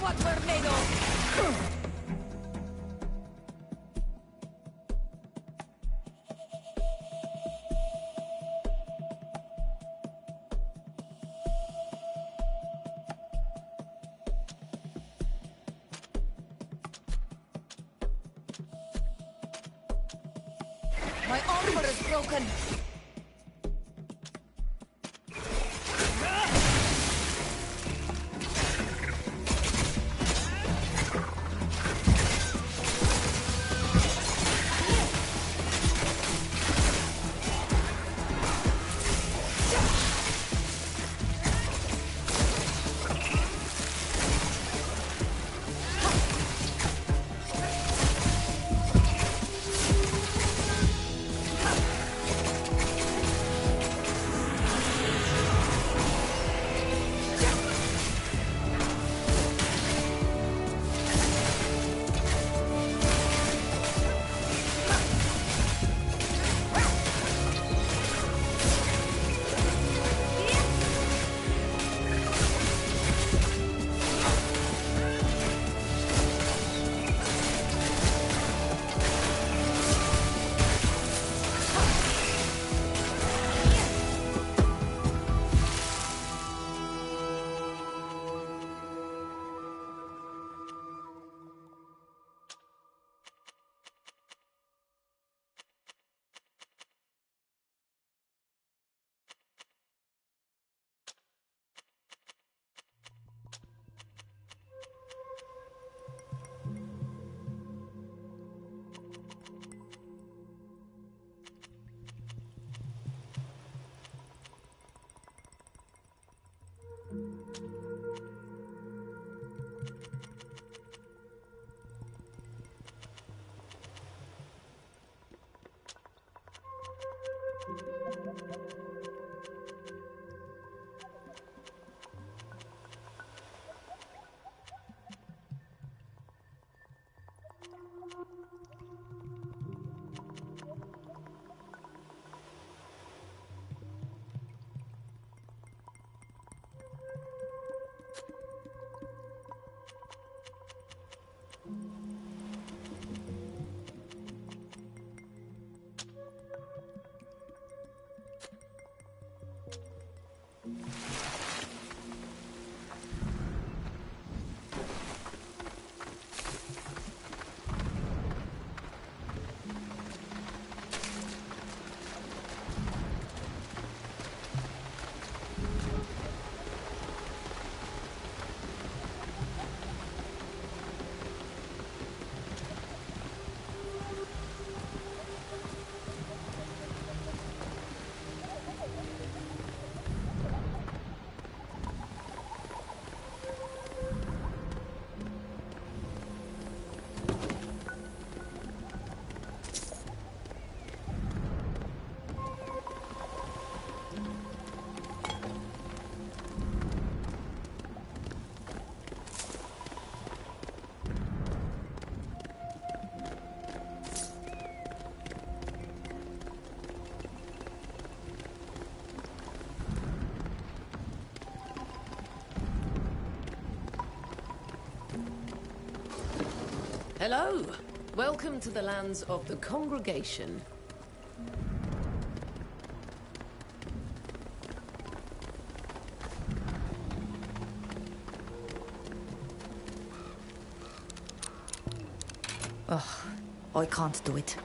what we're made of! My armor is broken! Hello! Welcome to the lands of the Congregation. Ugh, I can't do it.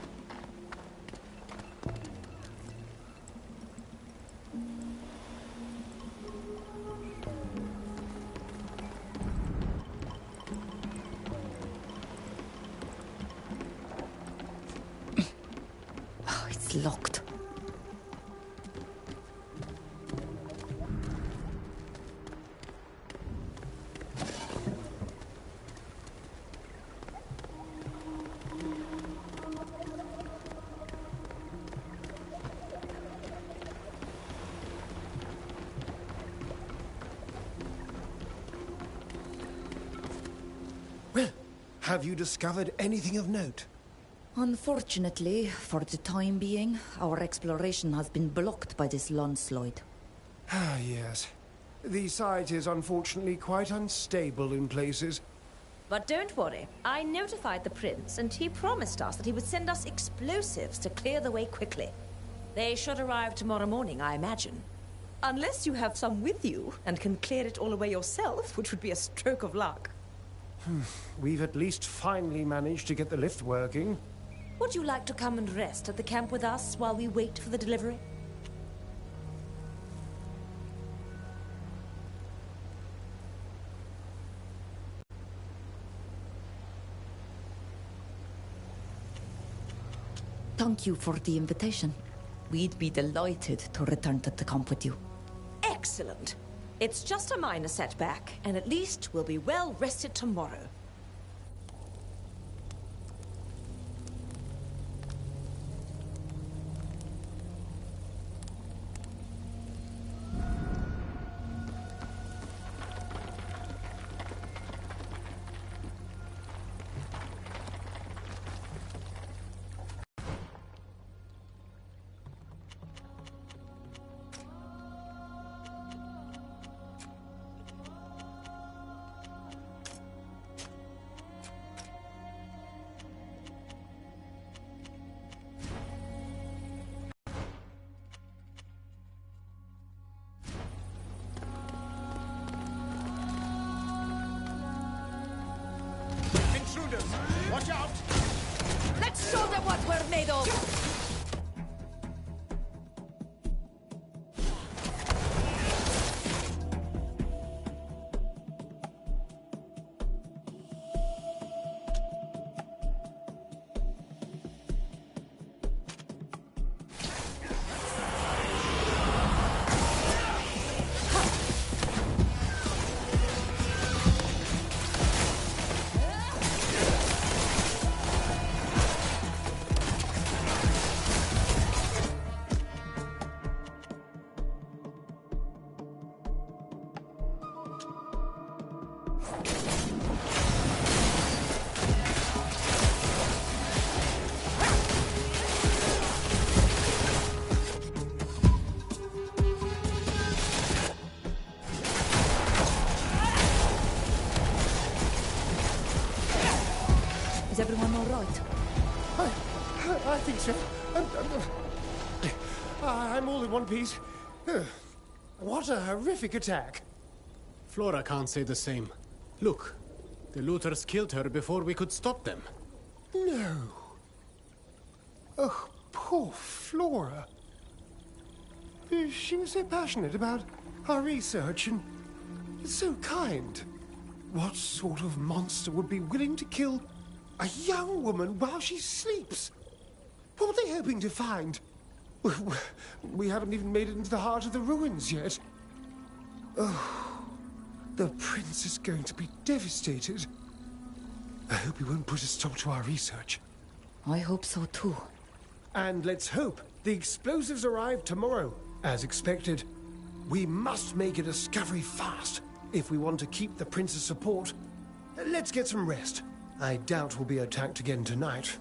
It's locked. Well, have you discovered anything of note? Unfortunately, for the time being, our exploration has been blocked by this landslide. Ah, yes. The site is unfortunately quite unstable in places. But don't worry, I notified the prince, and he promised us that he would send us explosives to clear the way quickly. They should arrive tomorrow morning, I imagine. Unless you have some with you, and can clear it all away yourself, which would be a stroke of luck. We've at least finally managed to get the lift working. Would you like to come and rest at the camp with us while we wait for the delivery? Thank you for the invitation. We'd be delighted to return to the camp with you. Excellent. It's just a minor setback, and at least we'll be well rested tomorrow. Watch out! Let's show them what we're made of! Is everyone all right? I think so. I'm all in one piece. What a horrific attack. Flora can't say the same. Look, the looters killed her before we could stop them. No. Oh, poor Flora. She was so passionate about our research and so kind. What sort of monster would be willing to kill a young woman while she sleeps? What were they hoping to find? We haven't even made it into the heart of the ruins yet. Oh, the prince is going to be devastated. I hope he won't put a stop to our research. I hope so too. And let's hope the explosives arrive tomorrow, as expected. We must make a discovery fast if we want to keep the prince's support. Let's get some rest. I doubt we'll be attacked again tonight.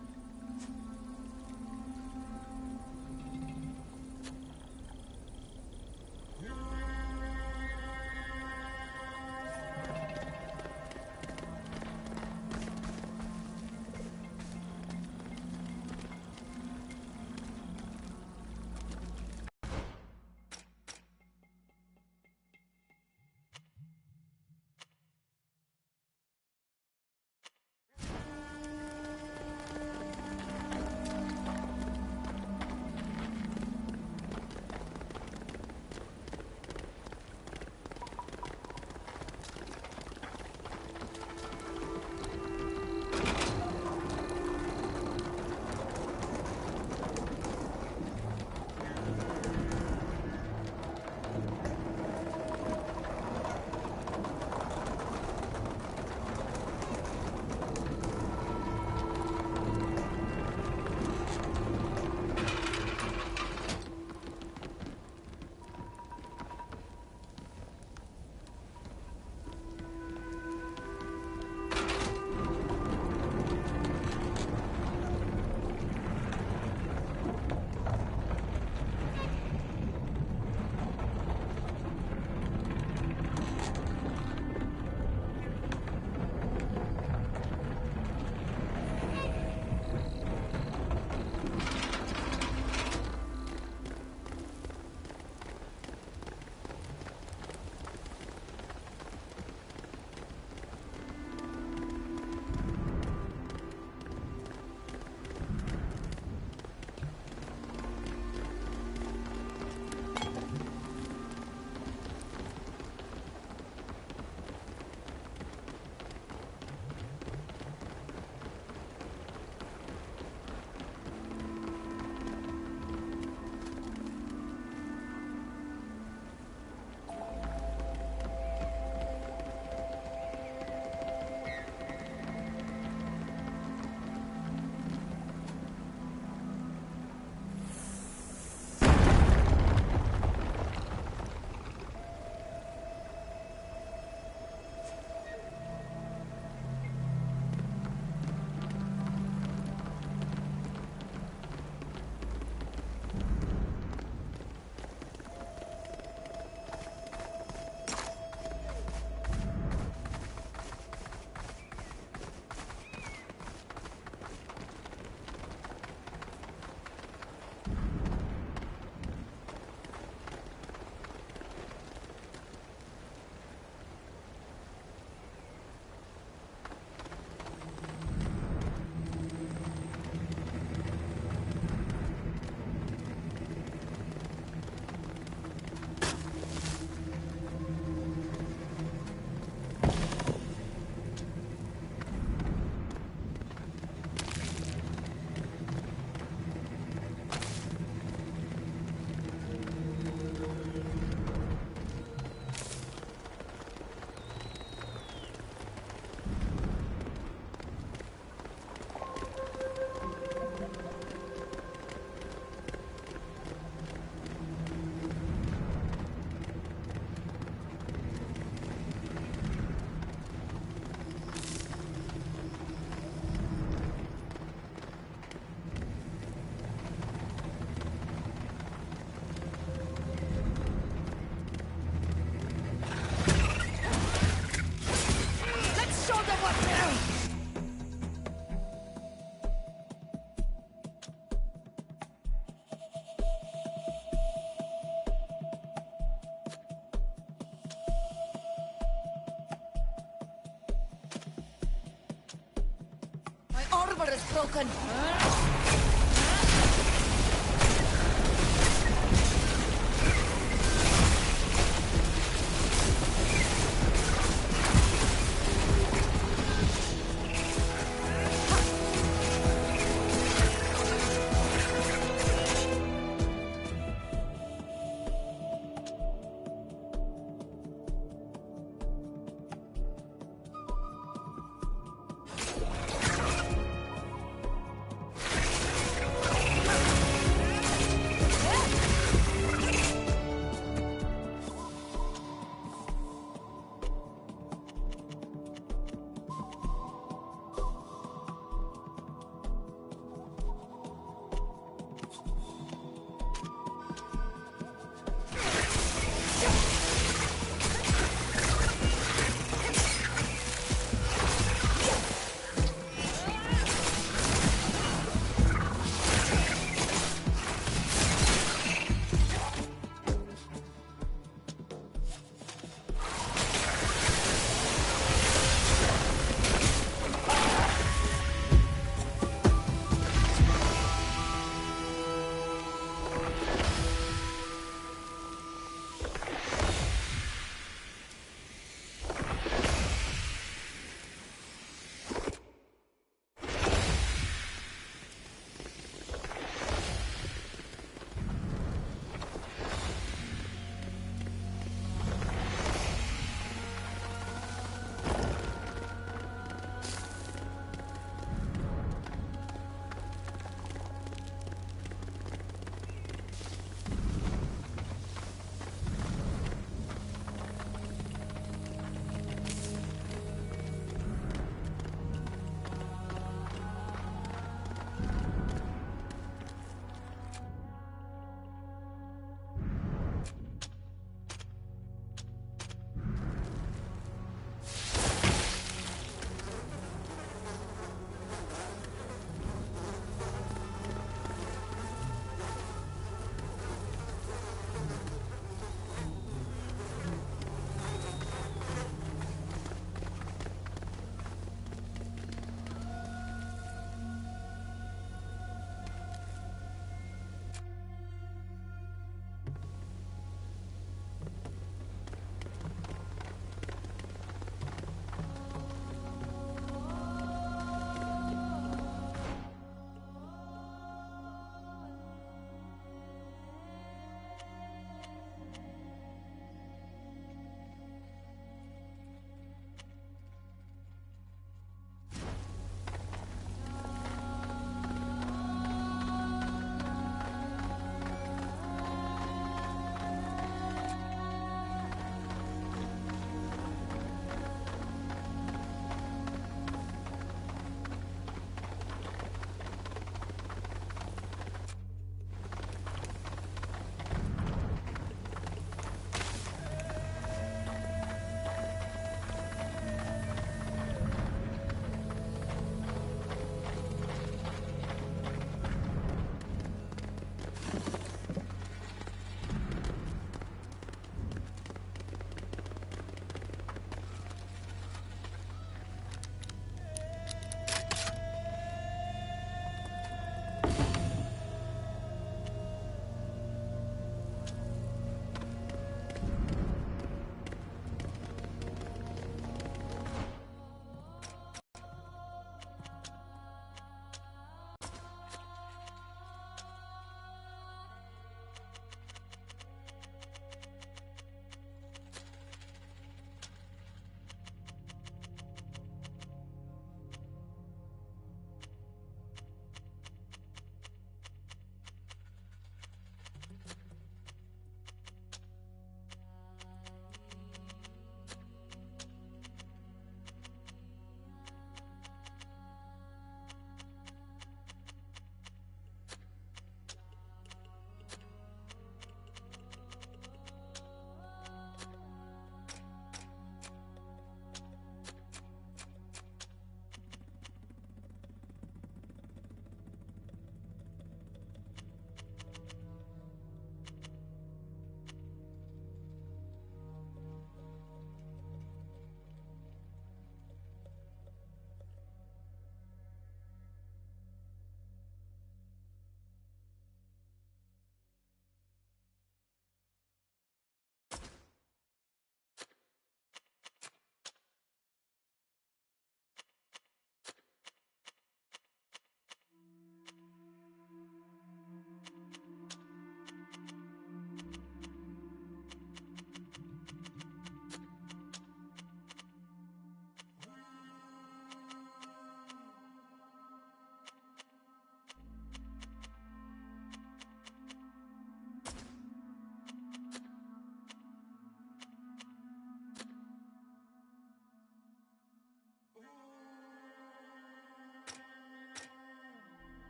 armor is broken.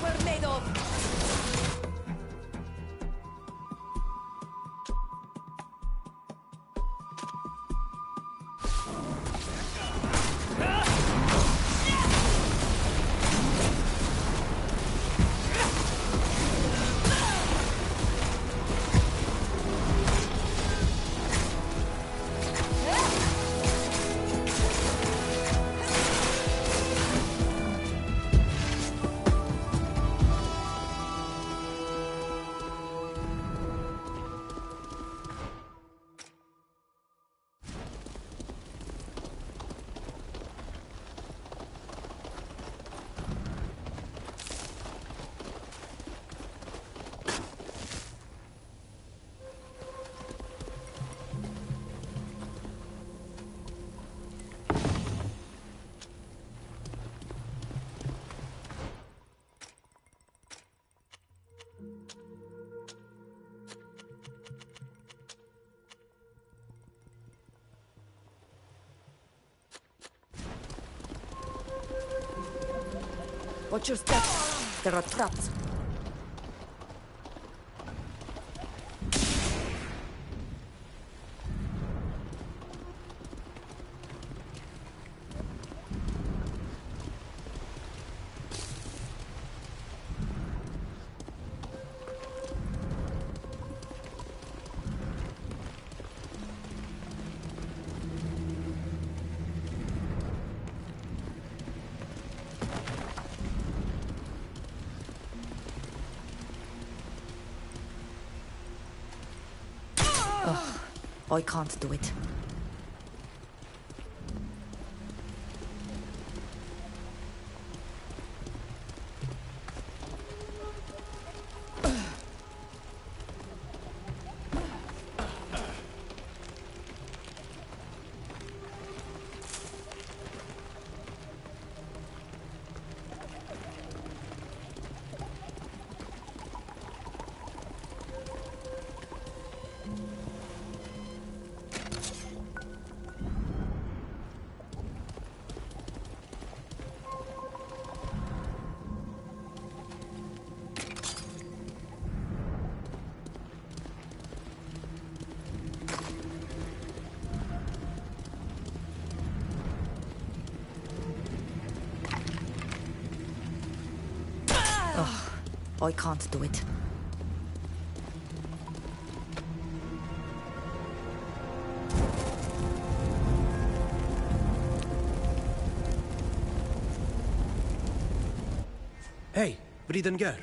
we're made of! Watch your steps. There are traps. I can't do it. I can't do it. Hey, Bridengar.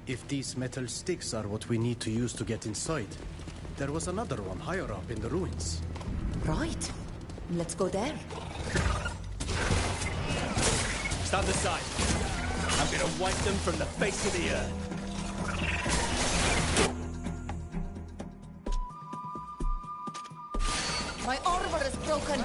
If these metal sticks are what we need to use to get inside, there was another one higher up in the ruins. Right. Let's go there. Stand aside. I'm gonna wipe them from the face of the earth. My armor is broken.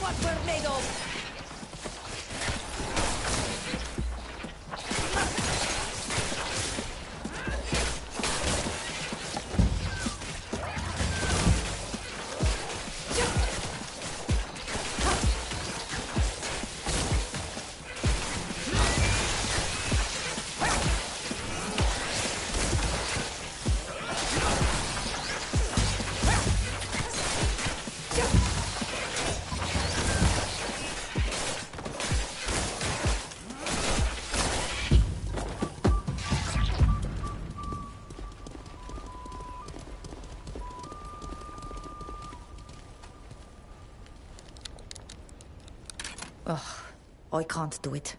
what we're made of! Ugh, I can't do it.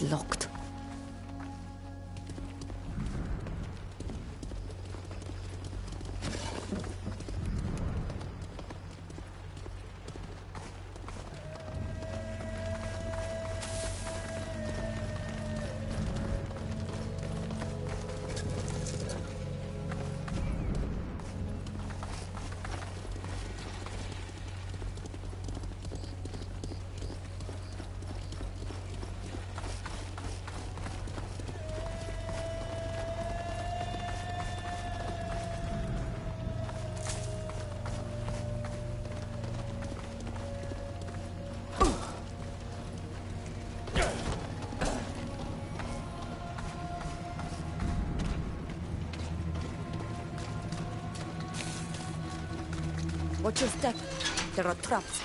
It's locked. Watch your step. There are traps.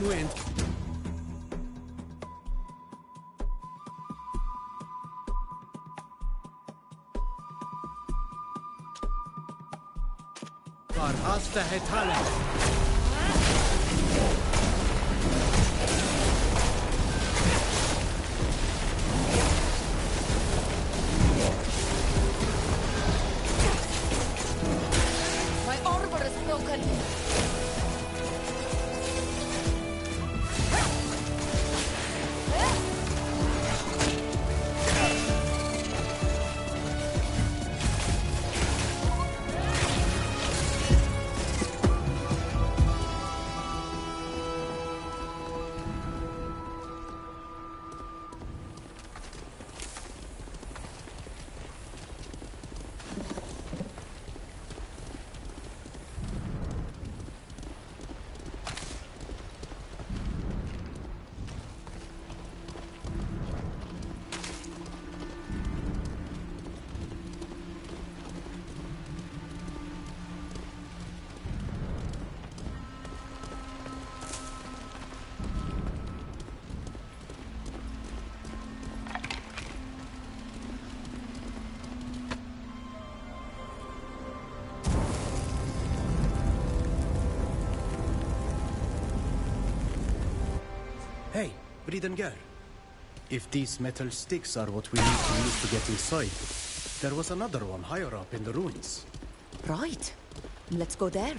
Wind. Hasta Hetala. My armor is broken. Hey, Bridengar. If these metal sticks are what we need to use to get inside, there was another one higher up in the ruins. Right. Let's go there.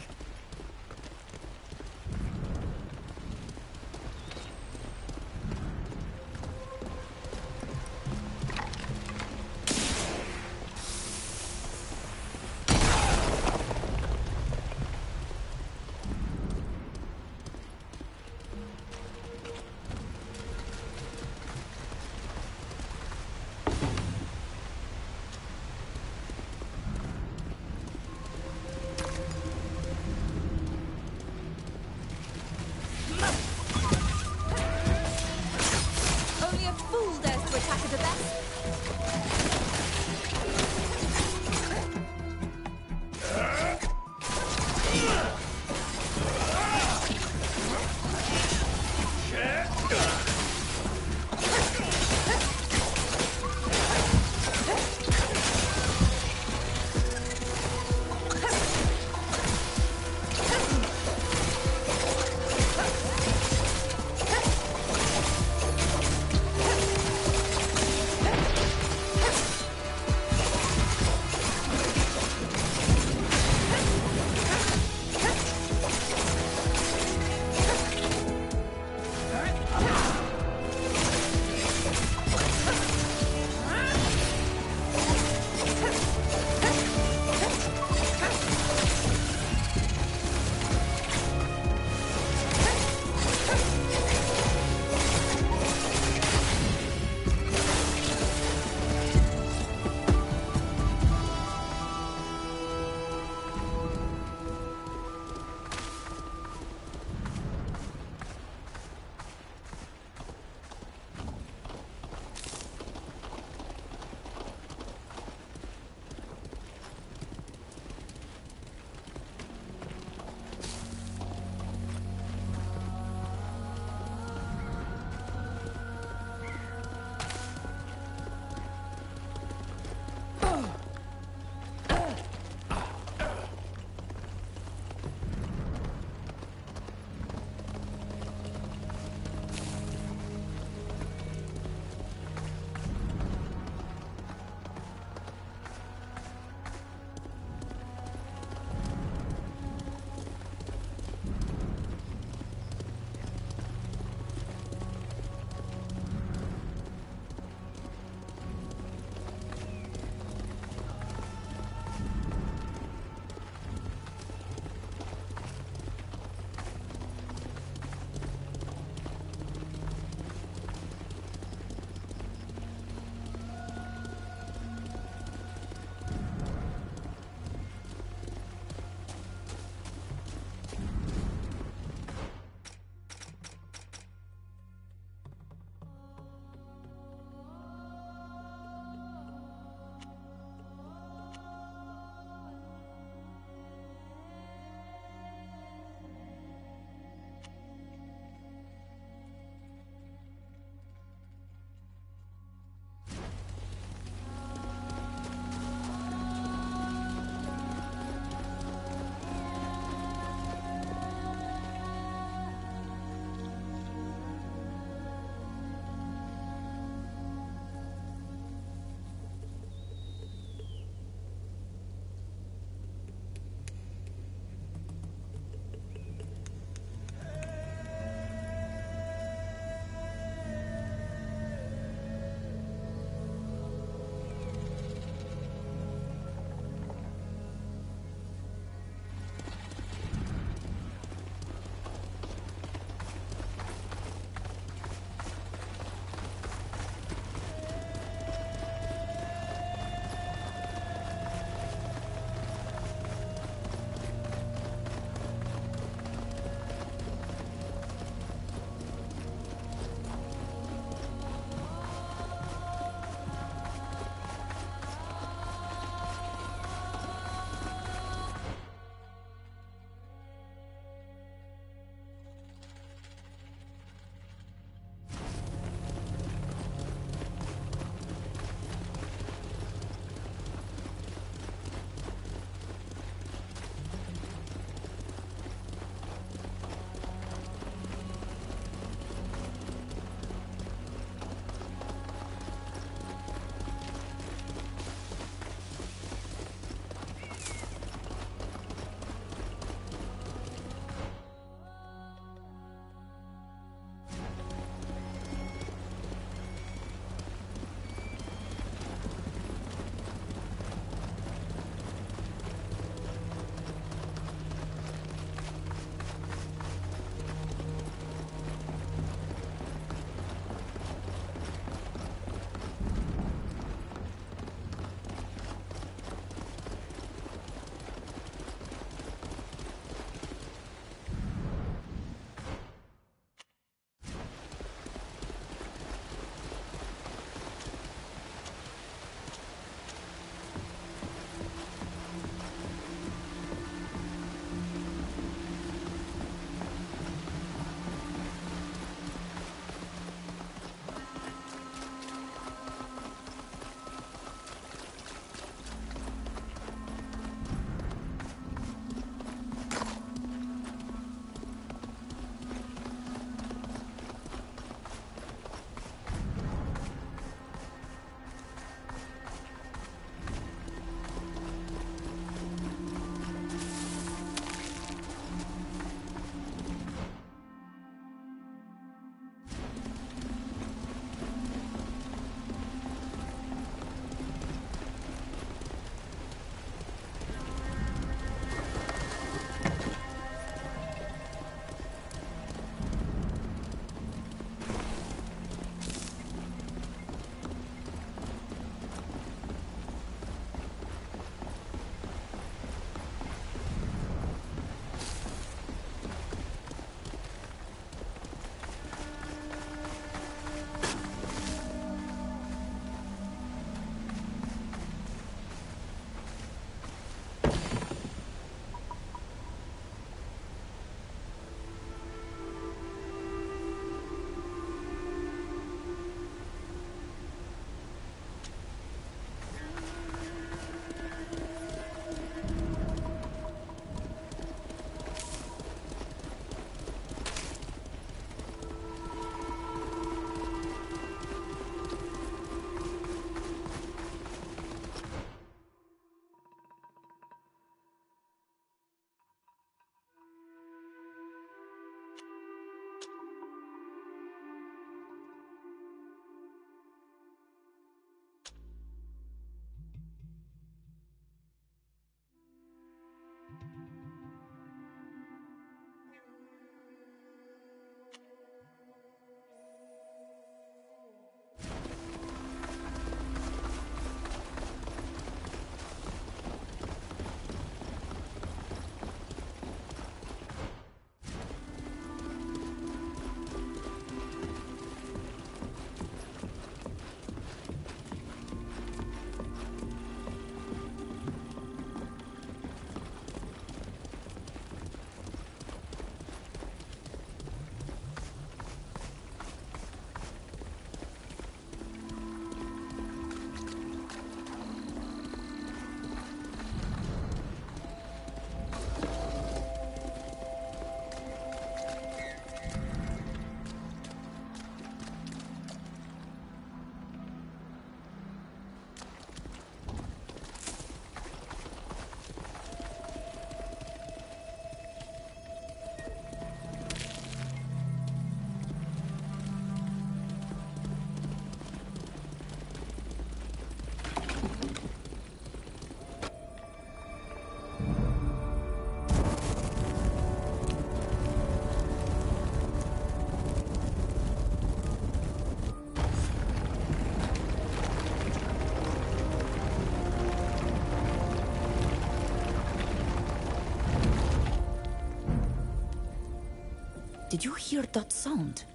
Did you hear that sound?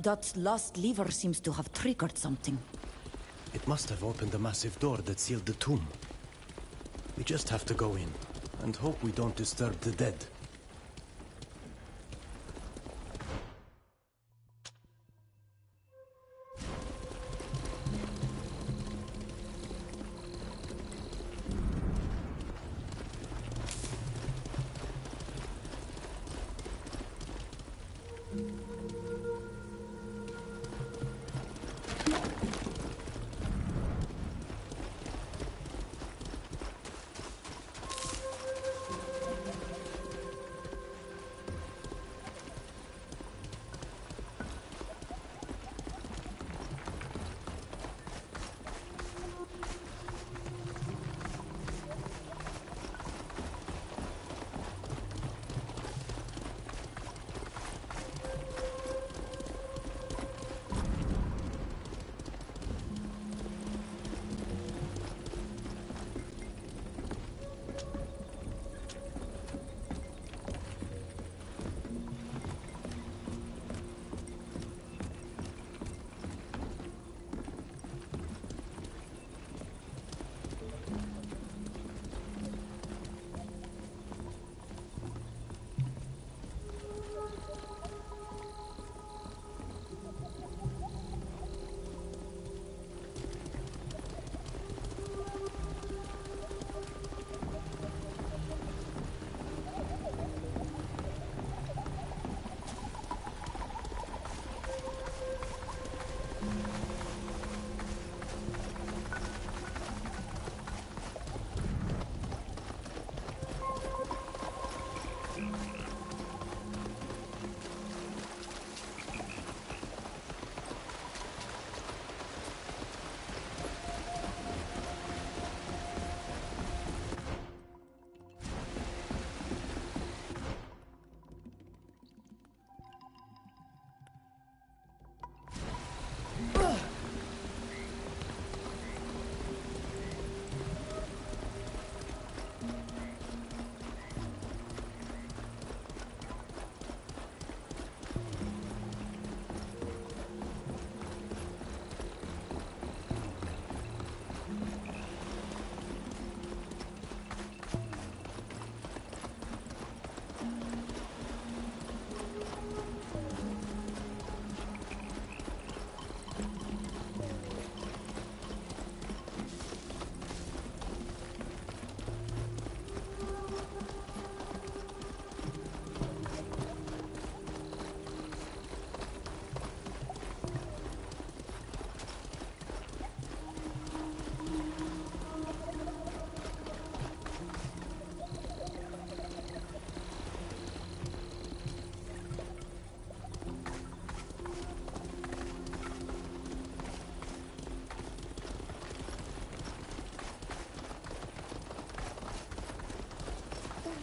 That last lever seems to have triggered something. It must have opened the massive door that sealed the tomb. We just have to go in, and hope we don't disturb the dead.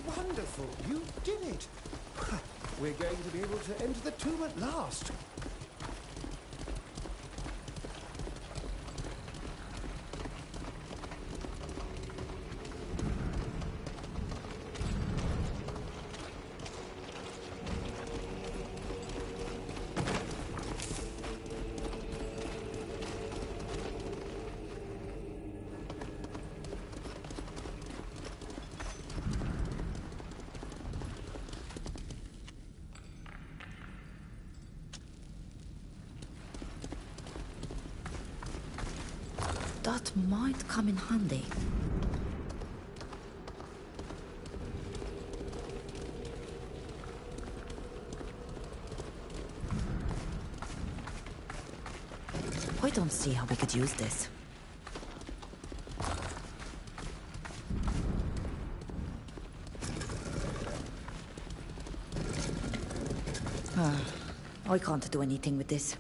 Wonderful! You did it! We're going to be able to enter the tomb at last. That might come in handy. I don't see how we could use this. I can't do anything with this.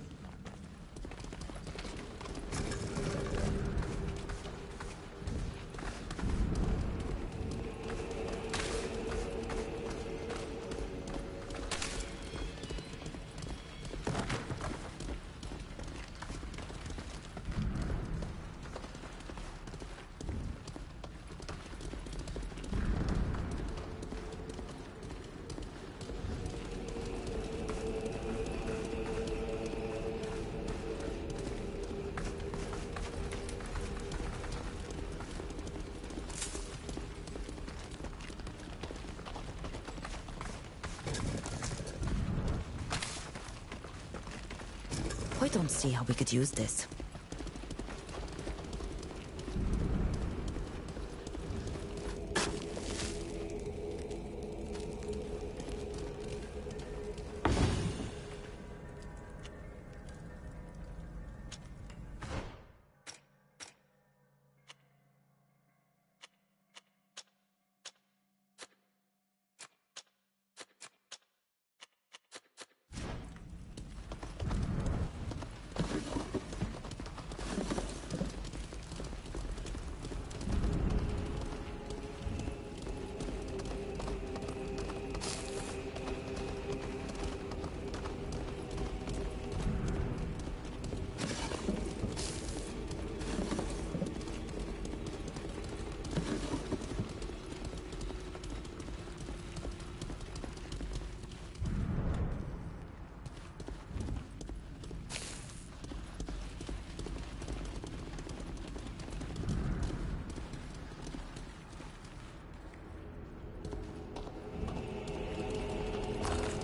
I don't see how we could use this.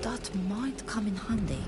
That might come in handy.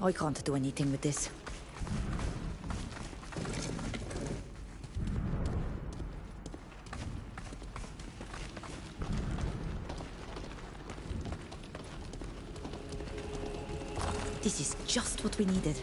I can't do anything with this. This is just what we needed.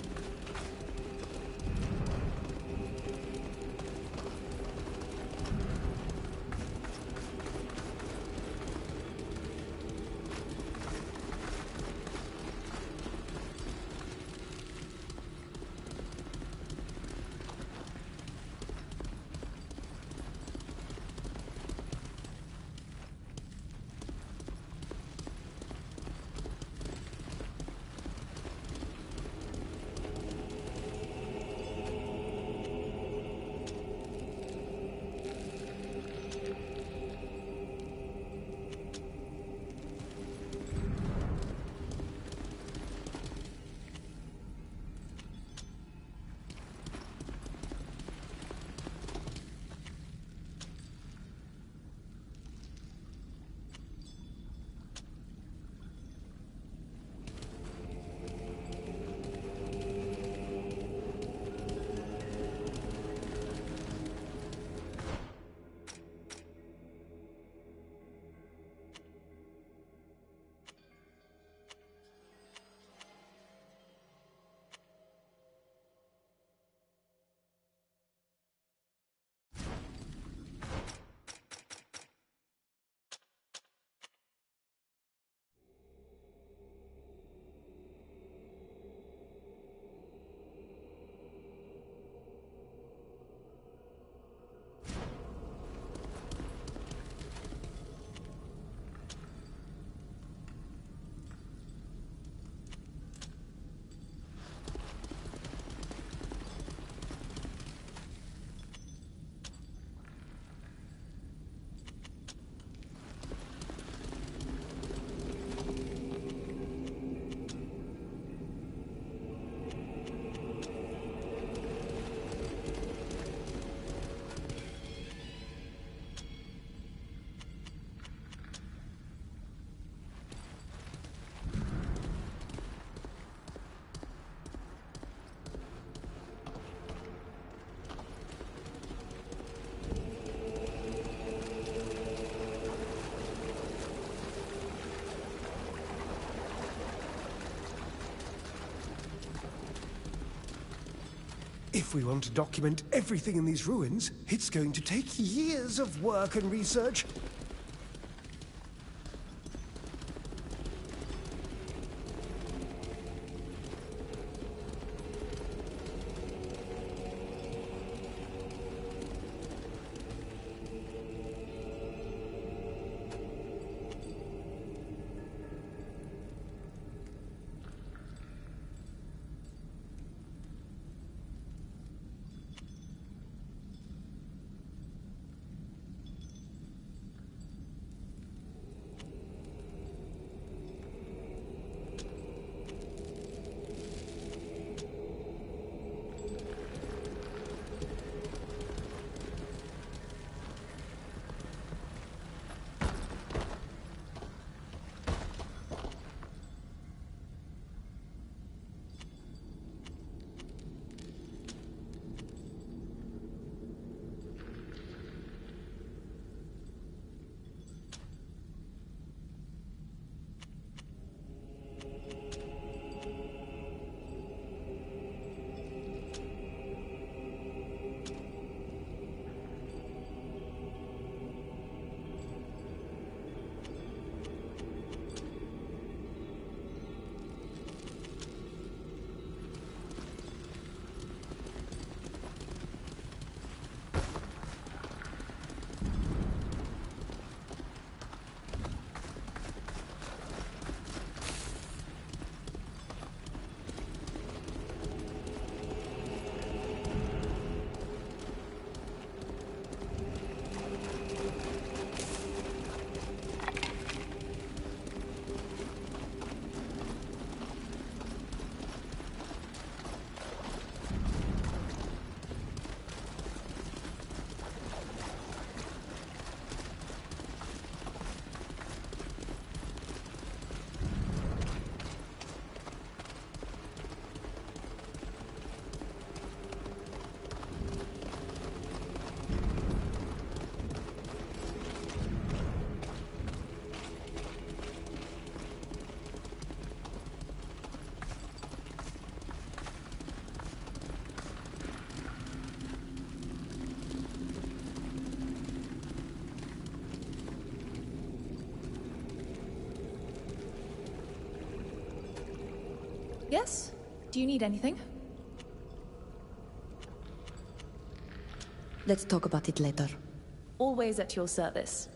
If we want to document everything in these ruins, it's going to take years of work and research. Yes? Do you need anything? Let's talk about it later. Always at your service.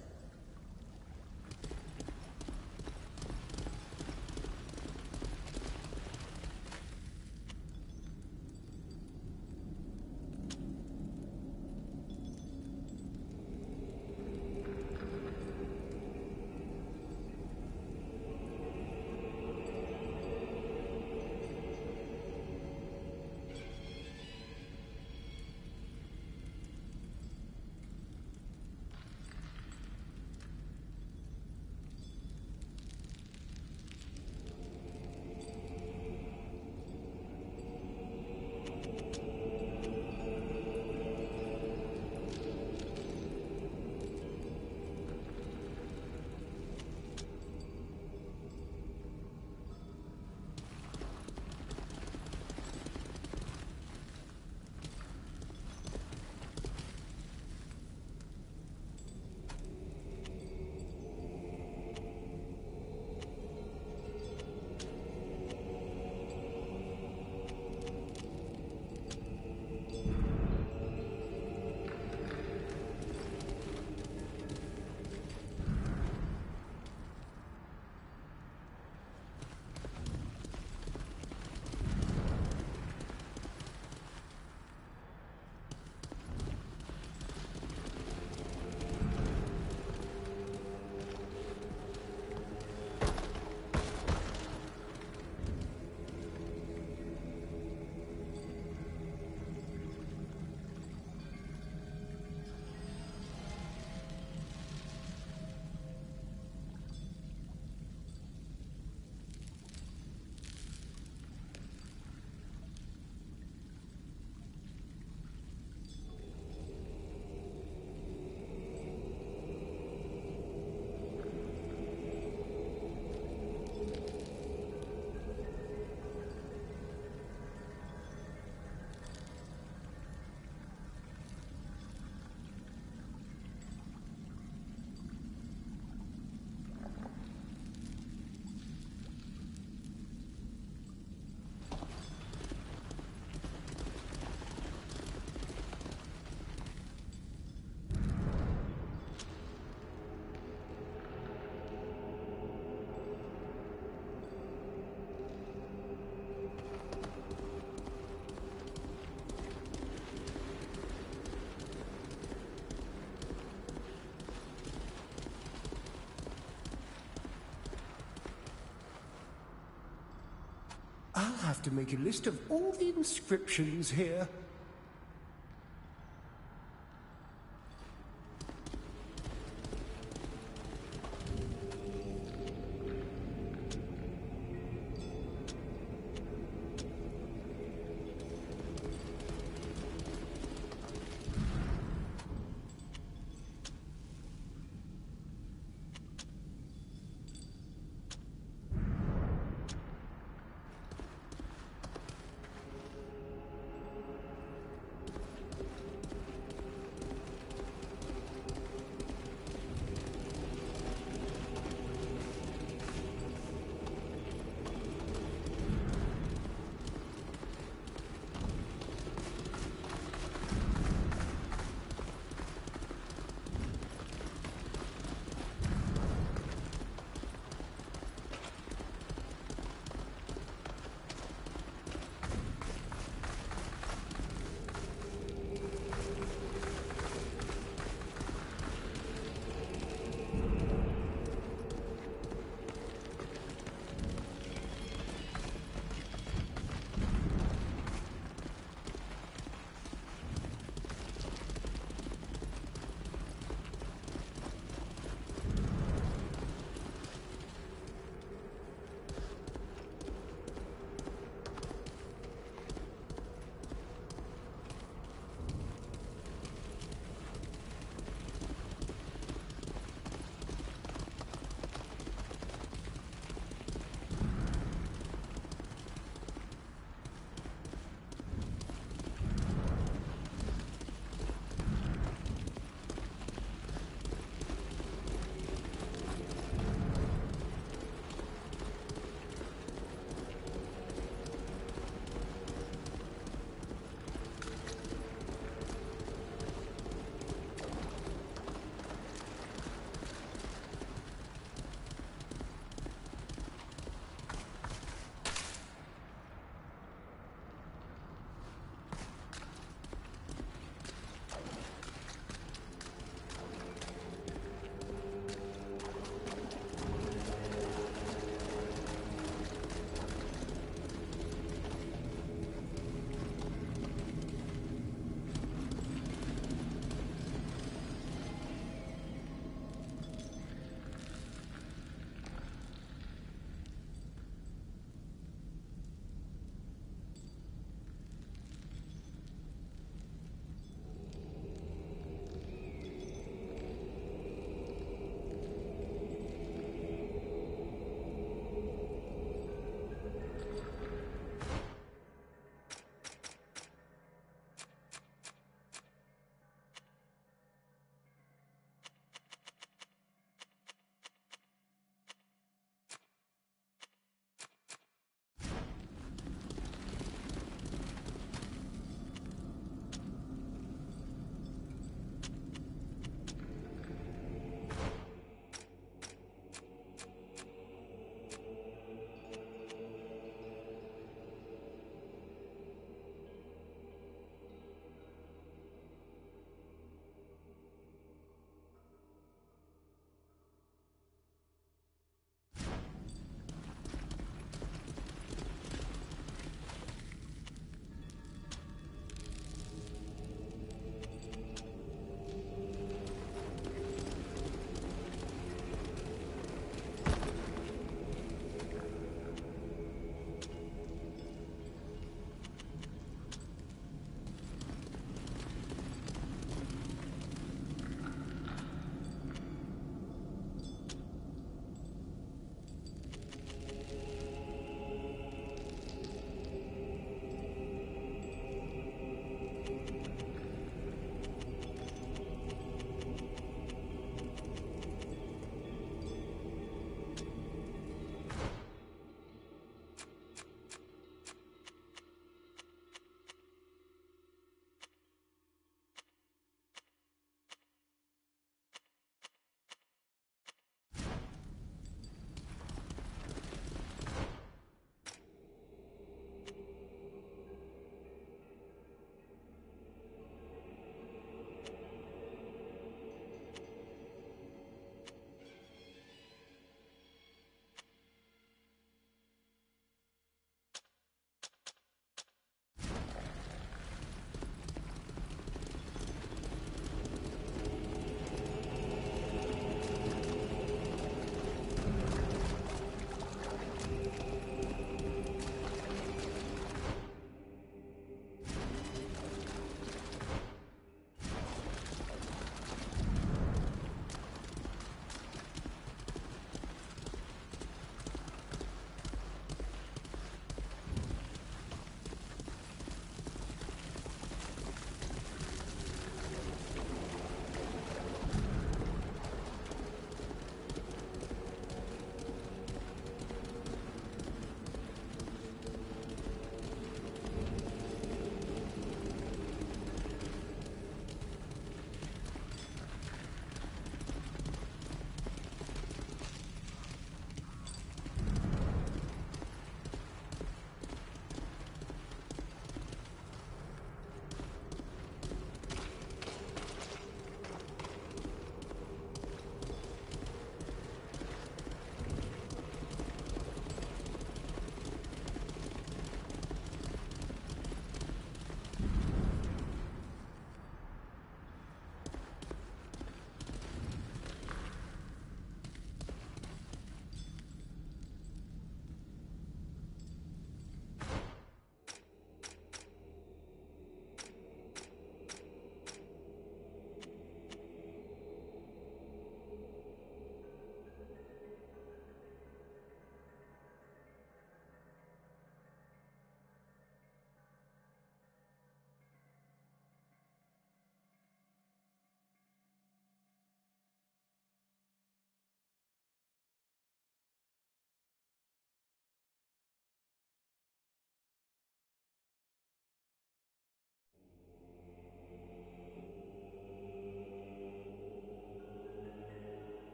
have to make a list of all the inscriptions here.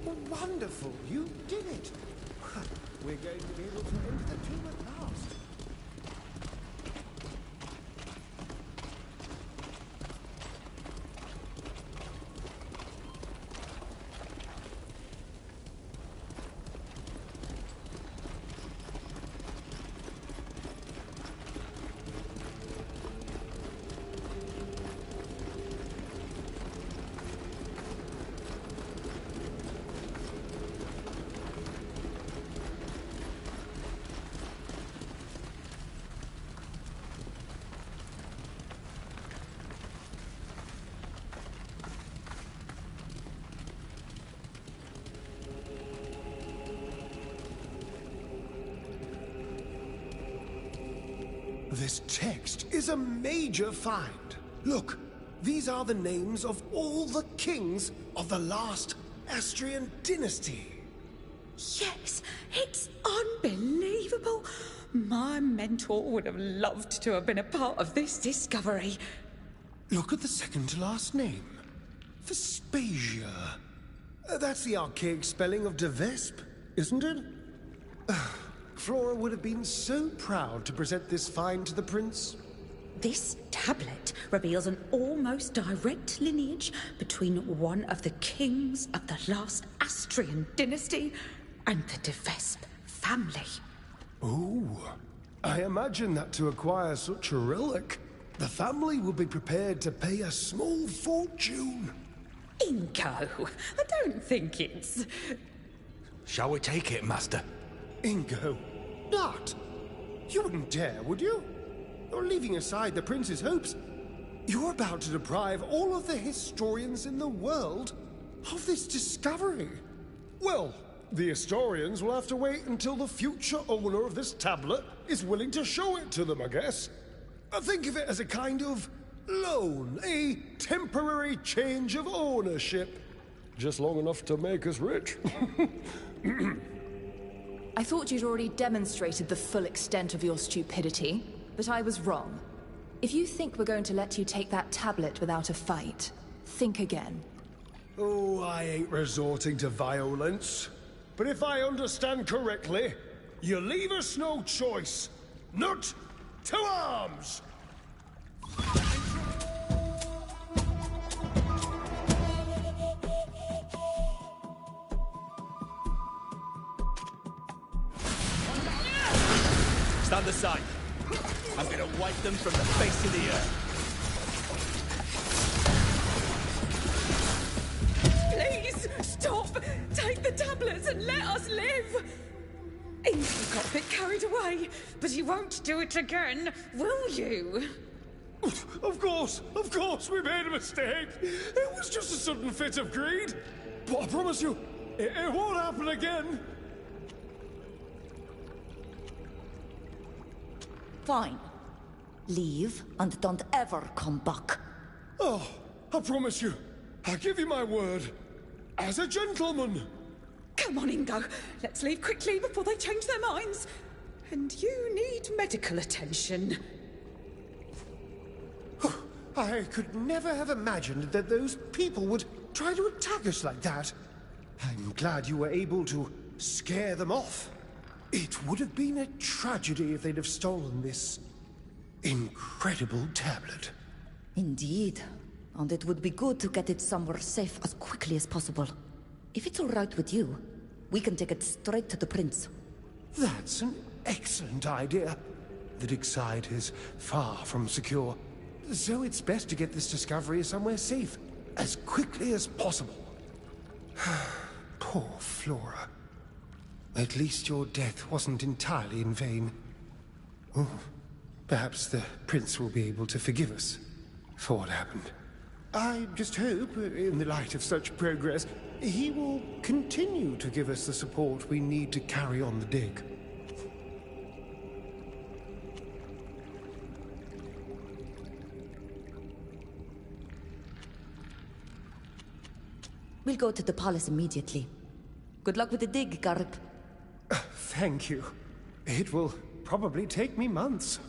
Wonderful, you did it. We're going to be able to enter the tomb at last. This text is a major find. Look, these are the names of all the kings of the last Astrian dynasty. Yes, it's unbelievable. My mentor would have loved to have been a part of this discovery. Look at the second to last name. Vespasia. That's the archaic spelling of Devesp, isn't it? Flora would have been so proud to present this find to the prince. This tablet reveals an almost direct lineage between one of the kings of the last Astrian dynasty and the Devesp family. Oh, I imagine that to acquire such a relic, the family would be prepared to pay a small fortune. Ingo, I don't think it's... Shall we take it, Master? Ingo, not! You wouldn't dare, would you? Or leaving aside the prince's hopes, you're about to deprive all of the historians in the world of this discovery. Well, the historians will have to wait until the future owner of this tablet is willing to show it to them, I guess. Think of it as a kind of loan, a temporary change of ownership. Just long enough to make us rich. I thought you'd already demonstrated the full extent of your stupidity, but I was wrong. If you think we're going to let you take that tablet without a fight, think again. Oh, I ain't resorting to violence. But if I understand correctly, you leave us no choice. Not to arms! Stand aside. I'm gonna wipe them from the face of the earth. Please, stop! Take the tablets and let us live! Ingo got a bit carried away, but he won't do it again, will you? Of course, we made a mistake. It was just a sudden fit of greed. But I promise you, it won't happen again. Fine. Leave and don't ever come back. Oh, I promise you. I give you my word. As a gentleman. Come on, Ingo. Let's leave quickly before they change their minds. And you need medical attention. I could never have imagined that those people would try to attack us like that. I'm glad you were able to scare them off. It would have been a tragedy if they'd have stolen this incredible tablet. Indeed. And it would be good to get it somewhere safe as quickly as possible. If it's all right with you, we can take it straight to the prince. That's an excellent idea. The dig site is far from secure, so it's best to get this discovery somewhere safe, as quickly as possible. Poor Flora. At least your death wasn't entirely in vain. Oh, perhaps the prince will be able to forgive us for what happened. I just hope, in the light of such progress, he will continue to give us the support we need to carry on the dig. We'll go to the palace immediately. Good luck with the dig, Garp. Thank you. It will probably take me months.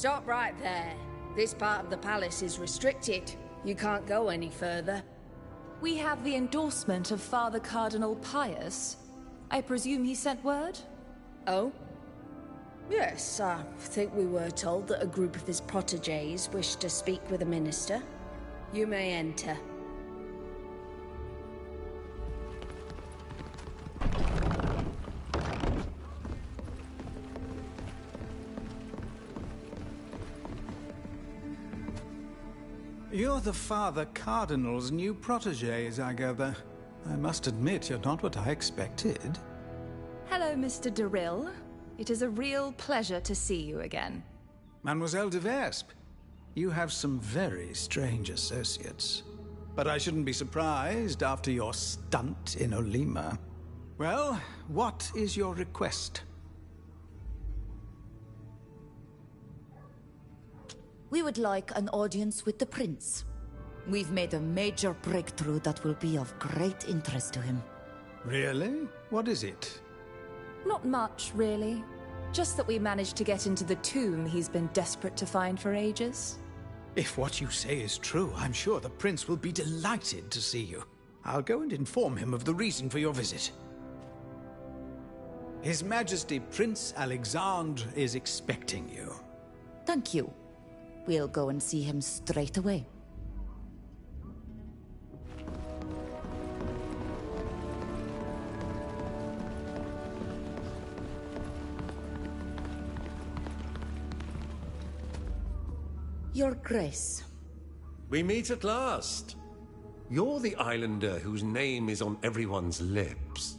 Stop right there. This part of the palace is restricted. You can't go any further. We have the endorsement of Father Cardinal Pius. I presume he sent word? Oh? Yes, I think we were told that a group of his protégés wished to speak with a minister. You may enter. You're the Father Cardinal's new protégés, I gather. I must admit, you're not what I expected. Hello, Mr. Durrill. It is a real pleasure to see you again. Mademoiselle de Vespe, you have some very strange associates. But I shouldn't be surprised after your stunt in Olima. Well, what is your request? We would like an audience with the prince. We've made a major breakthrough that will be of great interest to him. Really? What is it? Not much, really. Just that we managed to get into the tomb he's been desperate to find for ages. If what you say is true, I'm sure the prince will be delighted to see you. I'll go and inform him of the reason for your visit. His Majesty Prince Alexandre is expecting you. Thank you. We'll go and see him straight away. Your Grace. We meet at last. You're the islander whose name is on everyone's lips.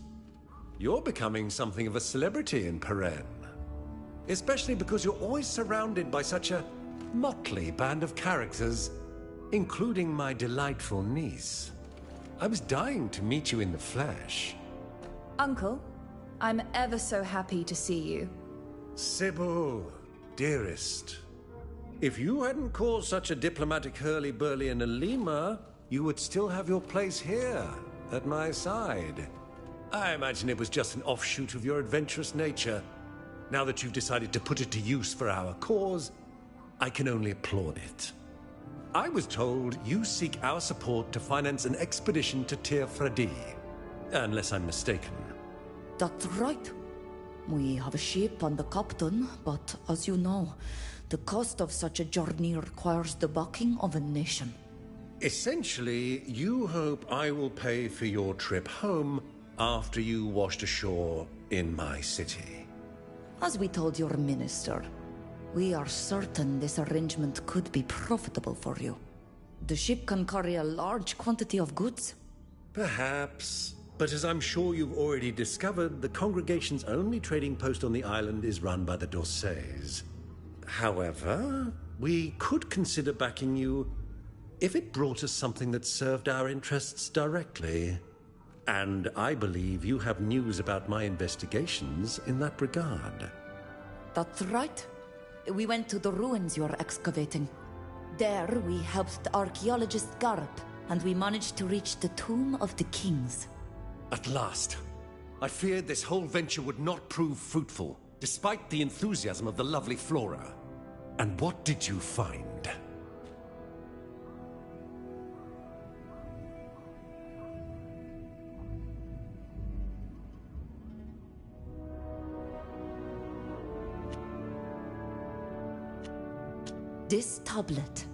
You're becoming something of a celebrity in Peren. Especially because you're always surrounded by such a motley band of characters, including my delightful niece. I was dying to meet you in the flesh. Uncle, I'm ever so happy to see you. Sybil, dearest. If you hadn't caused such a diplomatic hurly-burly in Olima, you would still have your place here, at my side. I imagine it was just an offshoot of your adventurous nature. Now that you've decided to put it to use for our cause, I can only applaud it. I was told you seek our support to finance an expedition to Tir Fredi, unless I'm mistaken. That's right. We have a ship and a captain, but as you know, the cost of such a journey requires the backing of a nation. Essentially, you hope I will pay for your trip home after you washed ashore in my city. As we told your minister, we are certain this arrangement could be profitable for you. The ship can carry a large quantity of goods. Perhaps. But as I'm sure you've already discovered, the congregation's only trading post on the island is run by the Dorsays. However, we could consider backing you if it brought us something that served our interests directly. And I believe you have news about my investigations in that regard. That's right. We went to the ruins you're excavating. There, we helped archaeologist Garp, and we managed to reach the Tomb of the Kings. At last. I feared this whole venture would not prove fruitful, despite the enthusiasm of the lovely Flora. And what did you find? This tablet,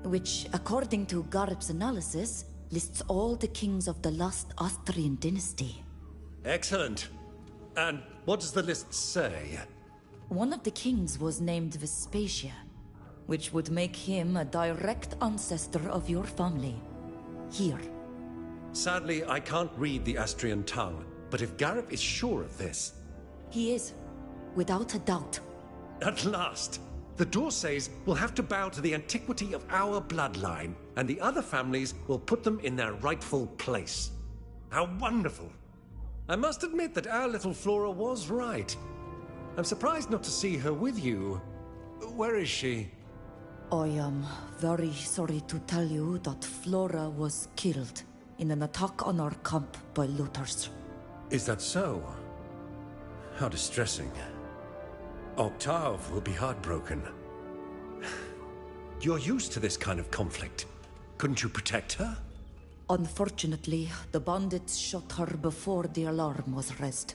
which, according to Garp's analysis, lists all the kings of the last Austrian dynasty. Excellent. And what does the list say? One of the kings was named Vespasia, which would make him a direct ancestor of your family. Here. Sadly, I can't read the Astrian tongue, but if Garrett is sure of this... He is, without a doubt. At last! The Dorsays will have to bow to the antiquity of our bloodline, and the other families will put them in their rightful place. How wonderful! I must admit that our little Flora was right. I'm surprised not to see her with you. Where is she? I am very sorry to tell you that Flora was killed in an attack on our camp by looters. Is that so? How distressing. Octave will be heartbroken. You're used to this kind of conflict. Couldn't you protect her? Unfortunately, the bandits shot her before the alarm was raised.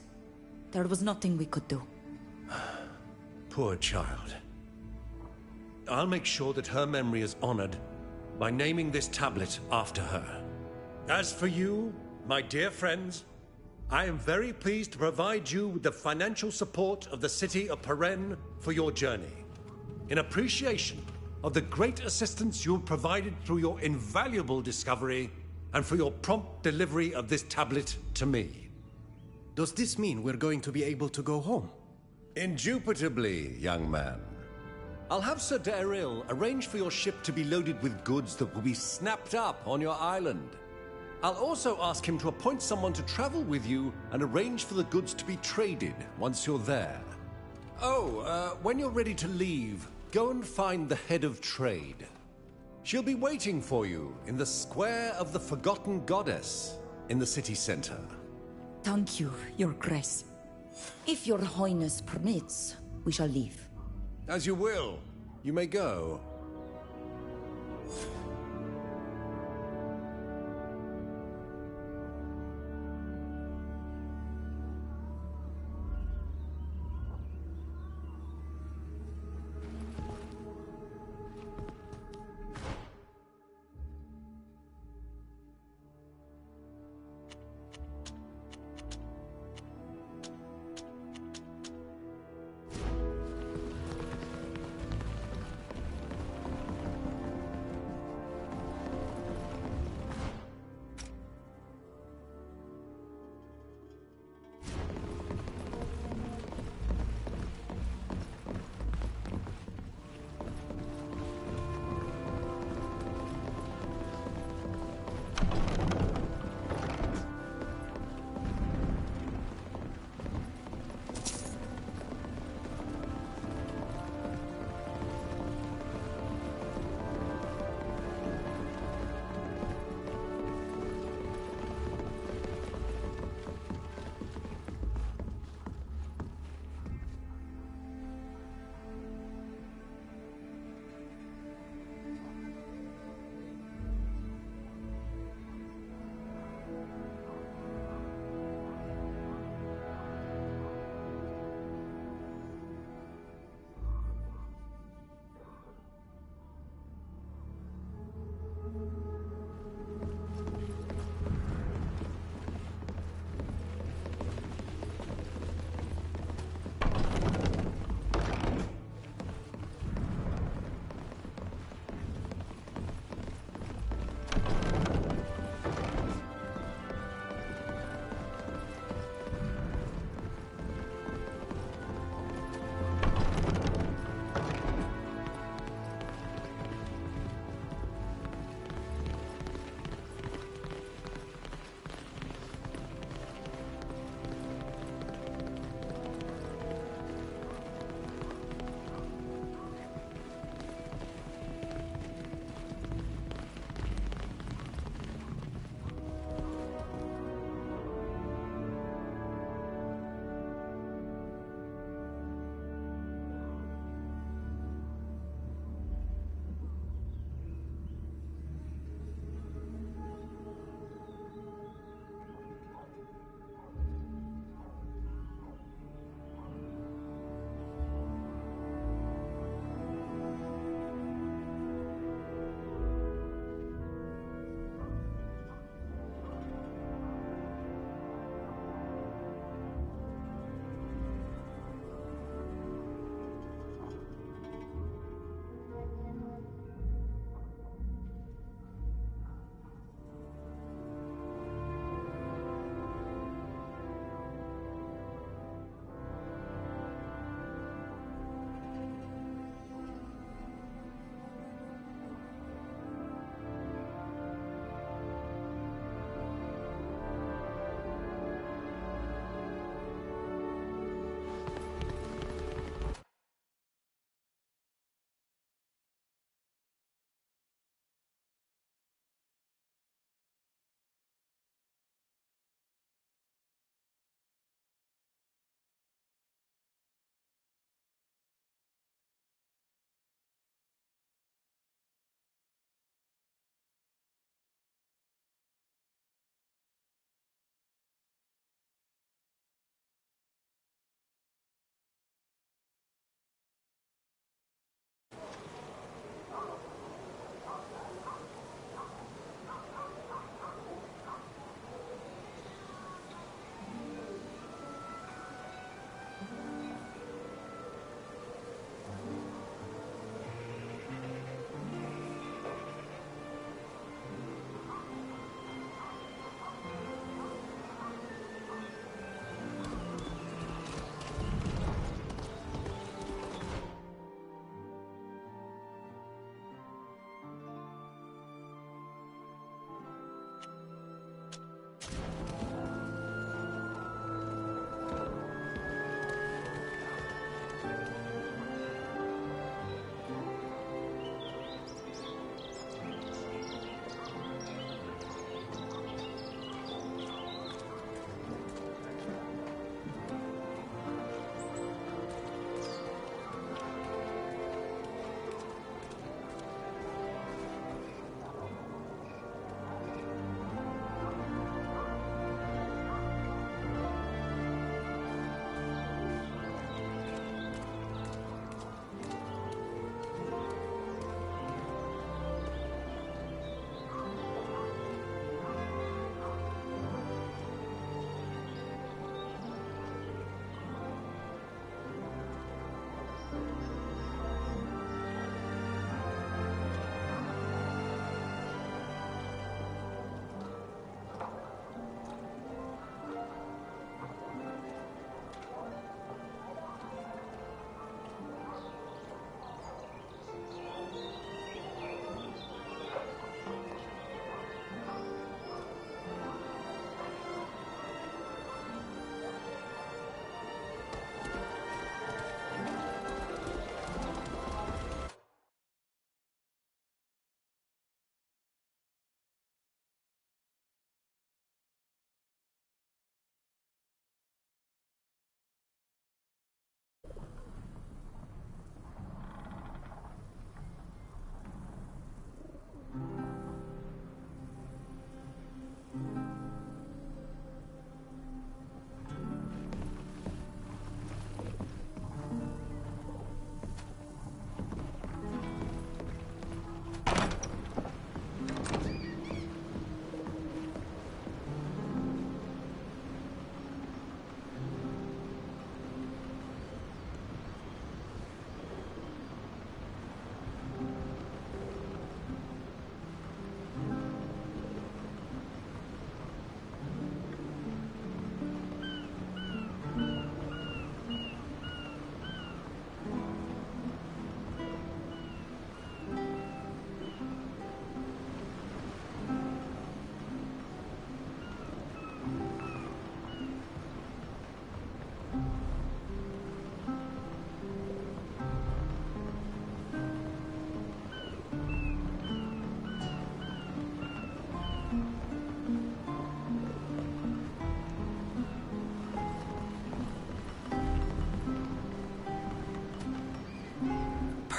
There was nothing we could do. Poor child. I'll make sure that her memory is honored by naming this tablet after her. As for you, my dear friends, I am very pleased to provide you with the financial support of the city of Peren for your journey, in appreciation of the great assistance you have provided through your invaluable discovery and for your prompt delivery of this tablet to me. Does this mean we're going to be able to go home? Indubitably, young man. I'll have Sir Daryl arrange for your ship to be loaded with goods that will be snapped up on your island. I'll also ask him to appoint someone to travel with you and arrange for the goods to be traded once you're there. Oh, when you're ready to leave, go and find the head of trade. She'll be waiting for you in the Square of the Forgotten Goddess in the city center. Thank you, Your Grace. If Your Highness permits, we shall leave. As you will. You may go.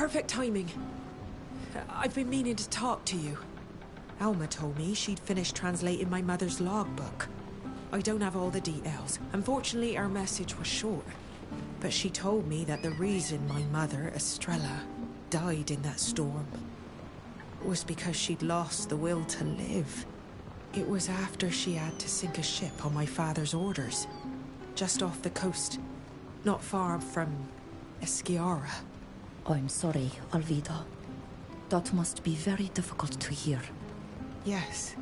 perfect timing. I've been meaning to talk to you. Alma told me she'd finished translating my mother's logbook. I don't have all the details. Unfortunately, our message was short. But she told me that the reason my mother, Estrella, died in that storm was because she'd lost the will to live. It was after she had to sink a ship on my father's orders, just off the coast, not far from Esquiara. I'm sorry, Alvida. That must be very difficult to hear. Yes.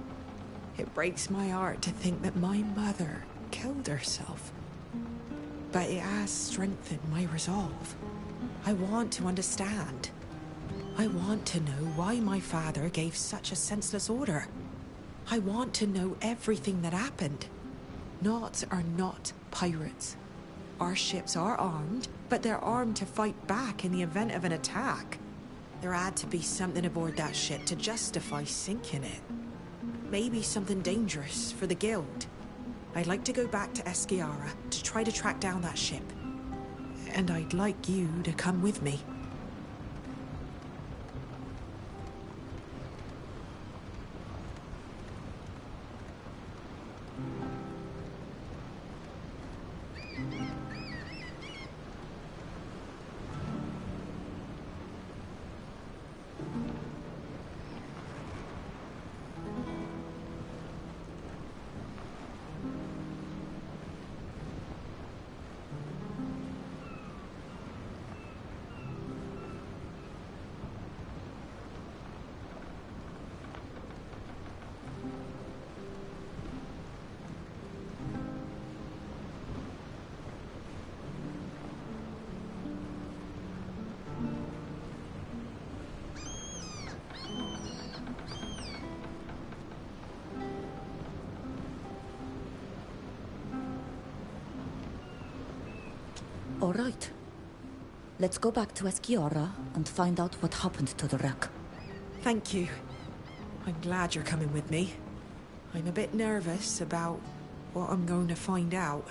It breaks my heart to think that my mother killed herself. But it has strengthened my resolve. I want to understand. I want to know why my father gave such a senseless order. I want to know everything that happened. Knots are not pirates. Our ships are armed, but they're armed to fight back in the event of an attack. There had to be something aboard that ship to justify sinking it. Maybe something dangerous for the Guild. I'd like to go back to Esquiara to try to track down that ship. And I'd like you to come with me. All right. Let's go back to Esquiara and find out what happened to the wreck. Thank you. I'm glad you're coming with me. I'm a bit nervous about what I'm going to find out.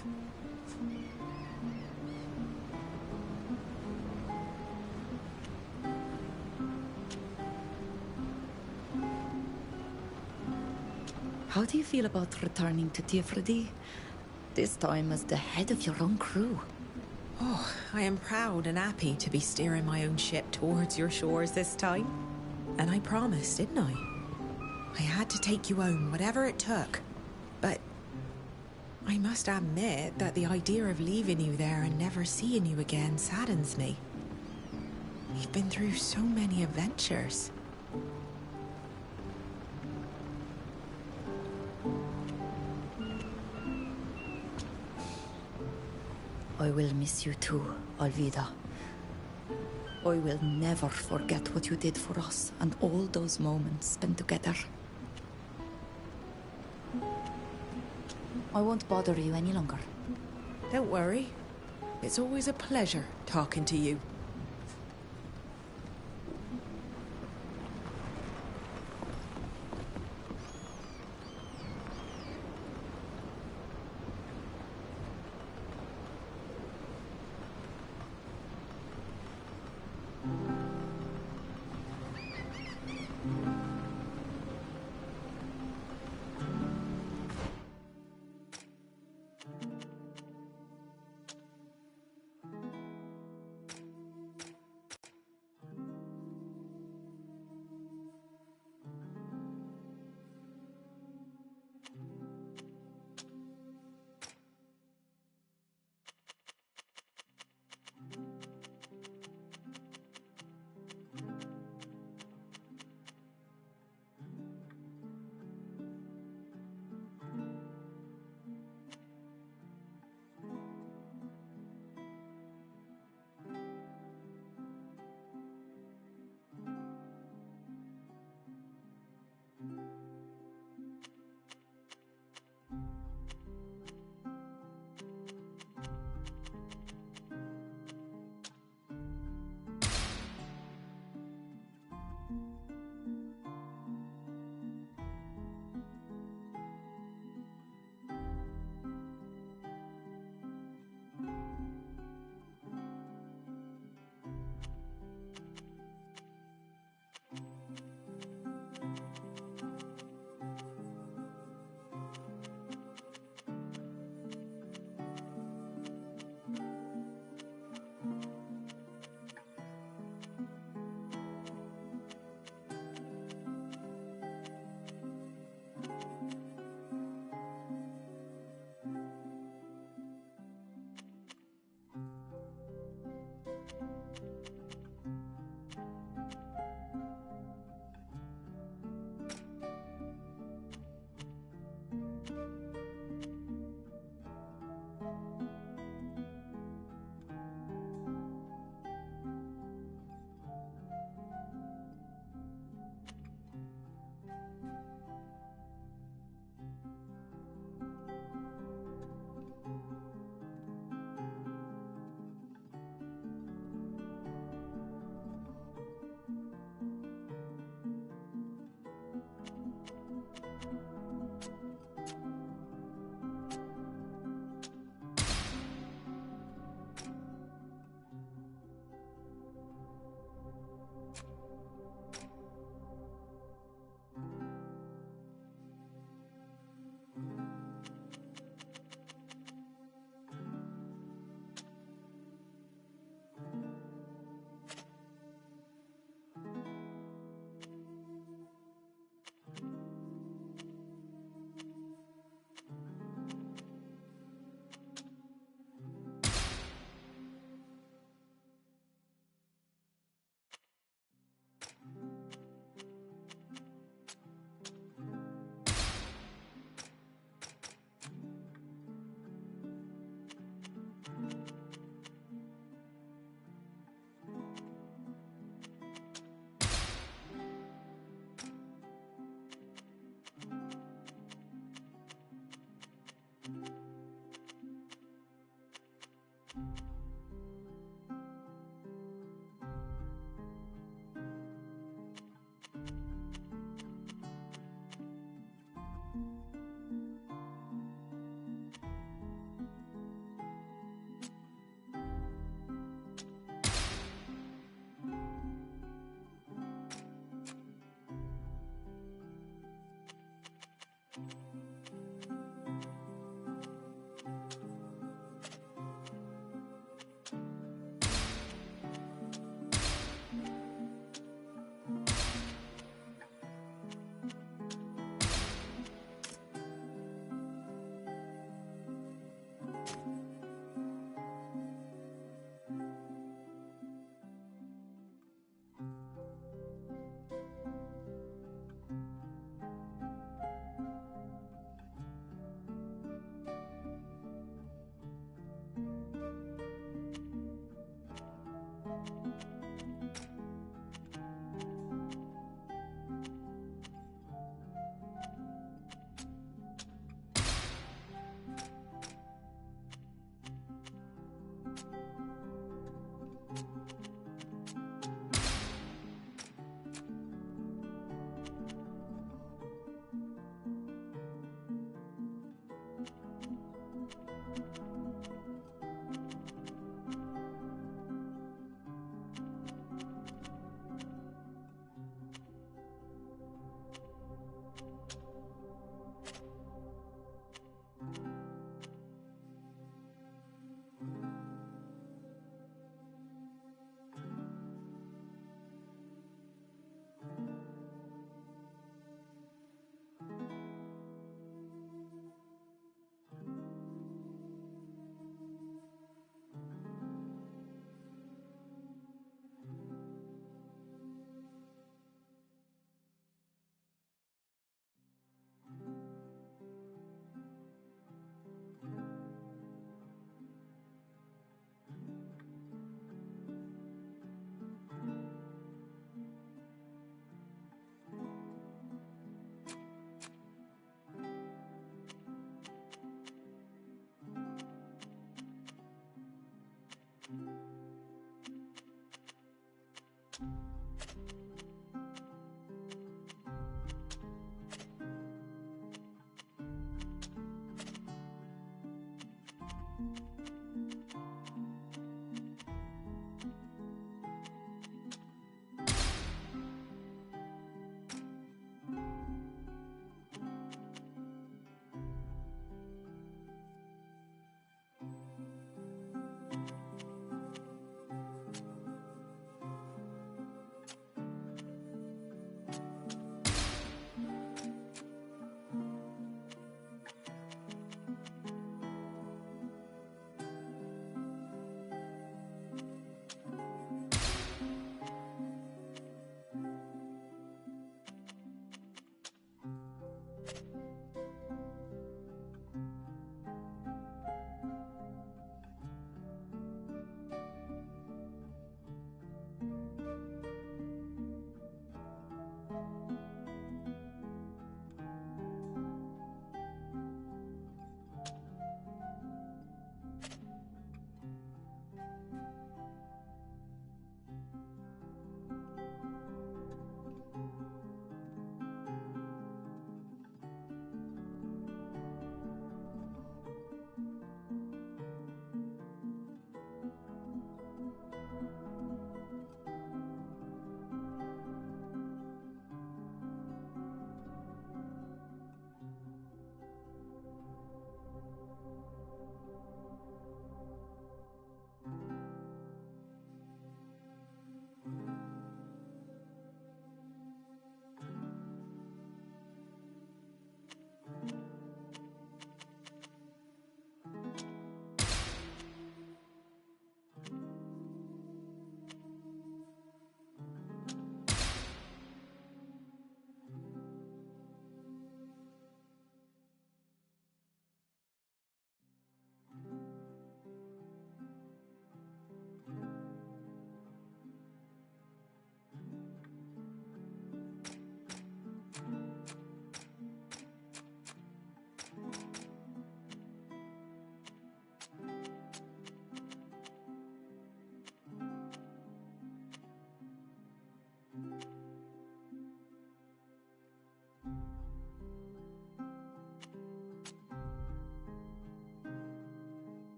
How do you feel about returning to Tifredi? This time as the head of your own crew. Oh, I am proud and happy to be steering my own ship towards your shores this time. And I promised, didn't I? I had to take you home, whatever it took. But I must admit that the idea of leaving you there and never seeing you again saddens me. We've been through so many adventures. I will miss you too, Alvida. I will never forget what you did for us and all those moments spent together. I won't bother you any longer. Don't worry. It's always a pleasure talking to you.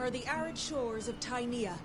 are the arid shores of Tainea.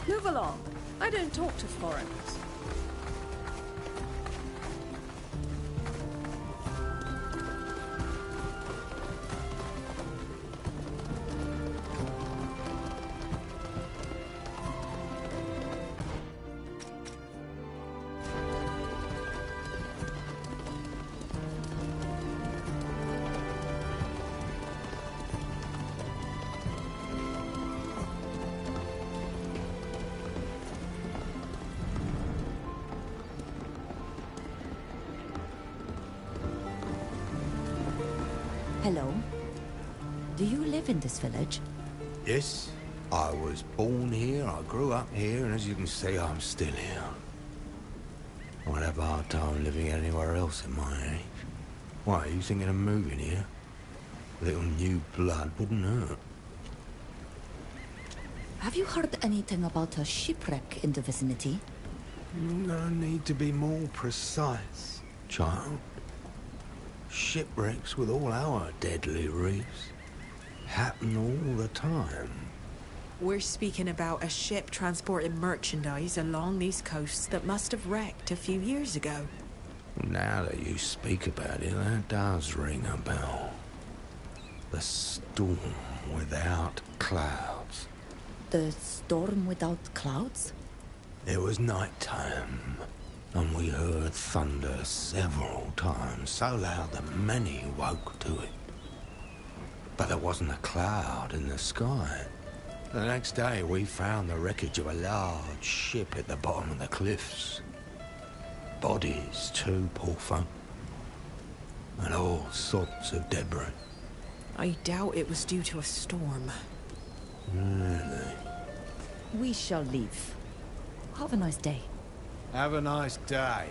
Move along. I don't talk to foreigners. Hello. Do you live in this village? Yes, I was born here, I grew up here, and as you can see, I'm still here. I'd have a hard time living anywhere else at my age. Why, are you thinking of moving here? A little new blood wouldn't hurt. Have you heard anything about a shipwreck in the vicinity? No need to be more precise, child. Shipwrecks with all our deadly reefs happen all the time. We're speaking about a ship transporting merchandise along these coasts that must have wrecked a few years ago. Now that you speak about it, that does ring a bell. The storm without clouds. The storm without clouds? It was night time, and we heard thunder several times, so loud that many woke to it. But there wasn't a cloud in the sky. The next day we found the wreckage of a large ship at the bottom of the cliffs. Bodies too, poor folk. And all sorts of debris. I doubt it was due to a storm. Really? We shall leave. Have a nice day. Have a nice day.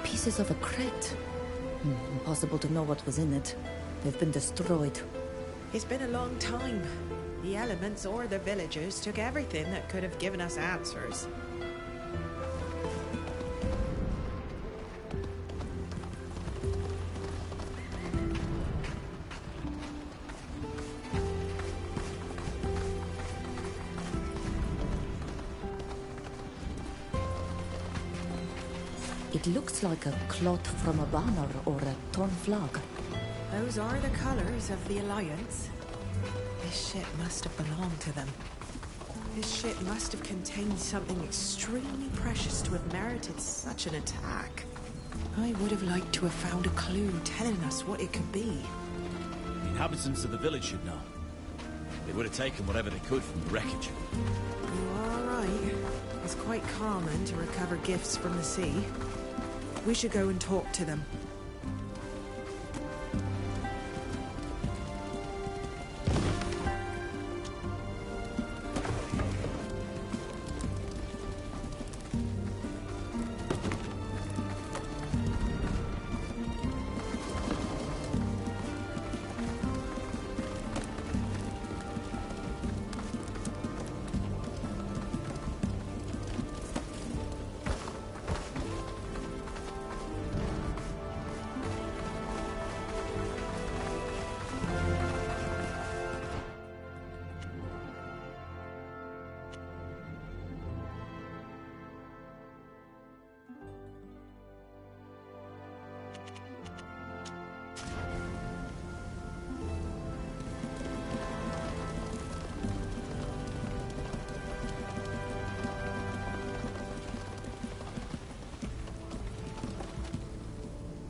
Pieces of a crate. Impossible to know what was in it. They've been destroyed. It's been a long time. The elements or the villagers took everything that could have given us answers. It looks like a cloth from a banner or a torn flag. Those are the colors of the Alliance. This ship must have belonged to them. This ship must have contained something extremely precious to have merited such an attack. I would have liked to have found a clue telling us what it could be. The inhabitants of the village should know. They would have taken whatever they could from the wreckage. You are right. It's quite common to recover gifts from the sea. We should go and talk to them.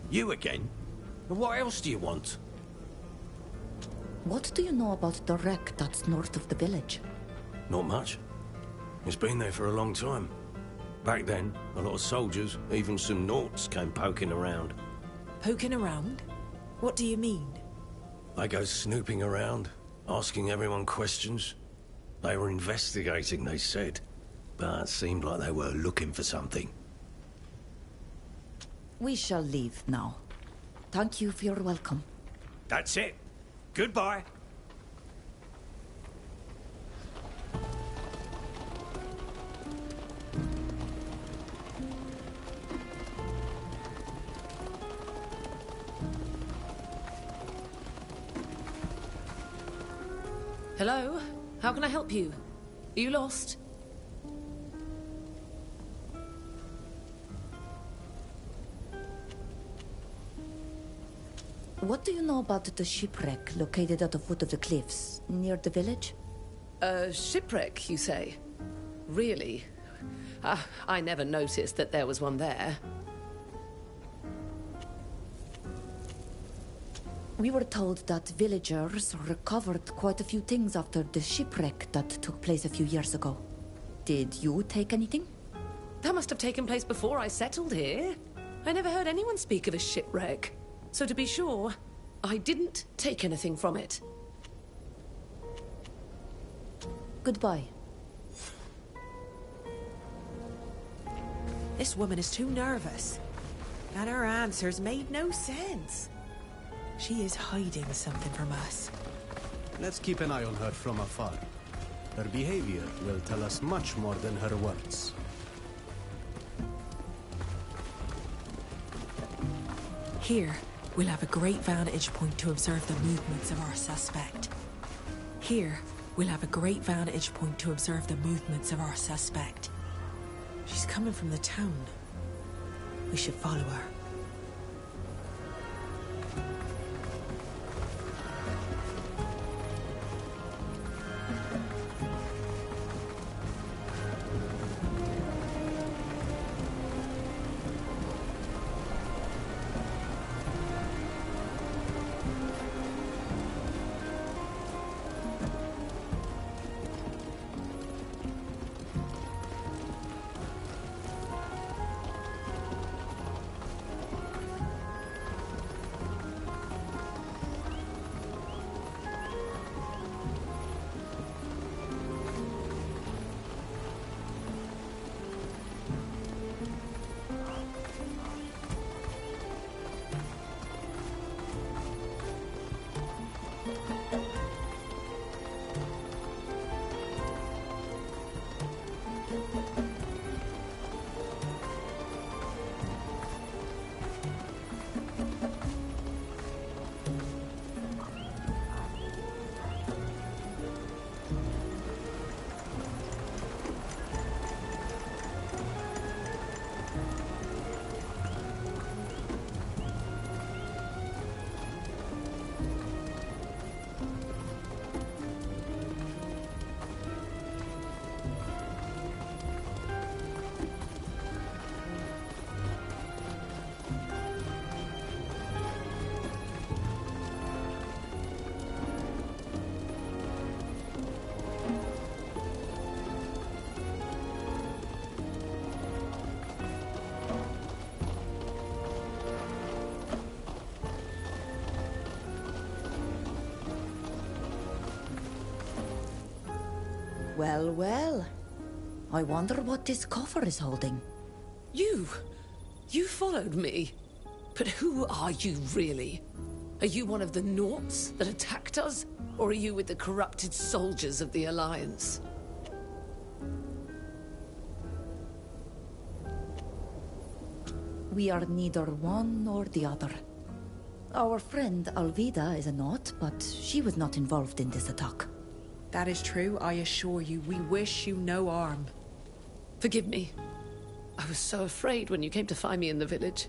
You again? And what else do you want? What do you know about the wreck that's north of the village? Not much. It's been there for a long time. Back then, a lot of soldiers, even some Nauts, came poking around. Poking around? What do you mean? They go snooping around, asking everyone questions. They were investigating, they said. but it seemed like they were looking for something. We shall leave now. Thank you for your welcome. That's it. Goodbye. Hello? How can I help you? Are you lost? What do you know about the shipwreck located at the foot of the cliffs, near the village? A shipwreck, you say? Really? I never noticed that there was one there. We were told that villagers recovered quite a few things after the shipwreck that took place a few years ago. Did you take anything? That must have taken place before I settled here. I never heard anyone speak of a shipwreck. So to be sure, I didn't take anything from it. Goodbye. This woman is too nervous. And her answers made no sense. She is hiding something from us. Let's keep an eye on her from afar. Her behavior will tell us much more than her words. Here, we'll have a great vantage point to observe the movements of our suspect. Here, we'll have a great vantage point to observe the movements of our suspect. She's coming from the town. We should follow her. Well, well. I wonder what this coffer is holding. You followed me. But who are you, really? Are you one of the Naughts that attacked us? Or are you with the corrupted soldiers of the Alliance? We are neither one nor the other. Our friend Alvida is a Naught, but she was not involved in this attack. That is true, I assure you. We wish you no harm. Forgive me. I was so afraid when you came to find me in the village.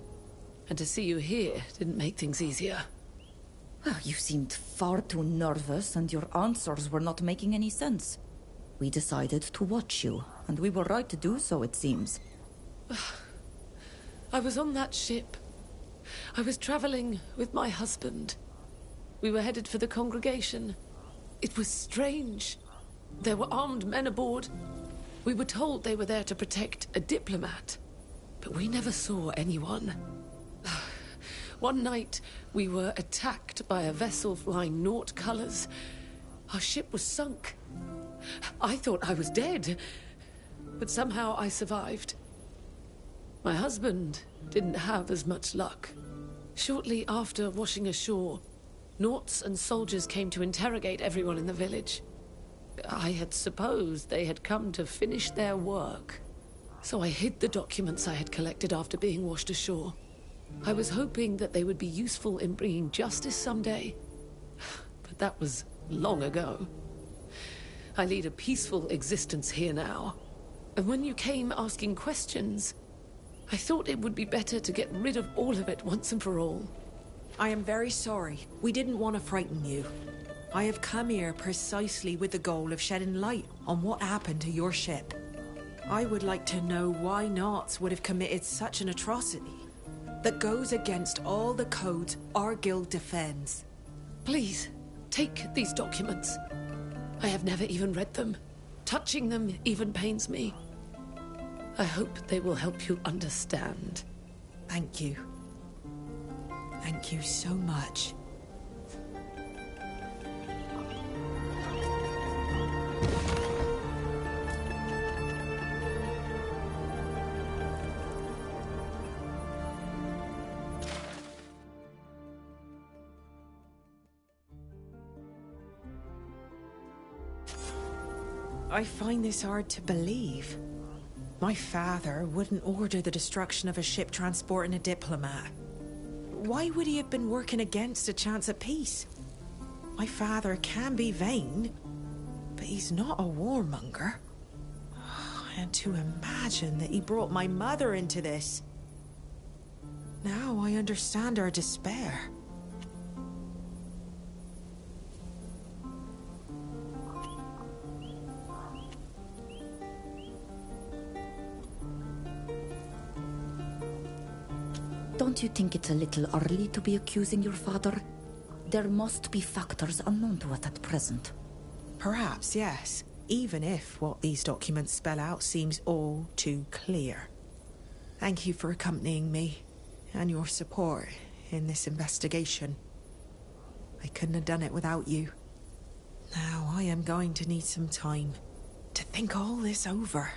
And to see you here didn't make things easier. Well, you seemed far too nervous, and your answers were not making any sense. We decided to watch you, and we were right to do so, it seems. I was on that ship. I was traveling with my husband. We were headed for the congregation. It was strange. There were armed men aboard. We were told they were there to protect a diplomat, but we never saw anyone. One night, we were attacked by a vessel flying Naught colors. Our ship was sunk. I thought I was dead. but somehow I survived. My husband didn't have as much luck. Shortly after washing ashore, Nauts and soldiers came to interrogate everyone in the village. I had supposed they had come to finish their work, so I hid the documents I had collected after being washed ashore. I was hoping that they would be useful in bringing justice someday, but that was long ago. I lead a peaceful existence here now, and when you came asking questions, I thought it would be better to get rid of all of it once and for all. I am very sorry. We didn't want to frighten you. I have come here precisely with the goal of shedding light on what happened to your ship. I would like to know why Nauts would have committed such an atrocity that goes against all the codes our guild defends. Please, take these documents. I have never even read them. Touching them even pains me. I hope they will help you understand. Thank you. Thank you so much. I find this hard to believe. My father wouldn't order the destruction of a ship transporting a diplomat. Why would he have been working against a chance at peace? My father can be vain, but he's not a warmonger. And to imagine that he brought my mother into this. Now I understand our despair. Don't you think it's a little early to be accusing your father? There must be factors unknown to us at present. Perhaps, yes. Even if what these documents spell out seems all too clear. Thank you for accompanying me and your support in this investigation. I couldn't have done it without you. Now I am going to need some time to think all this over.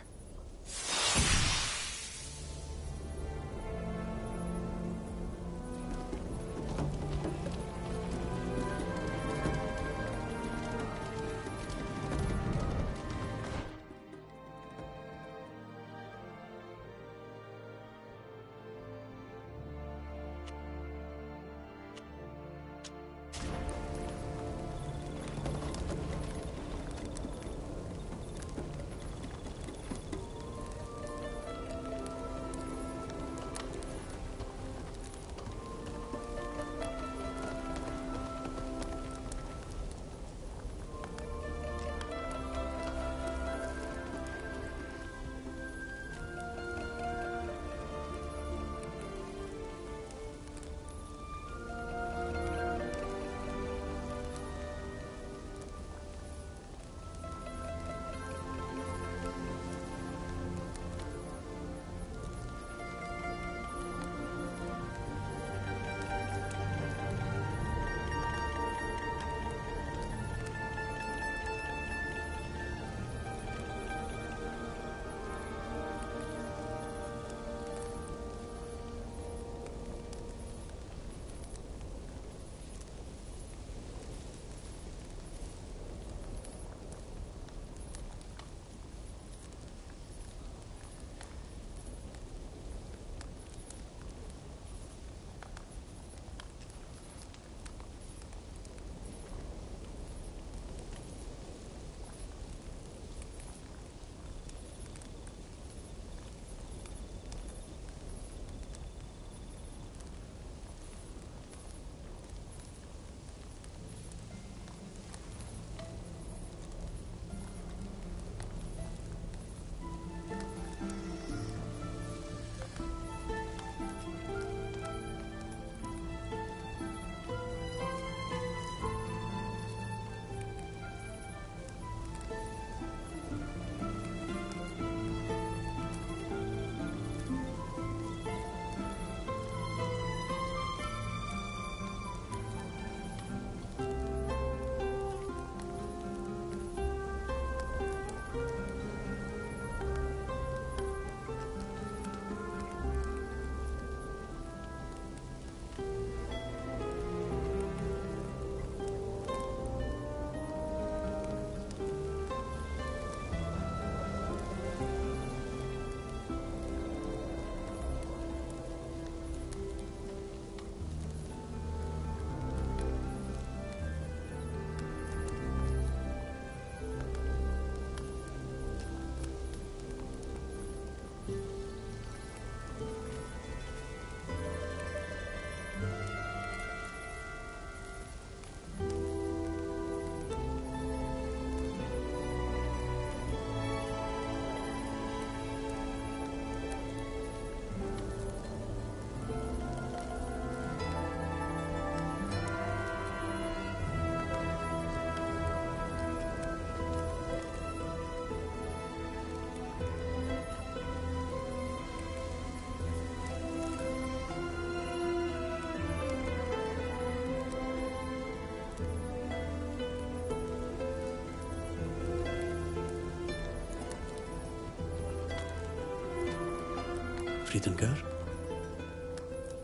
Friedengr?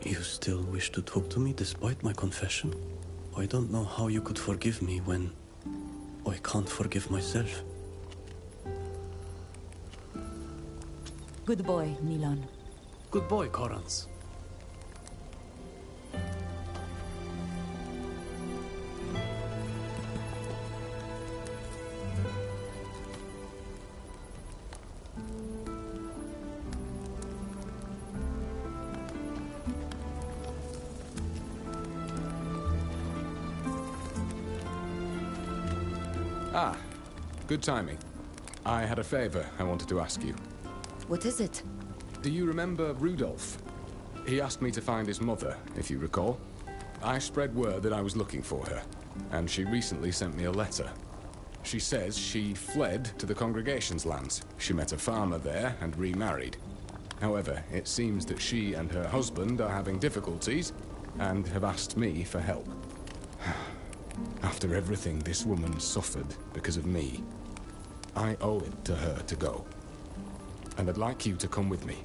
You still wish to talk to me despite my confession? I don't know how you could forgive me when I can't forgive myself. Good boy, Milan. Good boy, Korans. Ah, good timing. I had a favor I wanted to ask you. What is it? Do you remember Rudolph? He asked me to find his mother, if you recall. I spread word that I was looking for her, and she recently sent me a letter. She says she fled to the congregation's lands. She met a farmer there and remarried. However, it seems that she and her husband are having difficulties and have asked me for help. After everything this woman suffered because of me, I owe it to her to go. And I'd like you to come with me.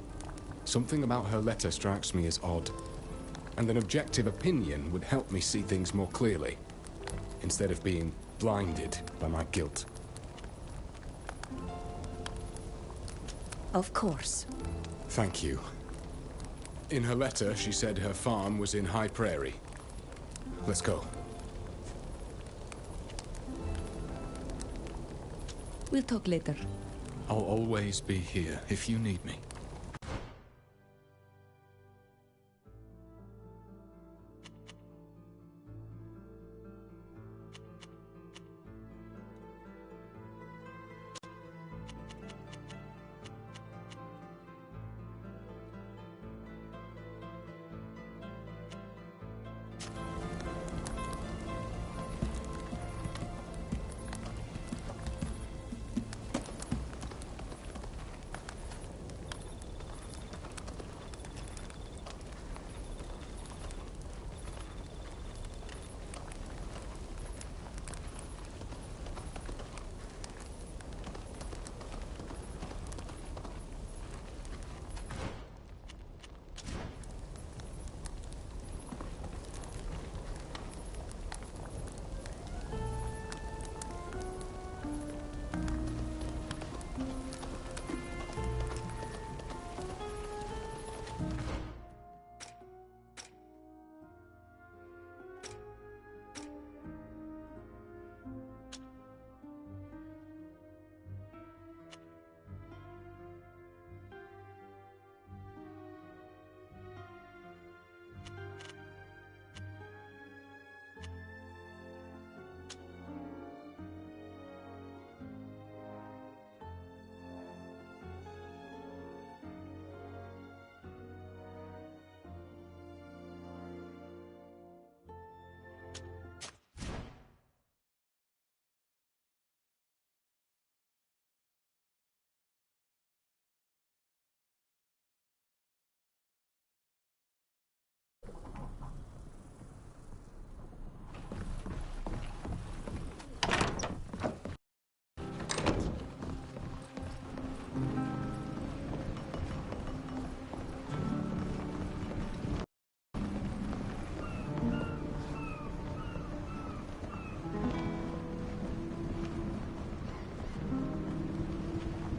Something about her letter strikes me as odd, and an objective opinion would help me see things more clearly, instead of being blinded by my guilt. Of course. Thank you. In her letter, she said her farm was in High Prairie. Let's go. We'll talk later. I'll always be here if you need me.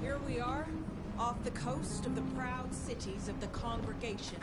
Here we are, off the coast of the proud cities of the congregation.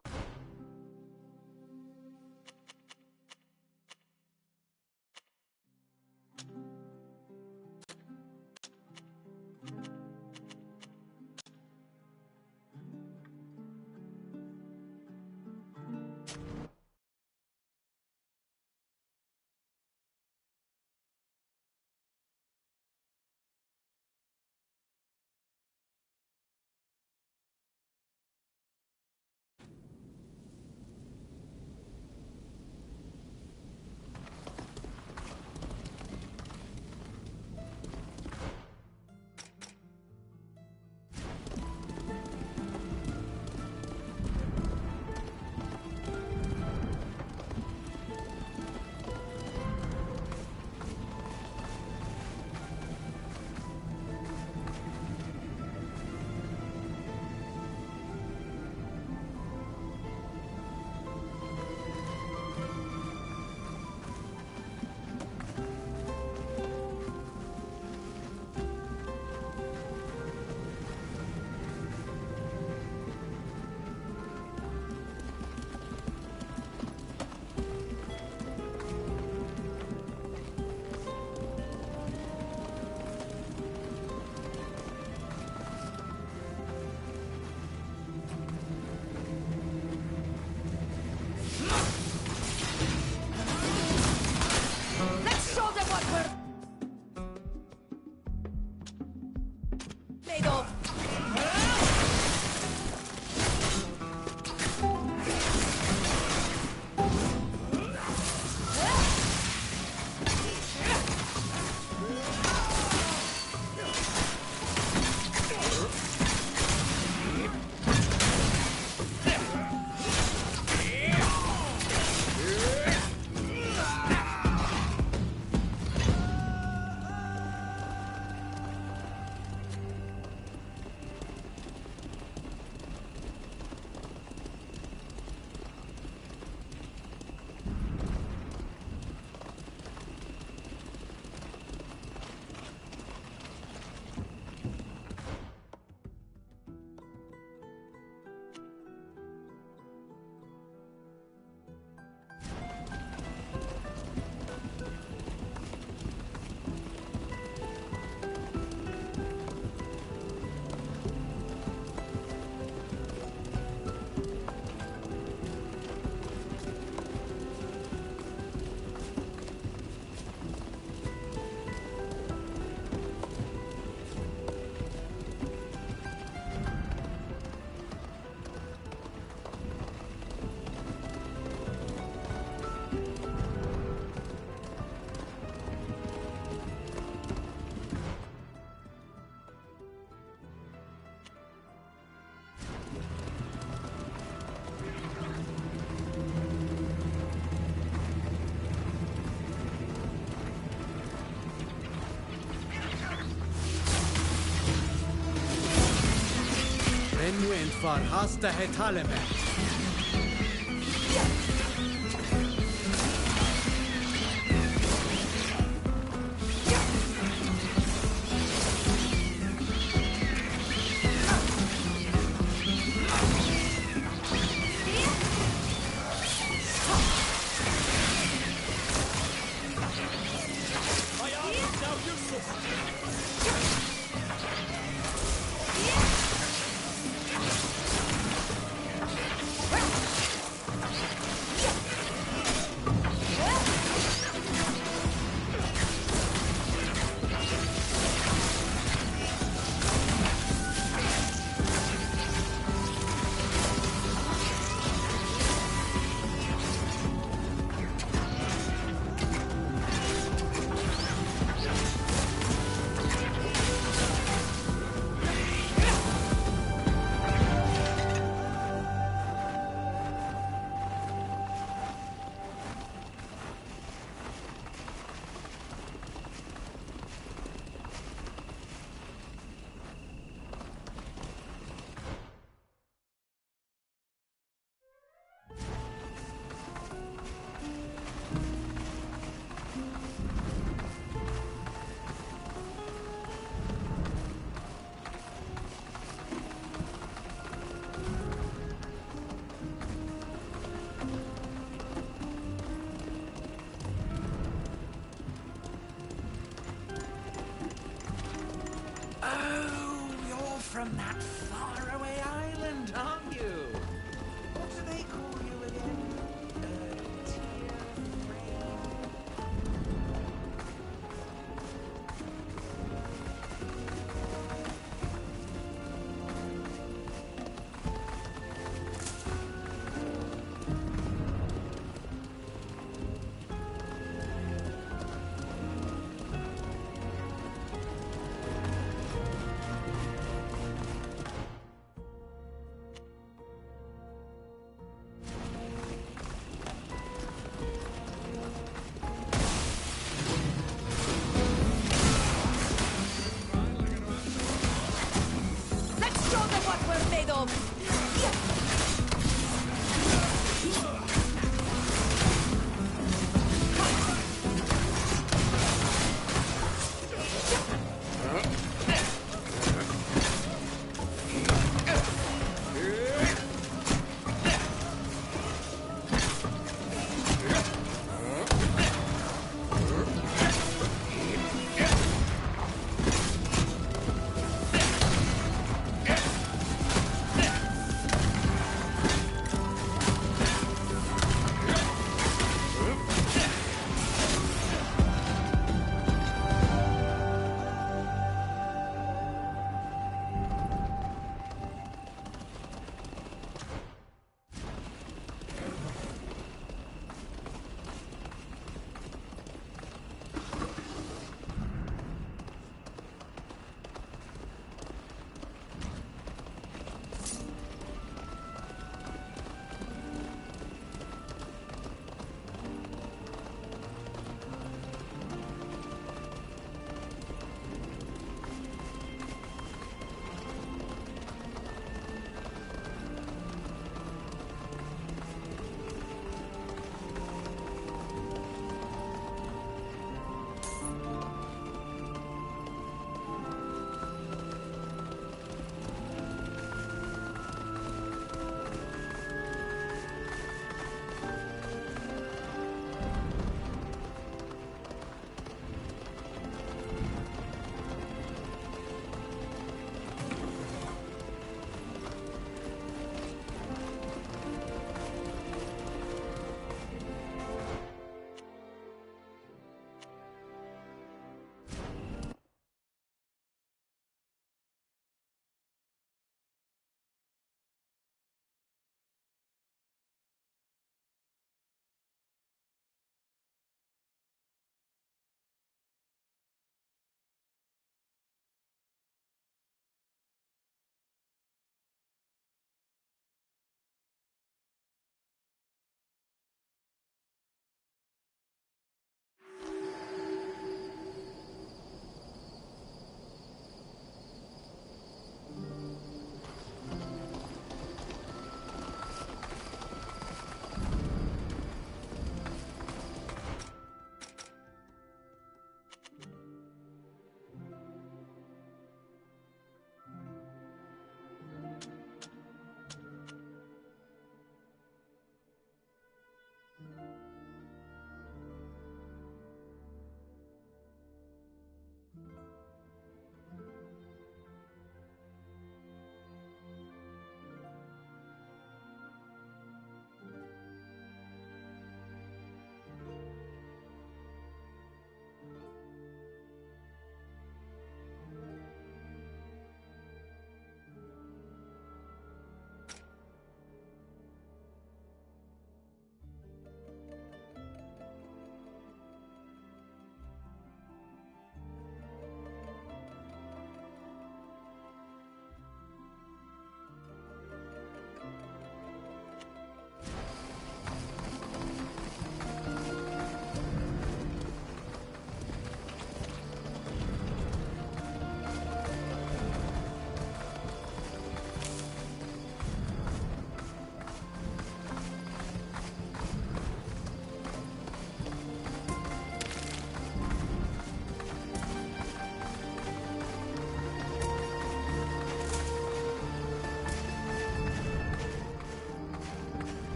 win for Hasta Hetalemet.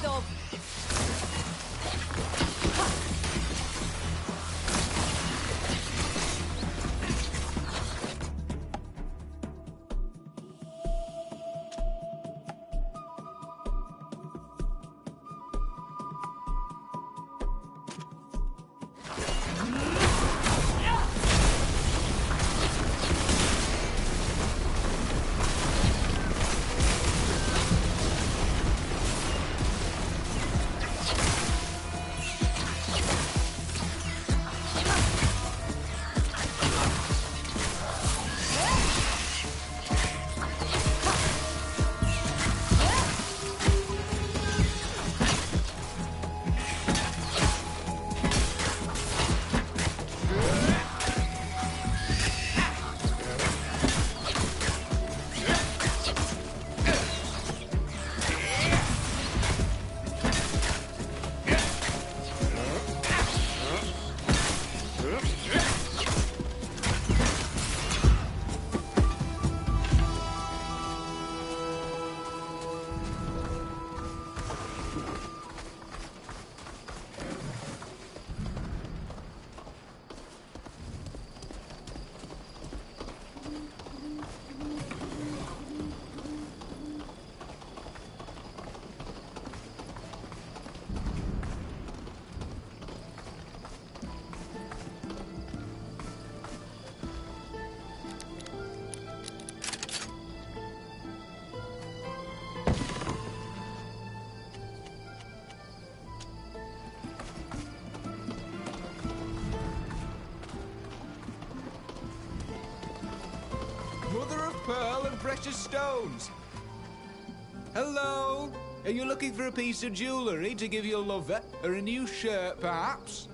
of. Mother of pearl and precious stones. Hello? Are you looking for a piece of jewellery to give your lover? Or a new shirt, perhaps?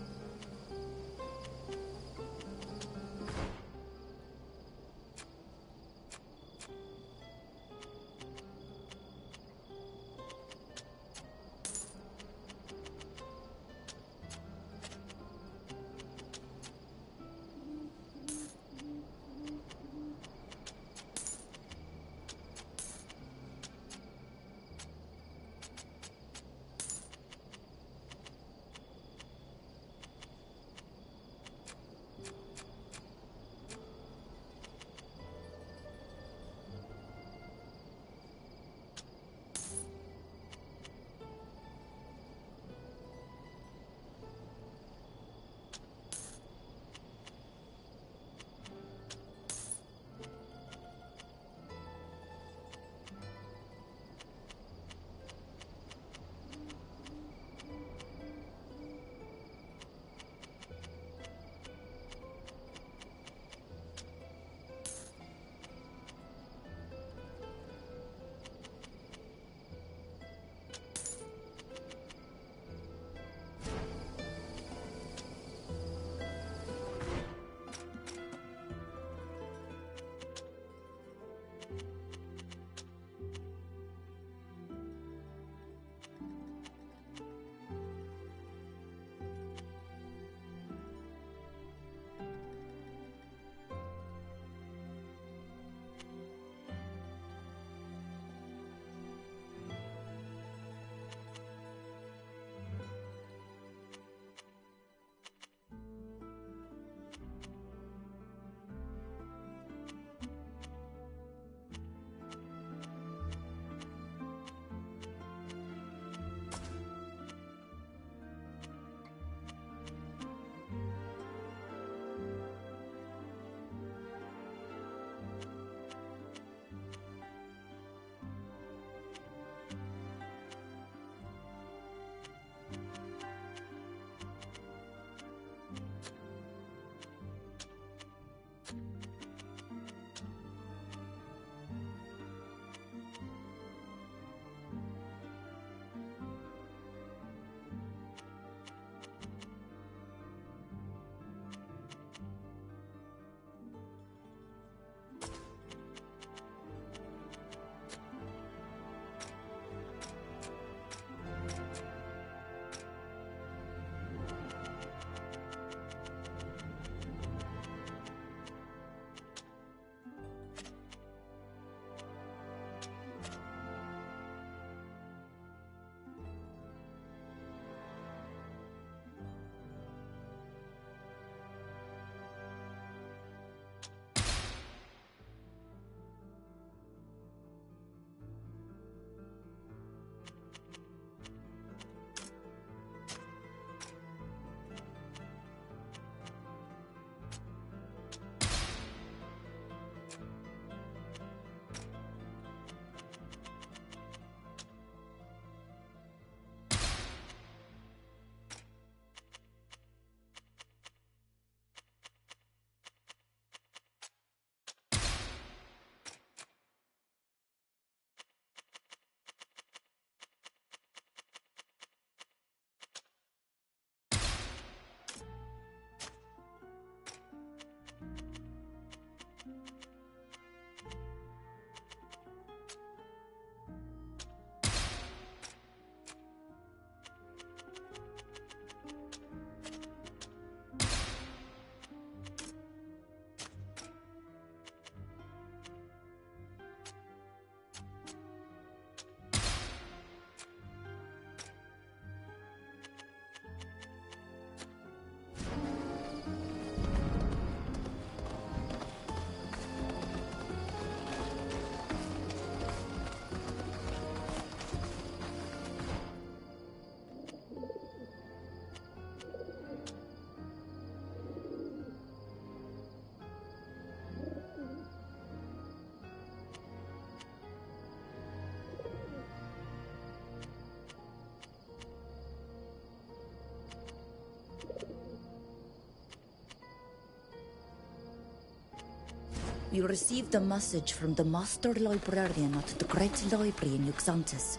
We received a message from the Master Librarian at the Great Library in Yuxantis.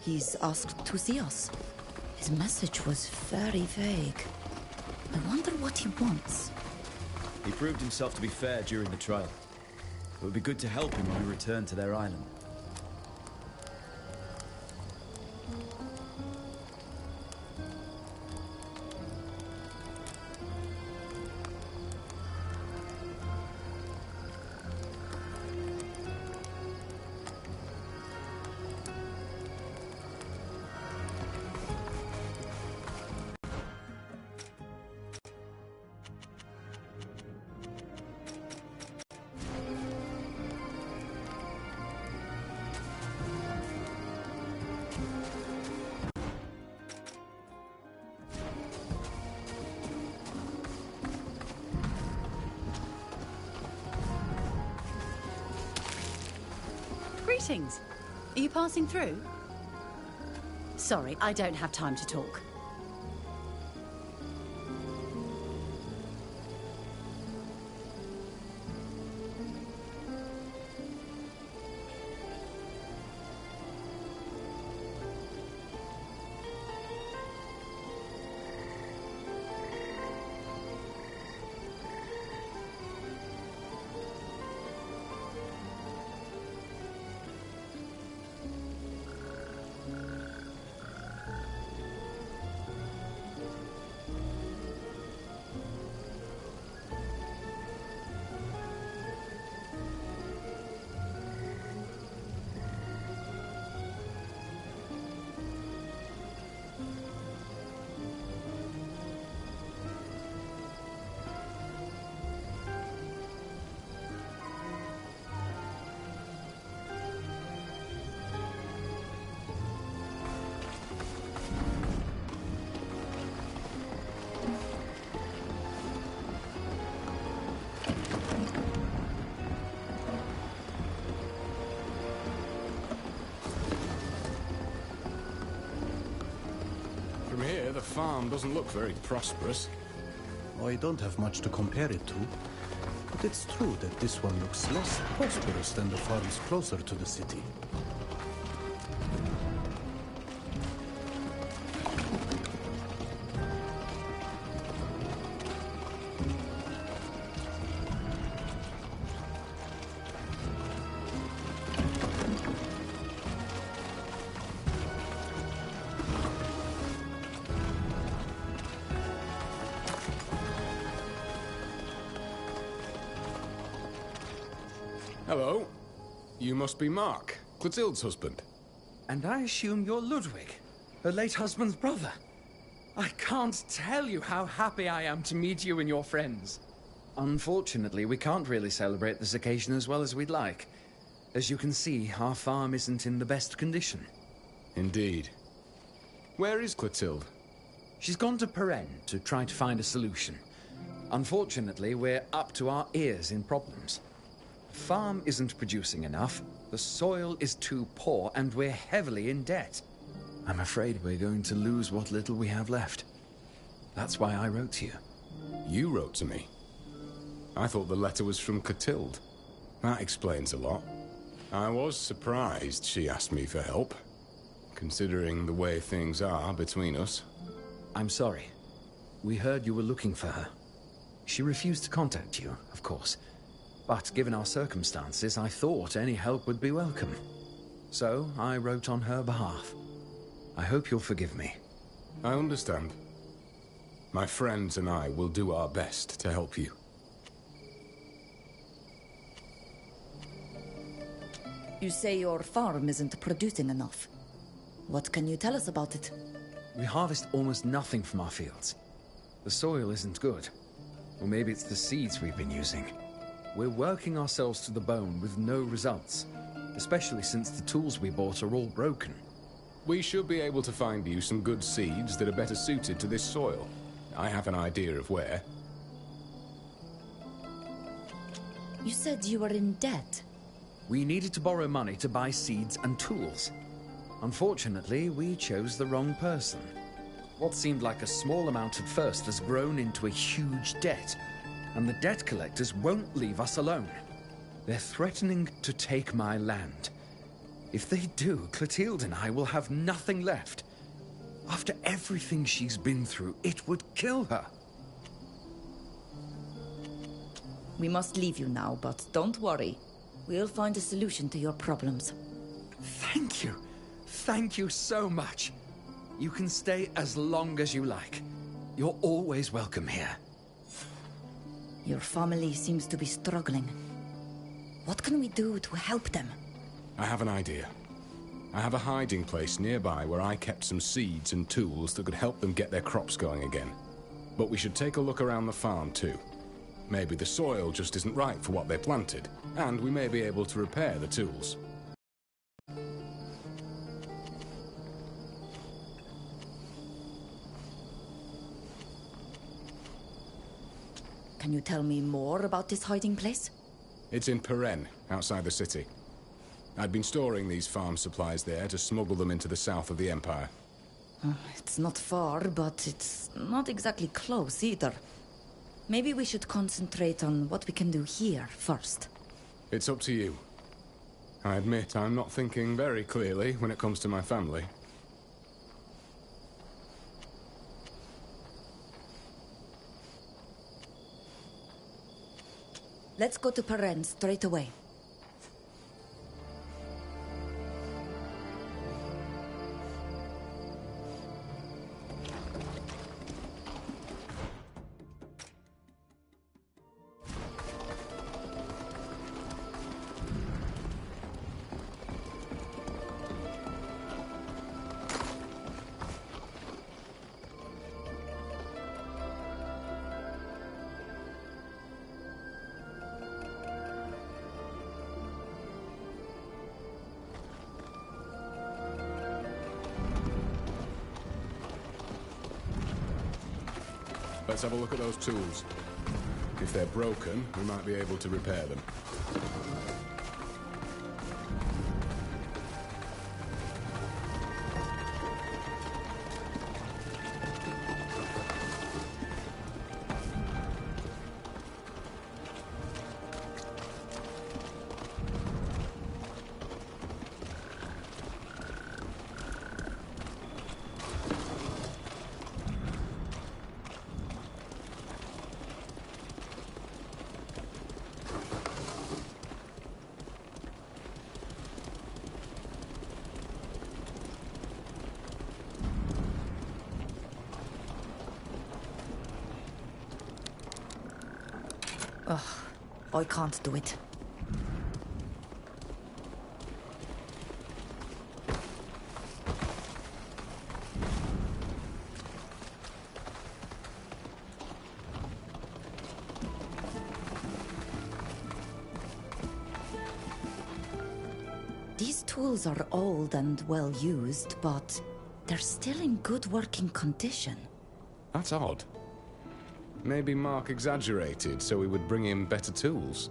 He's asked to see us. His message was very vague. I wonder what he wants. He proved himself to be fair during the trial. It would be good to help him when we return to their island. Greetings. Are you passing through? Sorry, I don't have time to talk. From here, the farm doesn't look very prosperous. I don't have much to compare it to, but it's true that this one looks less prosperous than the farms closer to the city. Hello. You must be Mark, Clotilde's husband. And I assume you're Ludwig, her late husband's brother. I can't tell you how happy I am to meet you and your friends. Unfortunately, we can't really celebrate this occasion as well as we'd like. As you can see, our farm isn't in the best condition. Indeed. Where is Clotilde? She's gone to Perenne to try to find a solution. Unfortunately, we're up to our ears in problems. The farm isn't producing enough, the soil is too poor, and we're heavily in debt. I'm afraid we're going to lose what little we have left. That's why I wrote to you. You wrote to me? I thought the letter was from Clotilde. That explains a lot. I was surprised she asked me for help, considering the way things are between us. I'm sorry. We heard you were looking for her. She refused to contact you, of course. But given our circumstances, I thought any help would be welcome. So I wrote on her behalf. I hope you'll forgive me. I understand. My friends and I will do our best to help you. You say your farm isn't producing enough. What can you tell us about it? We harvest almost nothing from our fields. The soil isn't good. Or maybe it's the seeds we've been using. We're working ourselves to the bone with no results, especially since the tools we bought are all broken. We should be able to find you some good seeds that are better suited to this soil. I have an idea of where. You said you were in debt. We needed to borrow money to buy seeds and tools. Unfortunately, we chose the wrong person. What seemed like a small amount at first has grown into a huge debt. And the debt collectors won't leave us alone. They're threatening to take my land. If they do, Clotilde and I will have nothing left. After everything she's been through, it would kill her. We must leave you now, but don't worry. We'll find a solution to your problems. Thank you. Thank you so much. You can stay as long as you like. You're always welcome here. Your family seems to be struggling. What can we do to help them? I have an idea. I have a hiding place nearby where I kept some seeds and tools that could help them get their crops going again. But we should take a look around the farm too. Maybe the soil just isn't right for what they planted, and we may be able to repair the tools. Can you tell me more about this hiding place? It's in Peren, outside the city. I'd been storing these farm supplies there to smuggle them into the south of the Empire. It's not far, but it's not exactly close either. Maybe we should concentrate on what we can do here first. It's up to you. I admit I'm not thinking very clearly when it comes to my family. Let's go to Peren straight away. Let's have a look at those tools. If they're broken, we might be able to repair them. Ugh, I can't do it. These tools are old and well used, but they're still in good working condition. That's odd. Maybe Mark exaggerated so we would bring him better tools.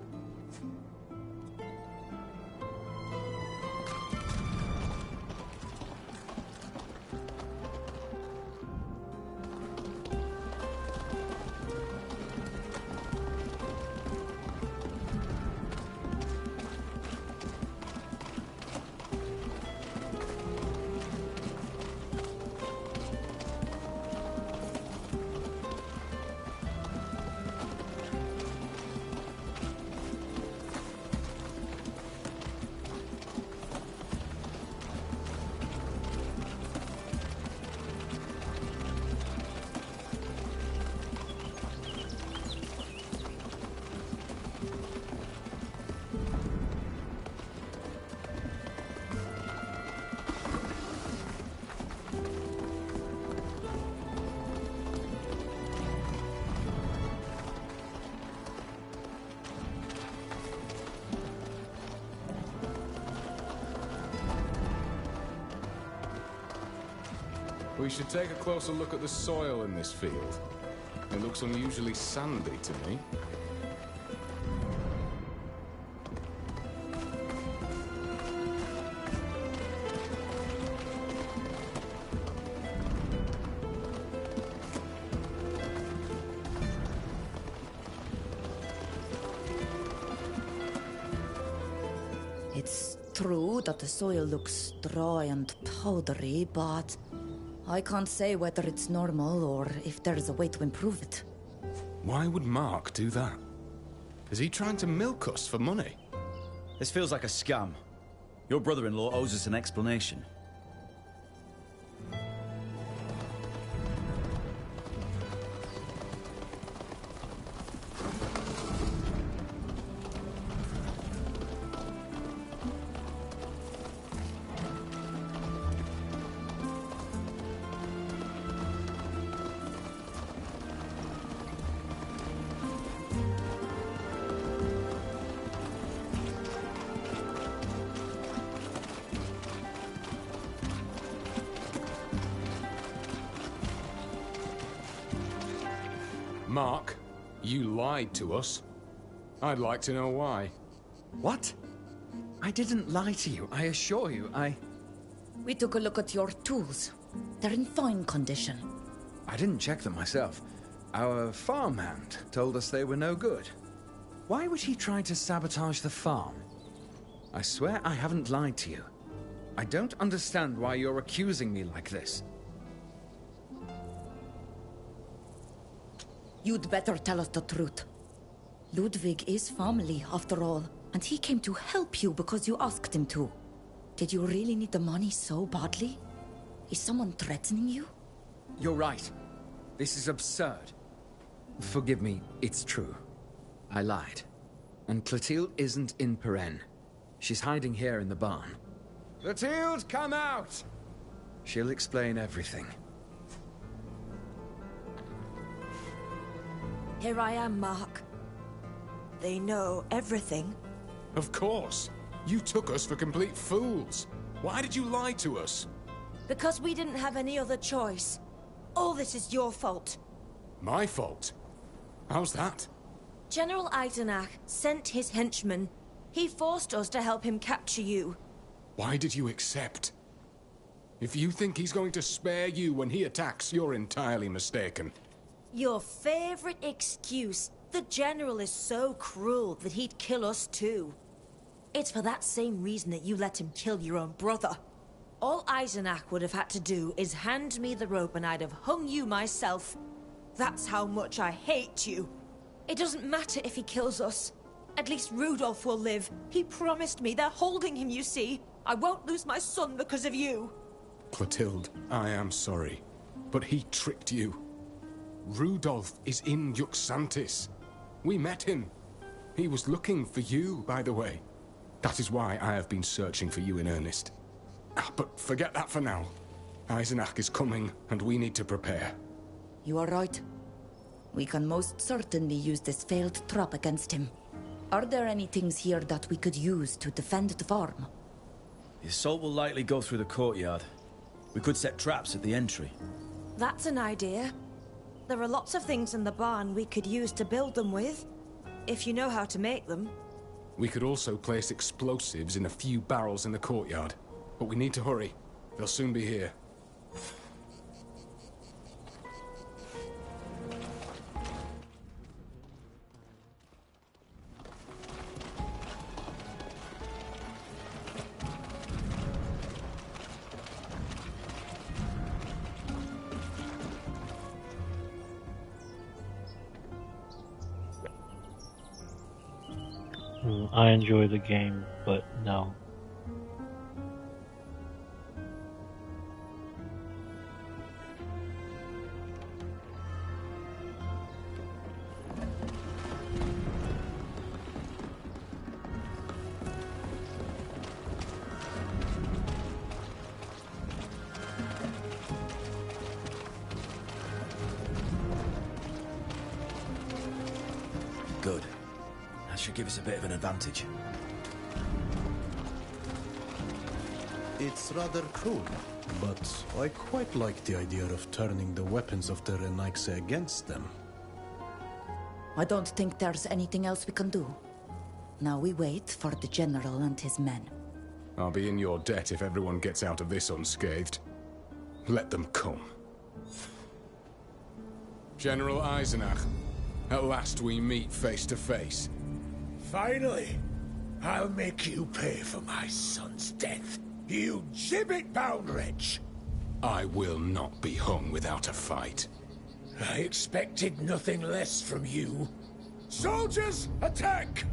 We should take a closer look at the soil in this field. It looks unusually sandy to me. It's true that the soil looks dry and powdery, but I can't say whether it's normal or if there's a way to improve it. Why would Mark do that? Is he trying to milk us for money? This feels like a scam. Your brother-in-law owes us an explanation. Mark, you lied to us. I'd like to know why. What? I didn't lie to you, I assure you, We took a look at your tools. They're in fine condition. I didn't check them myself. Our farmhand told us they were no good. Why would he try to sabotage the farm? I swear I haven't lied to you. I don't understand why you're accusing me like this. You'd better tell us the truth. Ludwig is family, after all, and he came to help you because you asked him to. Did you really need the money so badly? Is someone threatening you? You're right. This is absurd. Forgive me, it's true. I lied. And Clotilde isn't in Peren. She's hiding here in the barn. Clotilde, come out! She'll explain everything. Here I am, Mark. They know everything. Of course. You took us for complete fools. Why did you lie to us? Because we didn't have any other choice. All this is your fault. My fault? How's that? General Eisenach sent his henchmen. He forced us to help him capture you. Why did you accept? If you think he's going to spare you when he attacks, you're entirely mistaken. Your favorite excuse. The General is so cruel that he'd kill us too. It's for that same reason that you let him kill your own brother. All Eisenach would have had to do is hand me the rope and I'd have hung you myself. That's how much I hate you. It doesn't matter if he kills us. At least Rudolph will live. He promised me. They're holding him, you see. I won't lose my son because of you. Clotilde, I am sorry, but he tricked you. Rudolph is in Yuxantis. We met him. He was looking for you, by the way. That is why I have been searching for you in earnest. But forget that for now. Eisenach is coming, and we need to prepare. You are right. We can most certainly use this failed trap against him. Are there any things here that we could use to defend the farm? The assault will likely go through the courtyard. We could set traps at the entry. That's an idea. There are lots of things in the barn we could use to build them with, if you know how to make them. We could also place explosives in a few barrels in the courtyard. But we need to hurry. They'll soon be here. I enjoy the game, but no. Good. That should give us a bit of an advantage. It's rather cruel, but I quite like the idea of turning the weapons of the Renaigse against them. I don't think there's anything else we can do. Now we wait for the General and his men. I'll be in your debt if everyone gets out of this unscathed. Let them come. General Eisenach, at last we meet face to face. Finally! I'll make you pay for my son's death, you gibbet-bound wretch! I will not be hung without a fight. I expected nothing less from you. Soldiers, attack!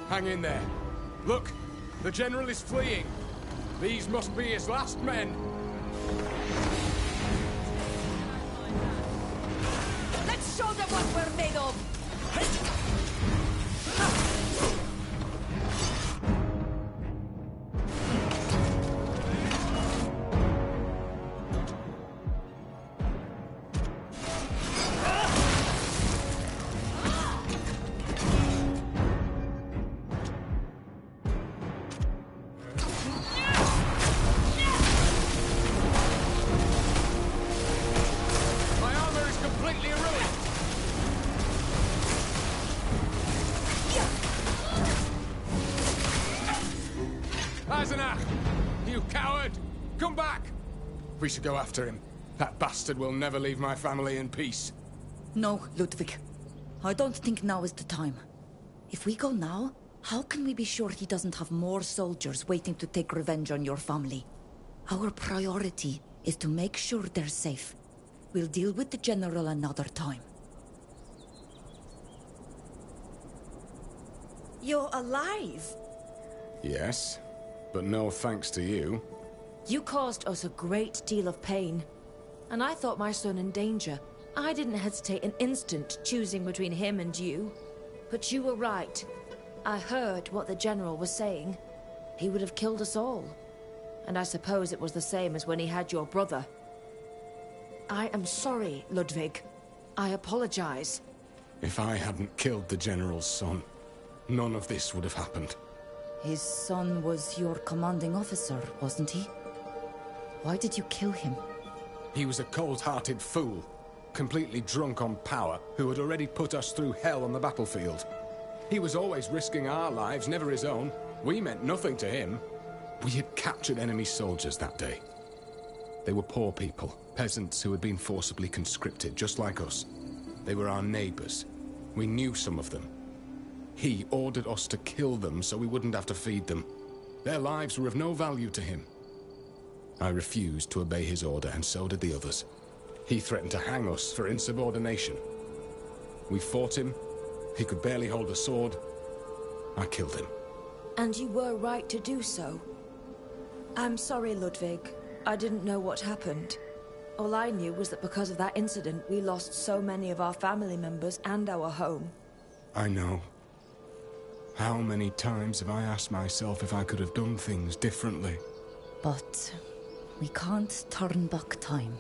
Hang in there. Look, the General is fleeing. These must be his last men. Let's show them what we're made of! You coward! Come back! We should go after him. That bastard will never leave my family in peace. No, Ludwig. I don't think now is the time. If we go now, how can we be sure he doesn't have more soldiers waiting to take revenge on your family? Our priority is to make sure they're safe. We'll deal with the General another time. You're alive! Yes, but no thanks to you. You caused us a great deal of pain. And I thought my son in danger. I didn't hesitate an instant choosing between him and you. But you were right. I heard what the General was saying. He would have killed us all. And I suppose it was the same as when he had your brother. I am sorry, Ludwig. I apologize. If I hadn't killed the General's son, none of this would have happened. His son was your commanding officer, wasn't he? Why did you kill him? He was a cold-hearted fool, completely drunk on power, who had already put us through hell on the battlefield. He was always risking our lives, never his own. We meant nothing to him. We had captured enemy soldiers that day. They were poor people, peasants who had been forcibly conscripted, just like us. They were our neighbors. We knew some of them. He ordered us to kill them so we wouldn't have to feed them. Their lives were of no value to him. I refused to obey his order, and so did the others. He threatened to hang us for insubordination. We fought him. He could barely hold a sword. I killed him. And you were right to do so. I'm sorry, Ludwig. I didn't know what happened. All I knew was that because of that incident, we lost so many of our family members and our home. I know. How many times have I asked myself if I could have done things differently? But we can't turn back time.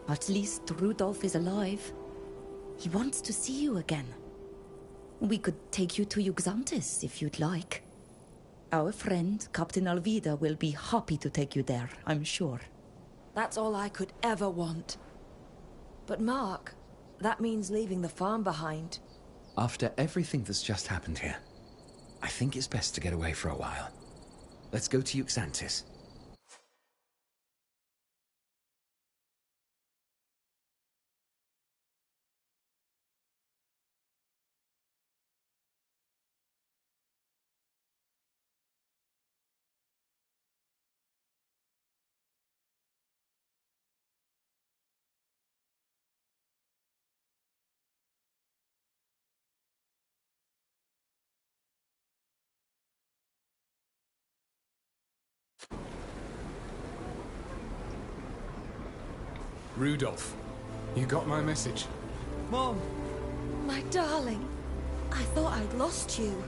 At least Rudolph is alive. He wants to see you again. We could take you to Yxantis if you'd like. Our friend, Captain Alvida, will be happy to take you there, I'm sure. That's all I could ever want. But Mark, that means leaving the farm behind. After everything that's just happened here, I think it's best to get away for a while. Let's go to Yxantis. Rudolph, you got my message? Mom! My darling, I thought I'd lost you.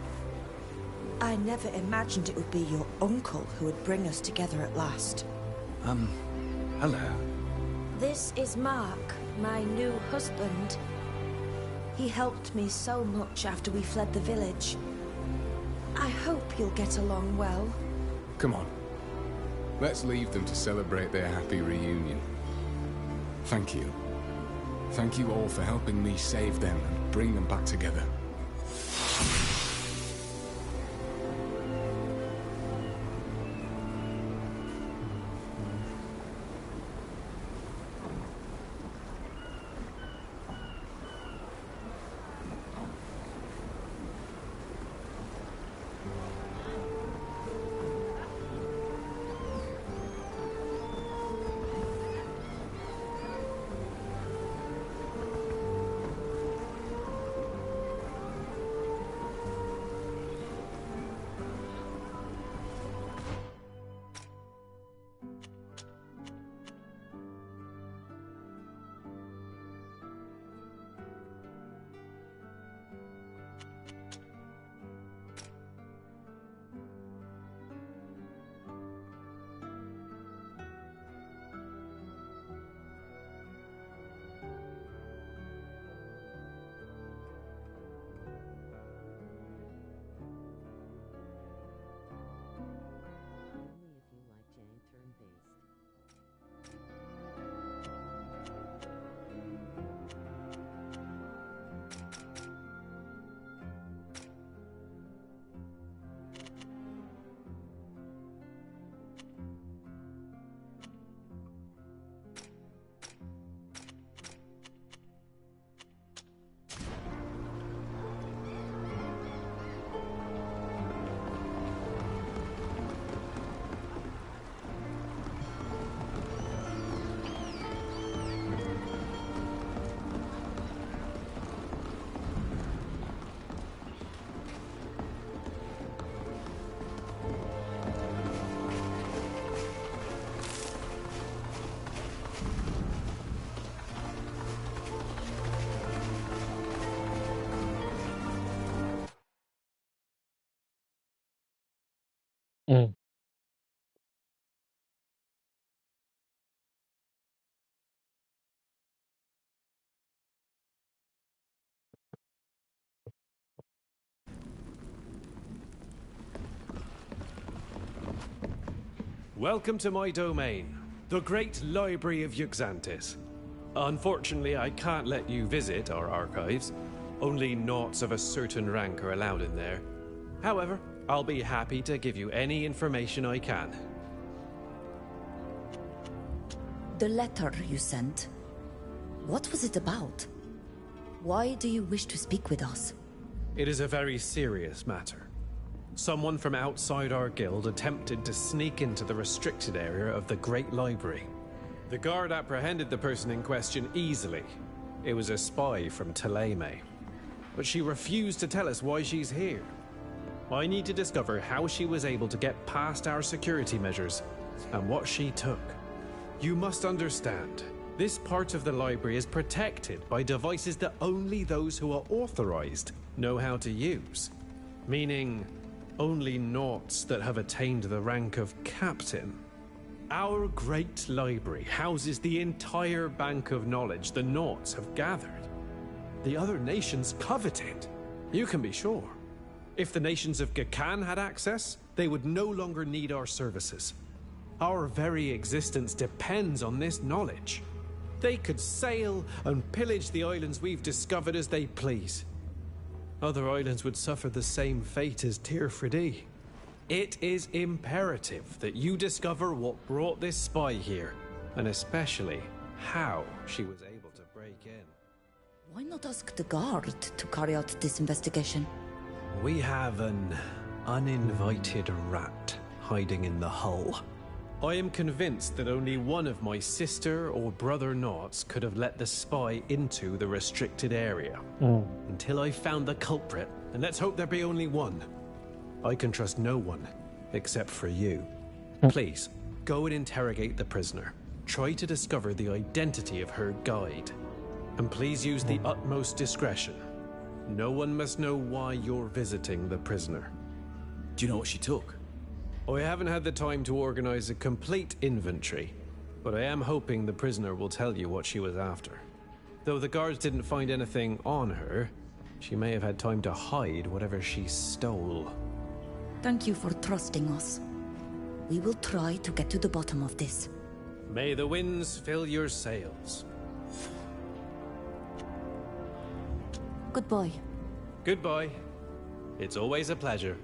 I never imagined it would be your uncle who would bring us together at last. Hello. This is Mark, my new husband. He helped me so much after we fled the village. I hope you'll get along well. Come on. Let's leave them to celebrate their happy reunion. Thank you. Thank you all for helping me save them and bring them back together. Welcome to my domain, the Great Library of Yxantis. Unfortunately, I can't let you visit our archives. Only naughts of a certain rank are allowed in there. However, I'll be happy to give you any information I can. The letter you sent, what was it about? Why do you wish to speak with us? It is a very serious matter. Someone from outside our guild attempted to sneak into the restricted area of the Great Library. The guard apprehended the person in question easily. It was a spy from Thélème. But she refused to tell us why she's here. I need to discover how she was able to get past our security measures and what she took. You must understand, this part of the library is protected by devices that only those who are authorized know how to use. Meaning, only Naughts that have attained the rank of captain. Our great library houses the entire bank of knowledge the Naughts have gathered. The other nations covet it, you can be sure. If the nations of Gakan had access, they would no longer need our services. Our very existence depends on this knowledge. They could sail and pillage the islands we've discovered as they please. Other islands would suffer the same fate as Tir Freddy. It is imperative that you discover what brought this spy here, and especially how she was able to break in. Why not ask the guard to carry out this investigation? We have an uninvited rat hiding in the hull. I am convinced that only one of my sister or brother Naughts could have let the spy into the restricted area. Until I found the culprit, and let's hope there be only one. I can trust no one, except for you. Please, go and interrogate the prisoner. Try to discover the identity of her guide. And please use the utmost discretion. No one must know why you're visiting the prisoner. Do you know what she took? I haven't had the time to organize a complete inventory, but I am hoping the prisoner will tell you what she was after. Though the guards didn't find anything on her, she may have had time to hide whatever she stole. Thank you for trusting us. We will try to get to the bottom of this. May the winds fill your sails. Goodbye. Goodbye. It's always a pleasure.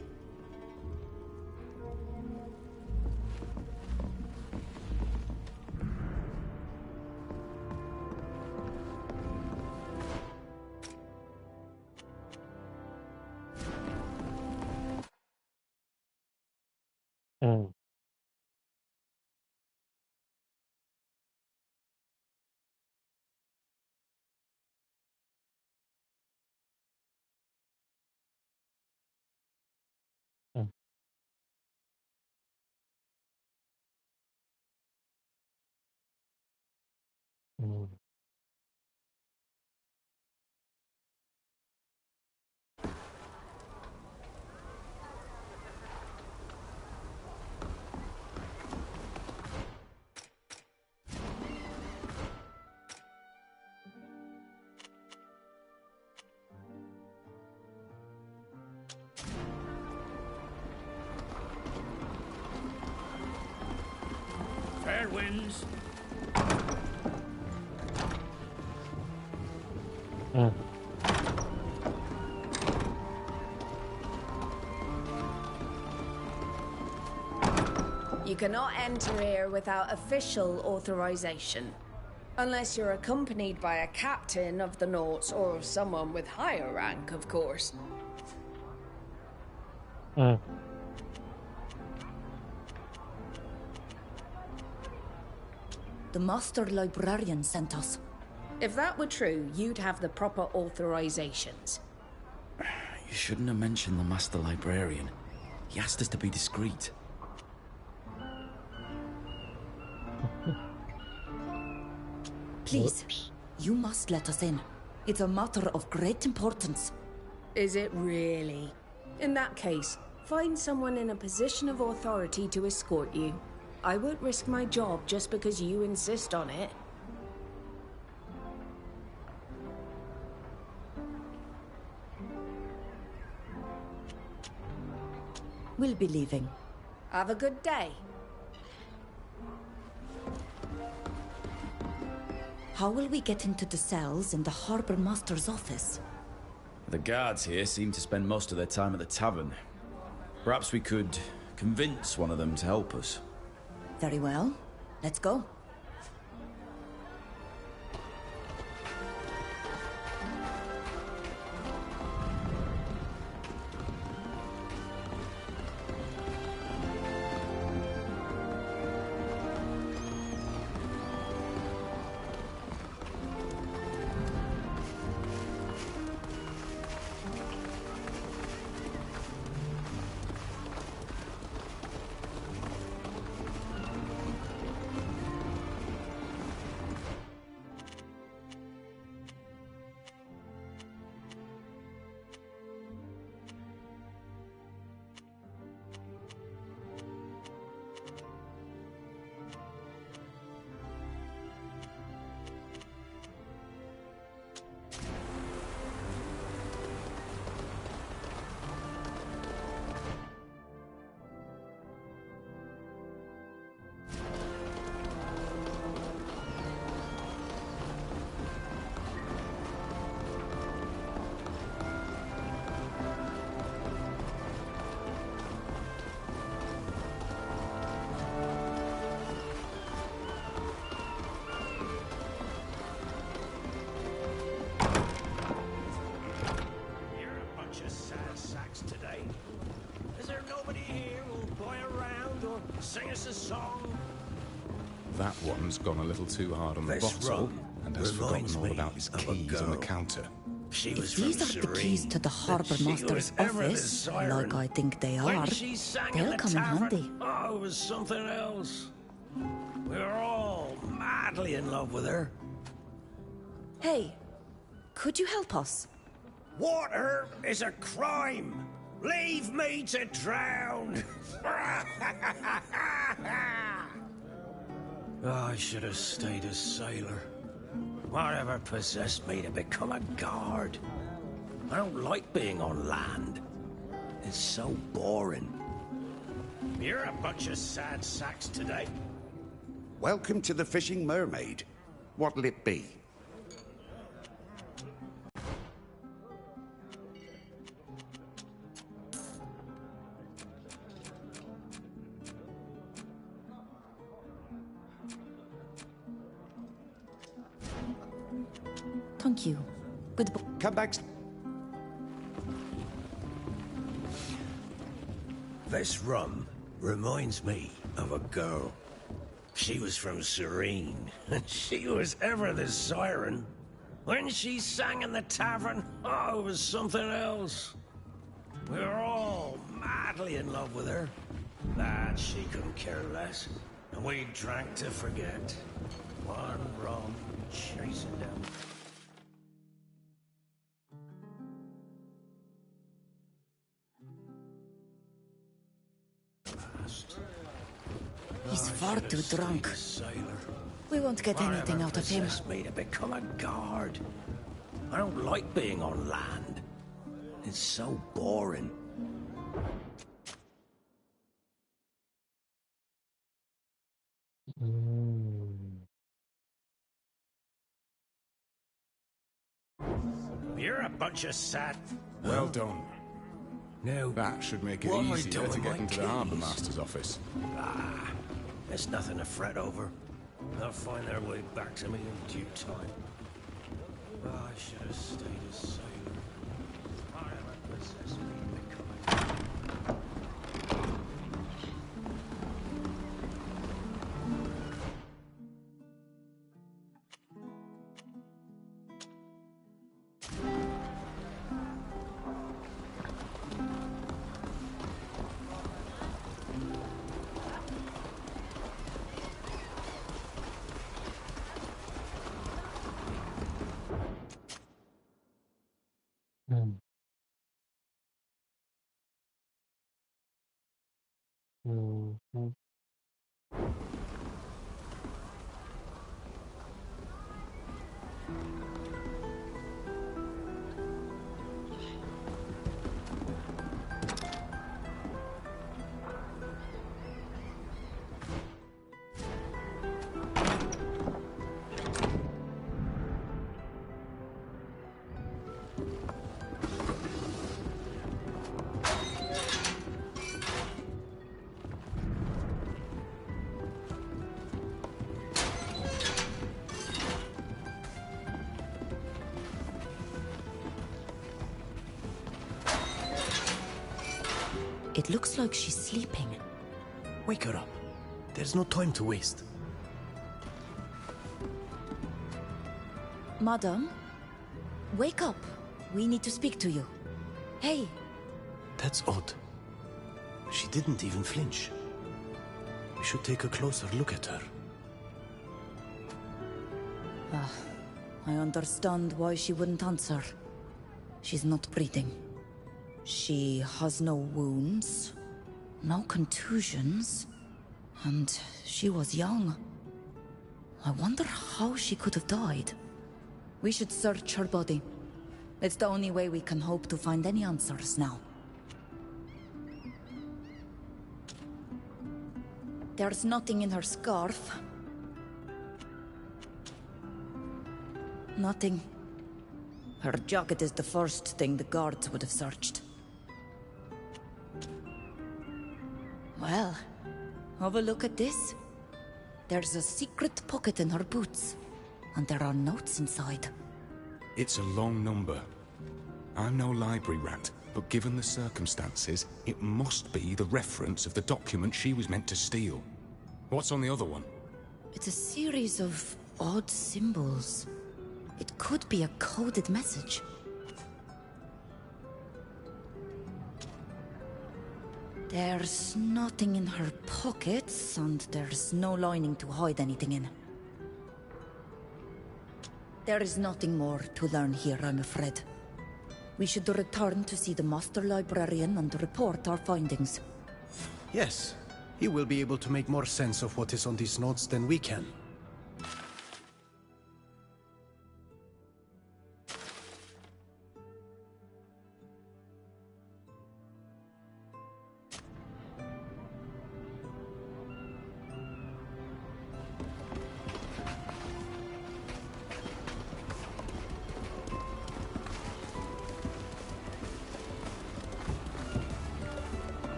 Fair winds. You cannot enter here without official authorization. Unless you're accompanied by a captain of the Naughts or someone with higher rank, of course. The Master Librarian sent us. If that were true, you'd have the proper authorizations. You shouldn't have mentioned the Master Librarian. He asked us to be discreet. Please, you must let us in. It's a matter of great importance. Is it really? In that case, find someone in a position of authority to escort you. I won't risk my job just because you insist on it. We'll be leaving. Have a good day. How will we get into the cells in the Harbour Master's office? The guards here seem to spend most of their time at the tavern. Perhaps we could convince one of them to help us. Very well. Let's go. girl, sing us a song. That one's gone a little too hard on the This bottle rum and has reminds forgotten all me about his of a keys on the girl. counter. She was If from these are the keys Serene, to the but harbour she master's was ever the office, siren. like I think they When are, she sang they'll the come in tavern, handy. Oh, it was something else. We were all madly in love with her. Hey, could you help us? Water is a crime. Leave me to drown. Oh, I should have stayed a sailor. Whatever possessed me to become a guard? I don't like being on land. It's so boring. You're a bunch of sad sacks today. Welcome to the Fishing Mermaid. What'll it be? Thank you. Goodbye. Come back. This rum reminds me of a girl. She was from Serene, and she was ever the siren. When she sang in the tavern, oh, it was something else. We were all madly in love with her. But she couldn't care less, and we drank to forget. One rum chasing down. He's far too drunk. We won't get anything out of him. Possessed me to become a guard. I don't like being on land. It's so boring. You're a bunch of sad. Well done. Now, that should make it what am I easier doing to with get my into the harbour keys? master's office. Ah, there's nothing to fret over. They'll find their way back to me in due time. Oh, I should have stayed a sailor. Whatever possessed me to become a... It looks like she's sleeping. Wake her up. There's no time to waste. Madam, wake up. We need to speak to you. Hey. That's odd. She didn't even flinch. We should take a closer look at her. I understand why she wouldn't answer. She's not breathing. She has no wounds, no contusions, and she was young. I wonder how she could have died. We should search her body. It's the only way we can hope to find any answers now. There's nothing in her scarf. Nothing. Her jacket is the first thing the guards would have searched. Well, have a look at this. There's a secret pocket in her boots, and there are notes inside. It's a long number. I'm no library rat, but given the circumstances, it must be the reference of the document she was meant to steal. What's on the other one? It's a series of odd symbols. It could be a coded message. There's nothing in her pockets, and there's no lining to hide anything in. There is nothing more to learn here, I'm afraid. We should return to see the Master Librarian and report our findings. Yes, he will be able to make more sense of what is on these notes than we can.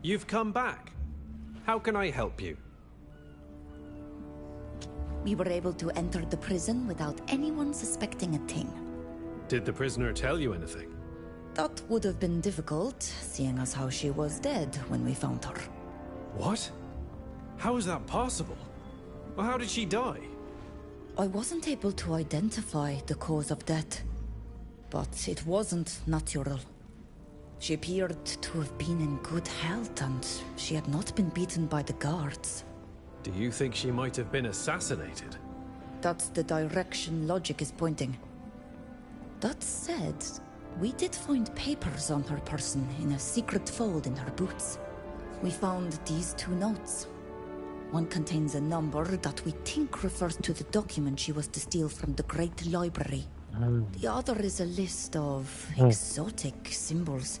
You've come back. How can I help you? We were able to enter the prison without anyone suspecting a thing. Did the prisoner tell you anything? That would have been difficult, seeing as how she was dead when we found her. What? How is that possible? Well, how did she die? I wasn't able to identify the cause of death, but it wasn't natural. She appeared to have been in good health, and she had not been beaten by the guards. Do you think she might have been assassinated? That's the direction logic is pointing. That said, we did find papers on her person in a secret fold in her boots. We found these 2 notes. One contains a number that we think refers to the document she was to steal from the Great Library. The other is a list of exotic symbols.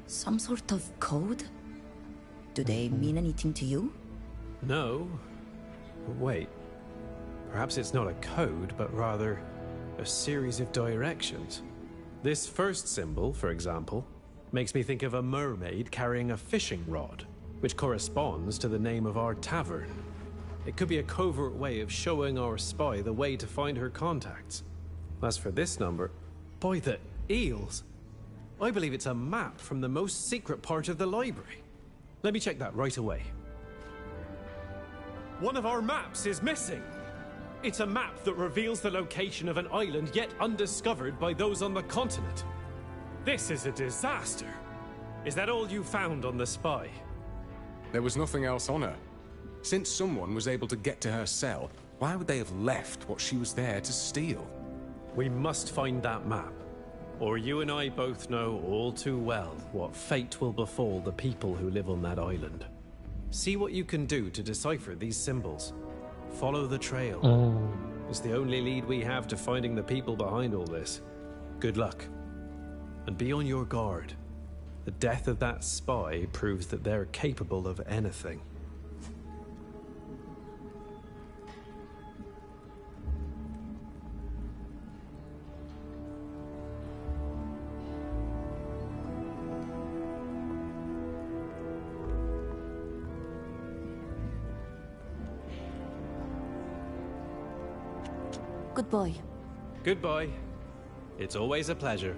Some sort of code? Do they mean anything to you? No. Wait. Perhaps it's not a code, but rather a series of directions. This first symbol, for example, makes me think of a mermaid carrying a fishing rod, which corresponds to the name of our tavern. It could be a covert way of showing our spy the way to find her contacts. As for this number, by the eels, I believe it's a map from the most secret part of the library. Let me check that right away. One of our maps is missing. It's a map that reveals the location of an island yet undiscovered by those on the continent. This is a disaster. Is that all you found on the spy? There was nothing else on her. Since someone was able to get to her cell, why would they have left what she was there to steal? We must find that map, or you and I both know all too well what fate will befall the people who live on that island. See what you can do to decipher these symbols. Follow the trail. It's the only lead we have to finding the people behind all this. Good luck. And be on your guard. The death of that spy proves that they're capable of anything. Goodbye. Goodbye. It's always a pleasure.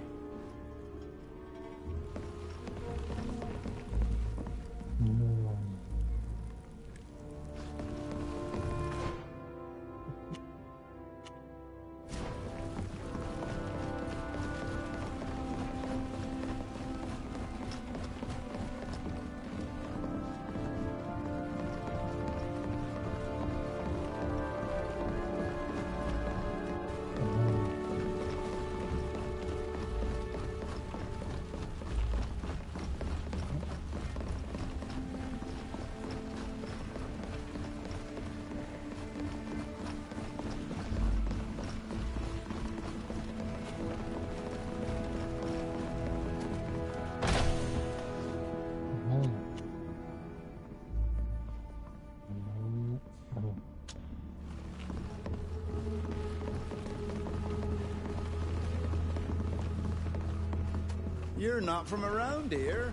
You're not from around here.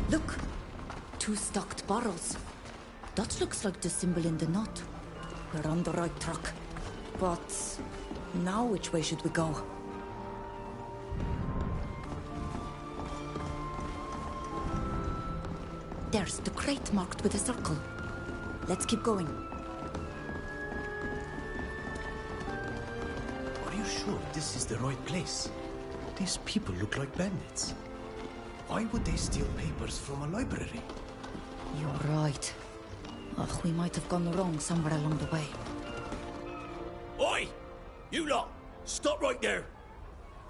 Look! 2 stocked barrels. That looks like the symbol in the knot. We're on the right track. But now which way should we go? There's the crate marked with a circle. Let's keep going. Are you sure this is the right place? These people look like bandits. Why would they steal papers from a library? You're right. Ugh, we might have gone wrong somewhere along the way. Oi! You lot! Stop right there!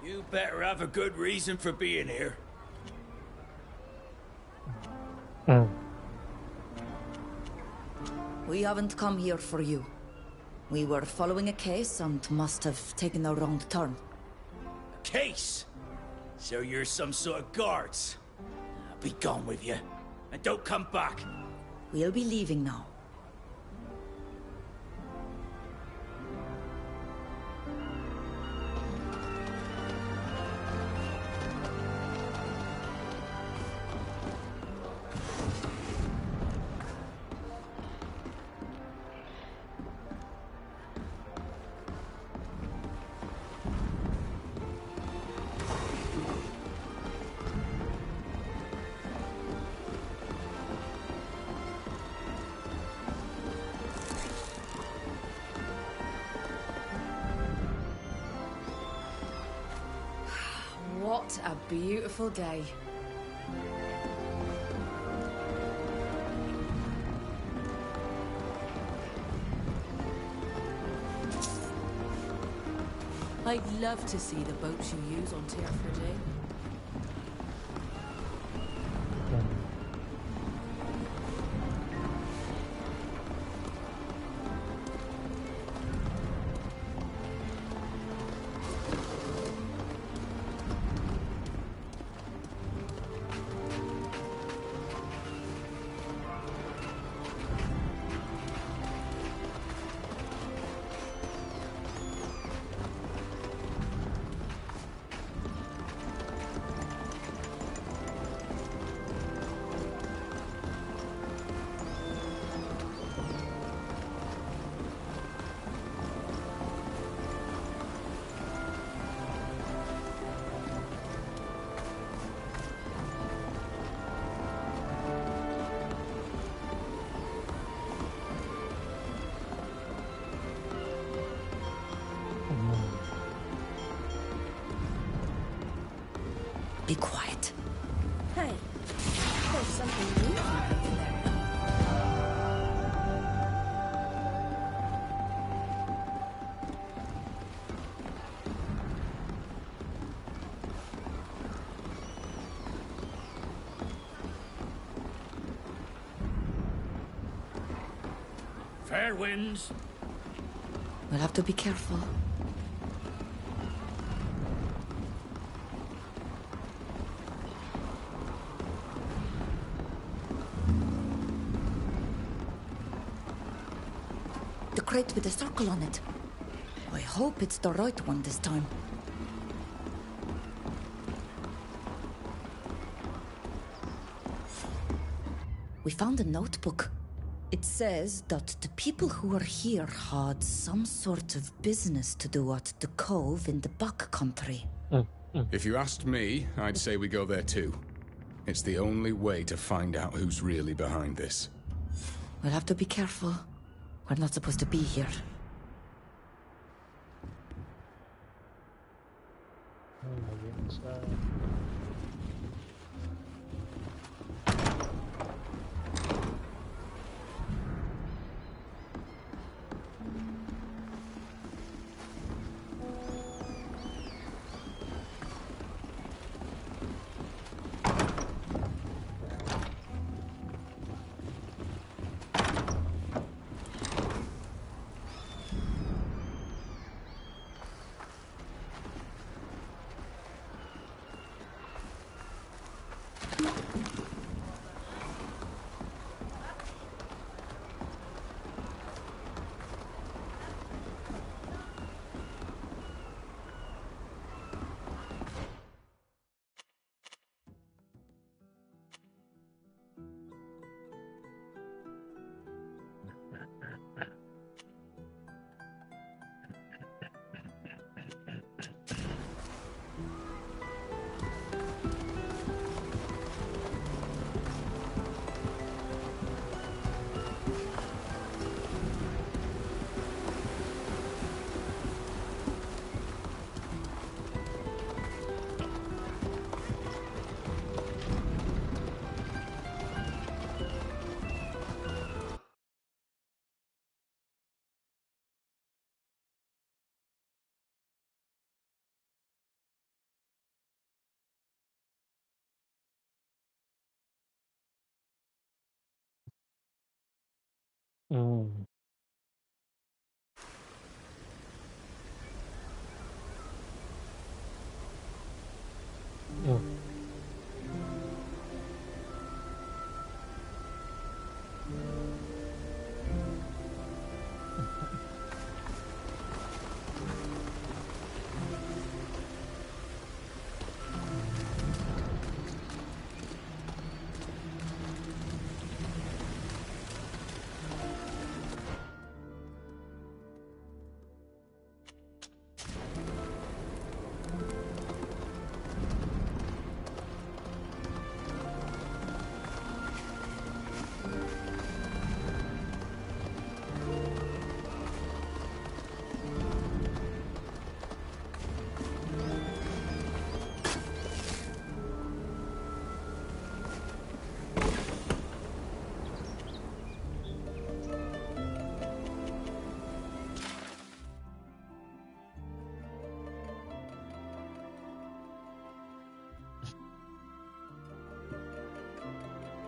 You better have a good reason for being here. We haven't come here for you. We were following a case and must have taken a wrong turn. Case? So you're some sort of guards? Be gone with you. And don't come back. We'll be leaving now. What a beautiful day. I'd love to see the boats you use on Tearford, eh? Be quiet. Hey, there's something new over there. Fair winds. We'll have to be careful. The crate with the circle on it. I hope it's the right one this time. We found a notebook. It says that the people who are here had some sort of business to do at the cove in the back country. If you asked me, I'd say we go there too. It's the only way to find out who's really behind this. We'll have to be careful. We're not supposed to be here.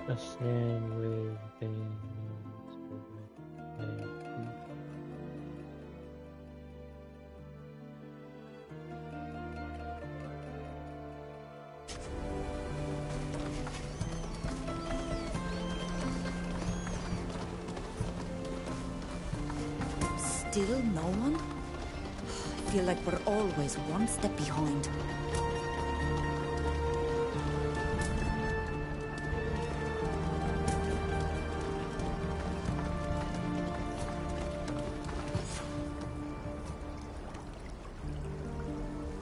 Ascend with things. Still no one? I feel like we're always one step behind.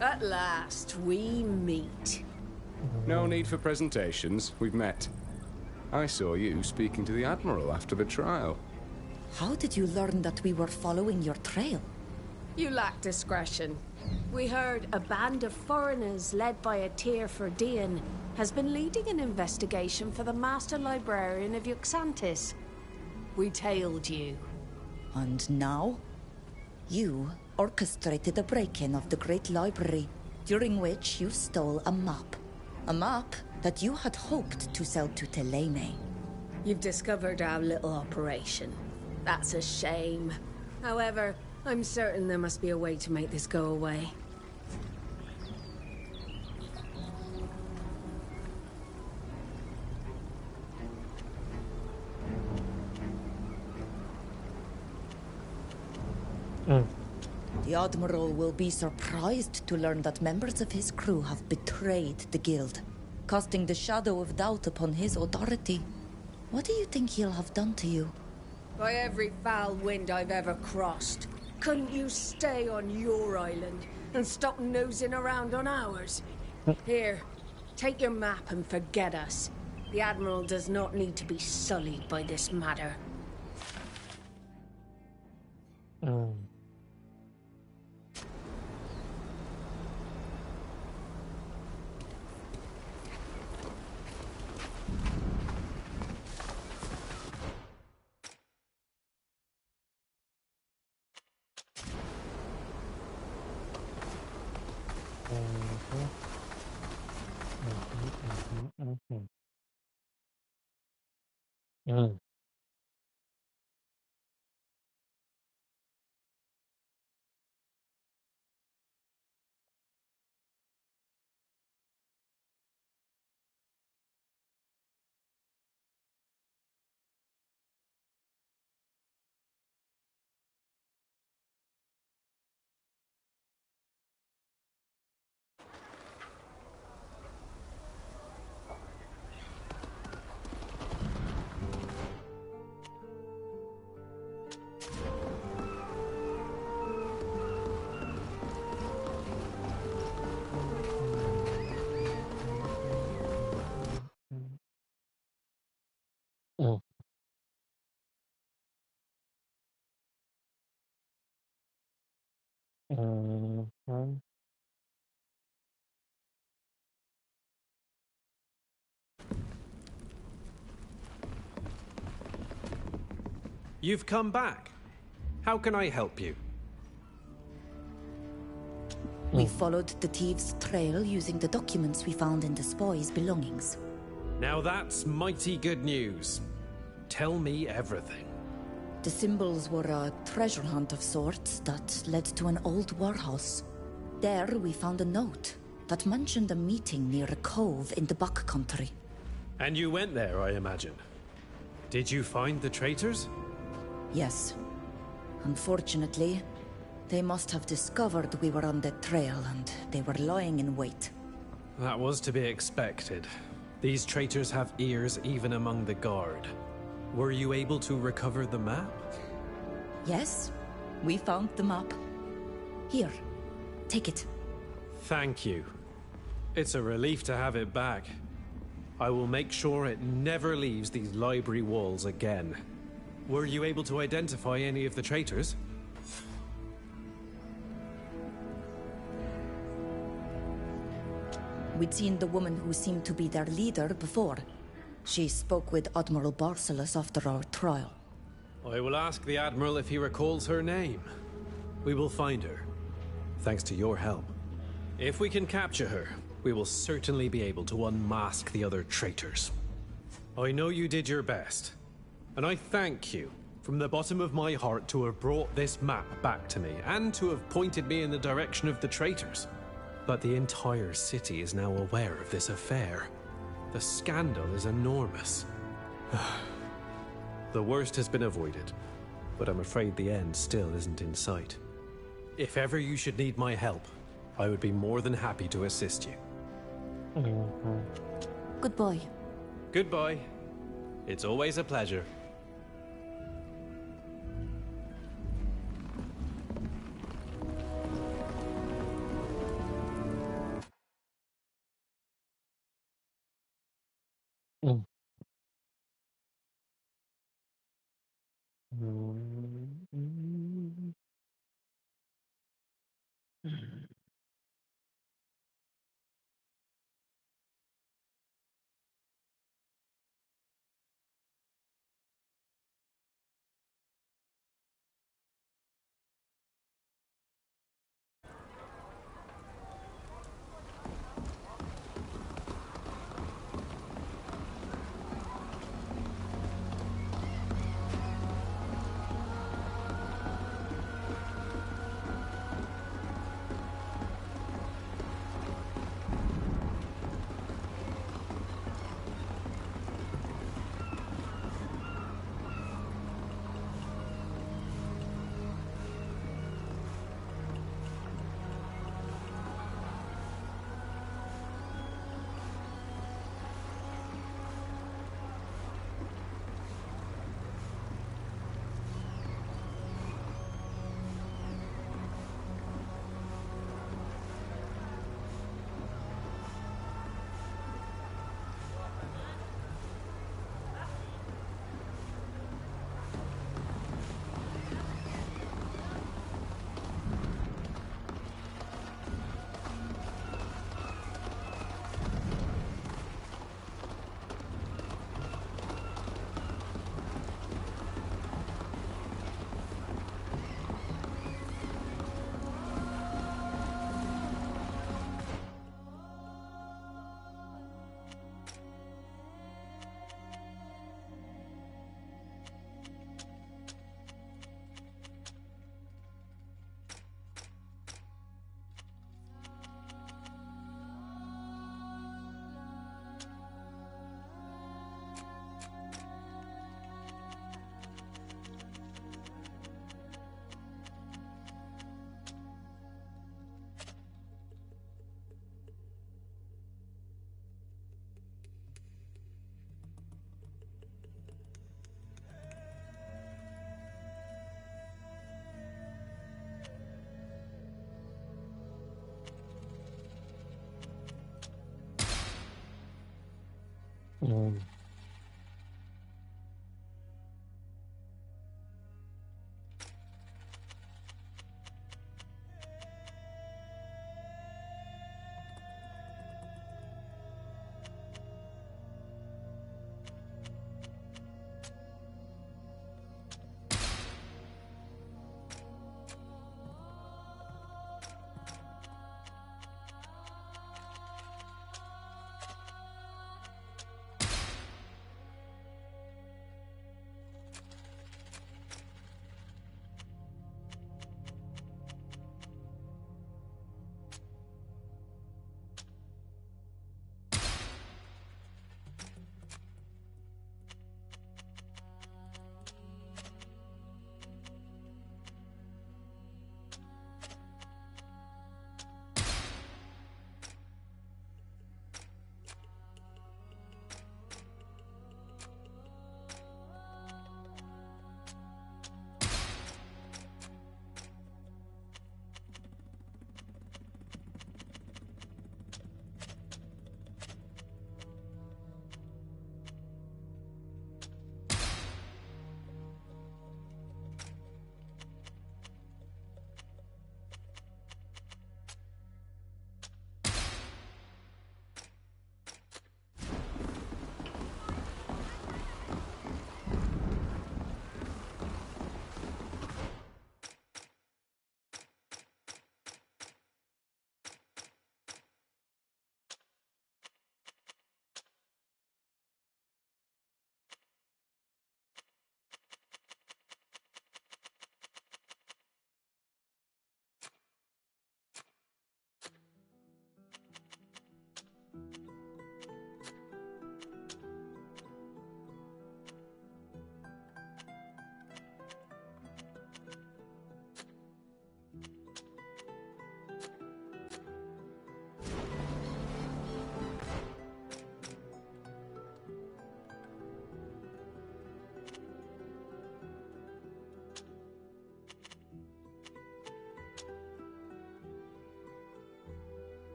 At last, we meet. No need for presentations. We've met. I saw you speaking to the Admiral after the trial. How did you learn that we were following your trail? You lack discretion. We heard a band of foreigners led by a Tyrfordine has been leading an investigation for the Master Librarian of Yuxantis. We tailed you. And now? You orchestrated a break-in of the Great Library, during which you stole a map. A map that you had hoped to sell to Telene. You've discovered our little operation. That's a shame. However, I'm certain there must be a way to make this go away. The Admiral will be surprised to learn that members of his crew have betrayed the Guild, casting the shadow of doubt upon his authority. What do you think he'll have done to you? By every foul wind I've ever crossed, couldn't you stay on your island and stop nosing around on ours? Here, take your map and forget us. The Admiral does not need to be sullied by this matter. You've come back. How can I help you? We followed the thieves' trail using the documents we found in the spy's belongings. Now that's mighty good news. Tell me everything. The symbols were a treasure hunt of sorts that led to an old warehouse. There we found a note that mentioned a meeting near a cove in the backcountry. And you went there, I imagine. Did you find the traitors? Yes. Unfortunately, they must have discovered we were on the trail and they were lying in wait. That was to be expected. These traitors have ears even among the guard. Were you able to recover the map? Yes, we found the map. Here, take it. Thank you. It's a relief to have it back. I will make sure it never leaves these library walls again. Were you able to identify any of the traitors? We'd seen the woman who seemed to be their leader before. She spoke with Admiral Barcelos after our trial. I will ask the Admiral if he recalls her name. We will find her, thanks to your help. If we can capture her, we will certainly be able to unmask the other traitors. I know you did your best, and I thank you from the bottom of my heart to have brought this map back to me and to have pointed me in the direction of the traitors. But the entire city is now aware of this affair. The scandal is enormous. The worst has been avoided, but I'm afraid the end still isn't in sight. If ever you should need my help, I would be more than happy to assist you. Goodbye. Goodbye. It's always a pleasure.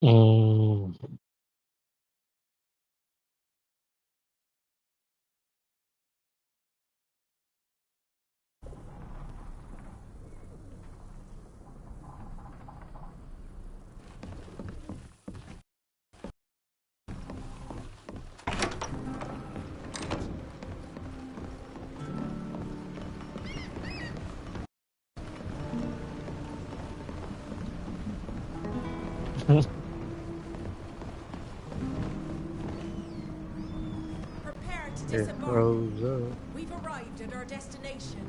Mm. Prepare to It disembark. froze up. We've arrived at our destination.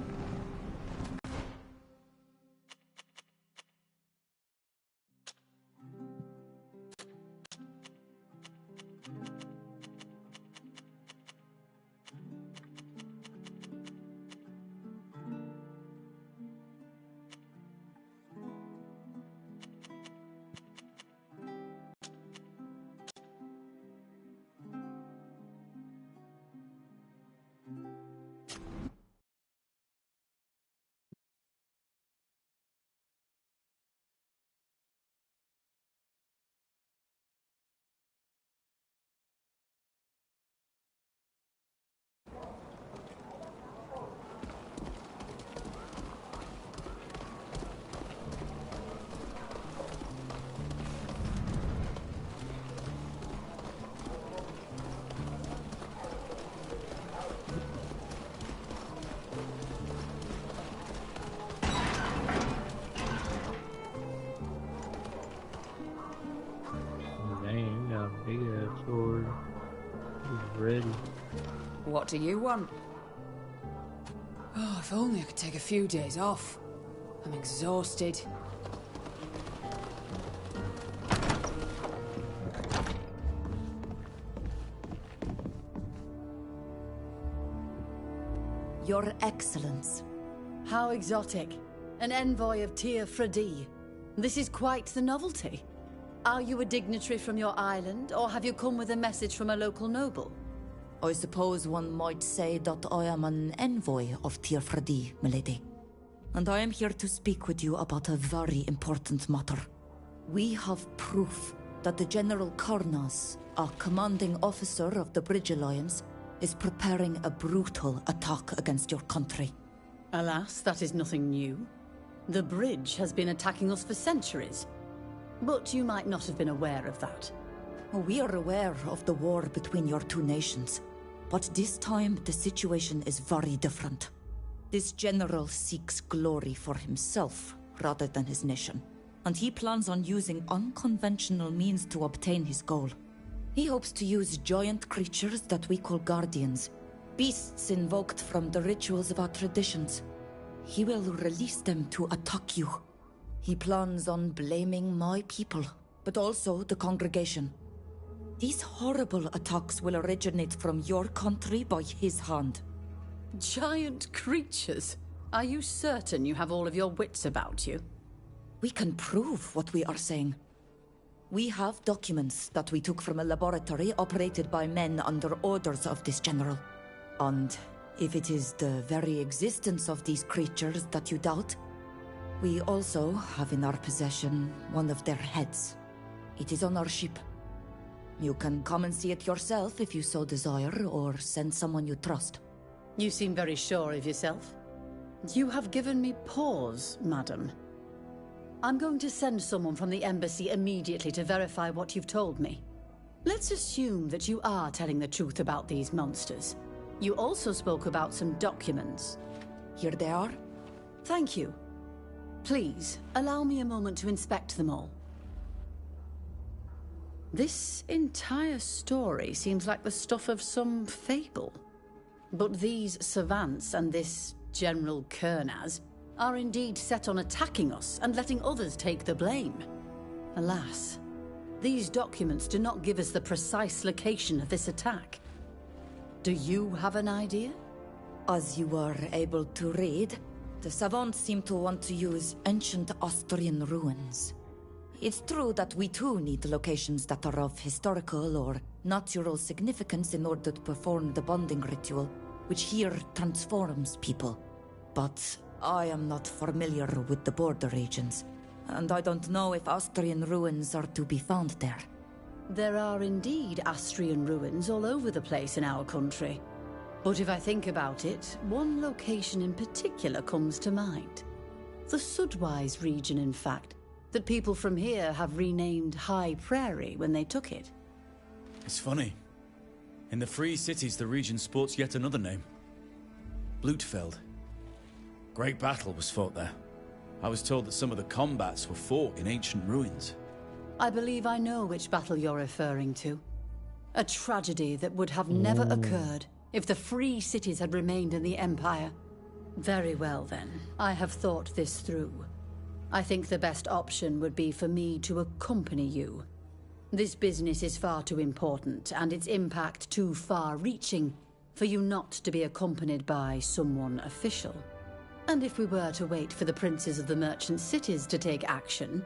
Dang, you got a big ass sword. He's ready. What do you want? Oh, if only I could take a few days off. I'm exhausted. Your Excellence. How exotic. An envoy of Tyr Fredi. This is quite the novelty. Are you a dignitary from your island, or have you come with a message from a local noble? I suppose one might say that I am an envoy of Tyr Fredi, milady. And I am here to speak with you about a very important matter. We have proof that the General Karnas, a commanding officer of the Bridge Alliance, is preparing a brutal attack against your country. Alas, that is nothing new. The Bridge has been attacking us for centuries. But you might not have been aware of that. We are aware of the war between your two nations. But this time, the situation is very different. This general seeks glory for himself rather than his nation. And he plans on using unconventional means to obtain his goal. He hopes to use giant creatures that we call guardians, beasts invoked from the rituals of our traditions. He will release them to attack you. He plans on blaming my people, but also the congregation. These horrible attacks will originate from your country by his hand. Giant creatures? Are you certain you have all of your wits about you? We can prove what we are saying. We have documents that we took from a laboratory operated by men under orders of this general. And if it is the very existence of these creatures that you doubt, we also have in our possession one of their heads. It is on our ship. You can come and see it yourself if you so desire, or send someone you trust. You seem very sure of yourself. You have given me pause, madam. I'm going to send someone from the embassy immediately to verify what you've told me. Let's assume that you are telling the truth about these monsters. You also spoke about some documents. Here they are. Thank you. Please, allow me a moment to inspect them all. This entire story seems like the stuff of some fable. But these savants and this General Kernaz are indeed set on attacking us and letting others take the blame. Alas, these documents do not give us the precise location of this attack. Do you have an idea? As you were able to read, the savants seem to want to use ancient Austrian ruins. It's true that we too need locations that are of historical or natural significance in order to perform the bonding ritual, which here transforms people. But I am not familiar with the border regions, and I don't know if Austrian ruins are to be found there. There are indeed Austrian ruins all over the place in our country. But if I think about it, one location in particular comes to mind. The Sudwise region, in fact, that people from here have renamed High Prairie when they took it. It's funny. In the Free Cities, the region sports yet another name. Blutfeld. Great battle was fought there. I was told that some of the combats were fought in ancient ruins. I believe I know which battle you're referring to. A tragedy that would have never occurred if the Free Cities had remained in the Empire. Very well, then. I have thought this through. I think the best option would be for me to accompany you. This business is far too important, and its impact too far-reaching, for you not to be accompanied by someone official. And if we were to wait for the princes of the merchant cities to take action,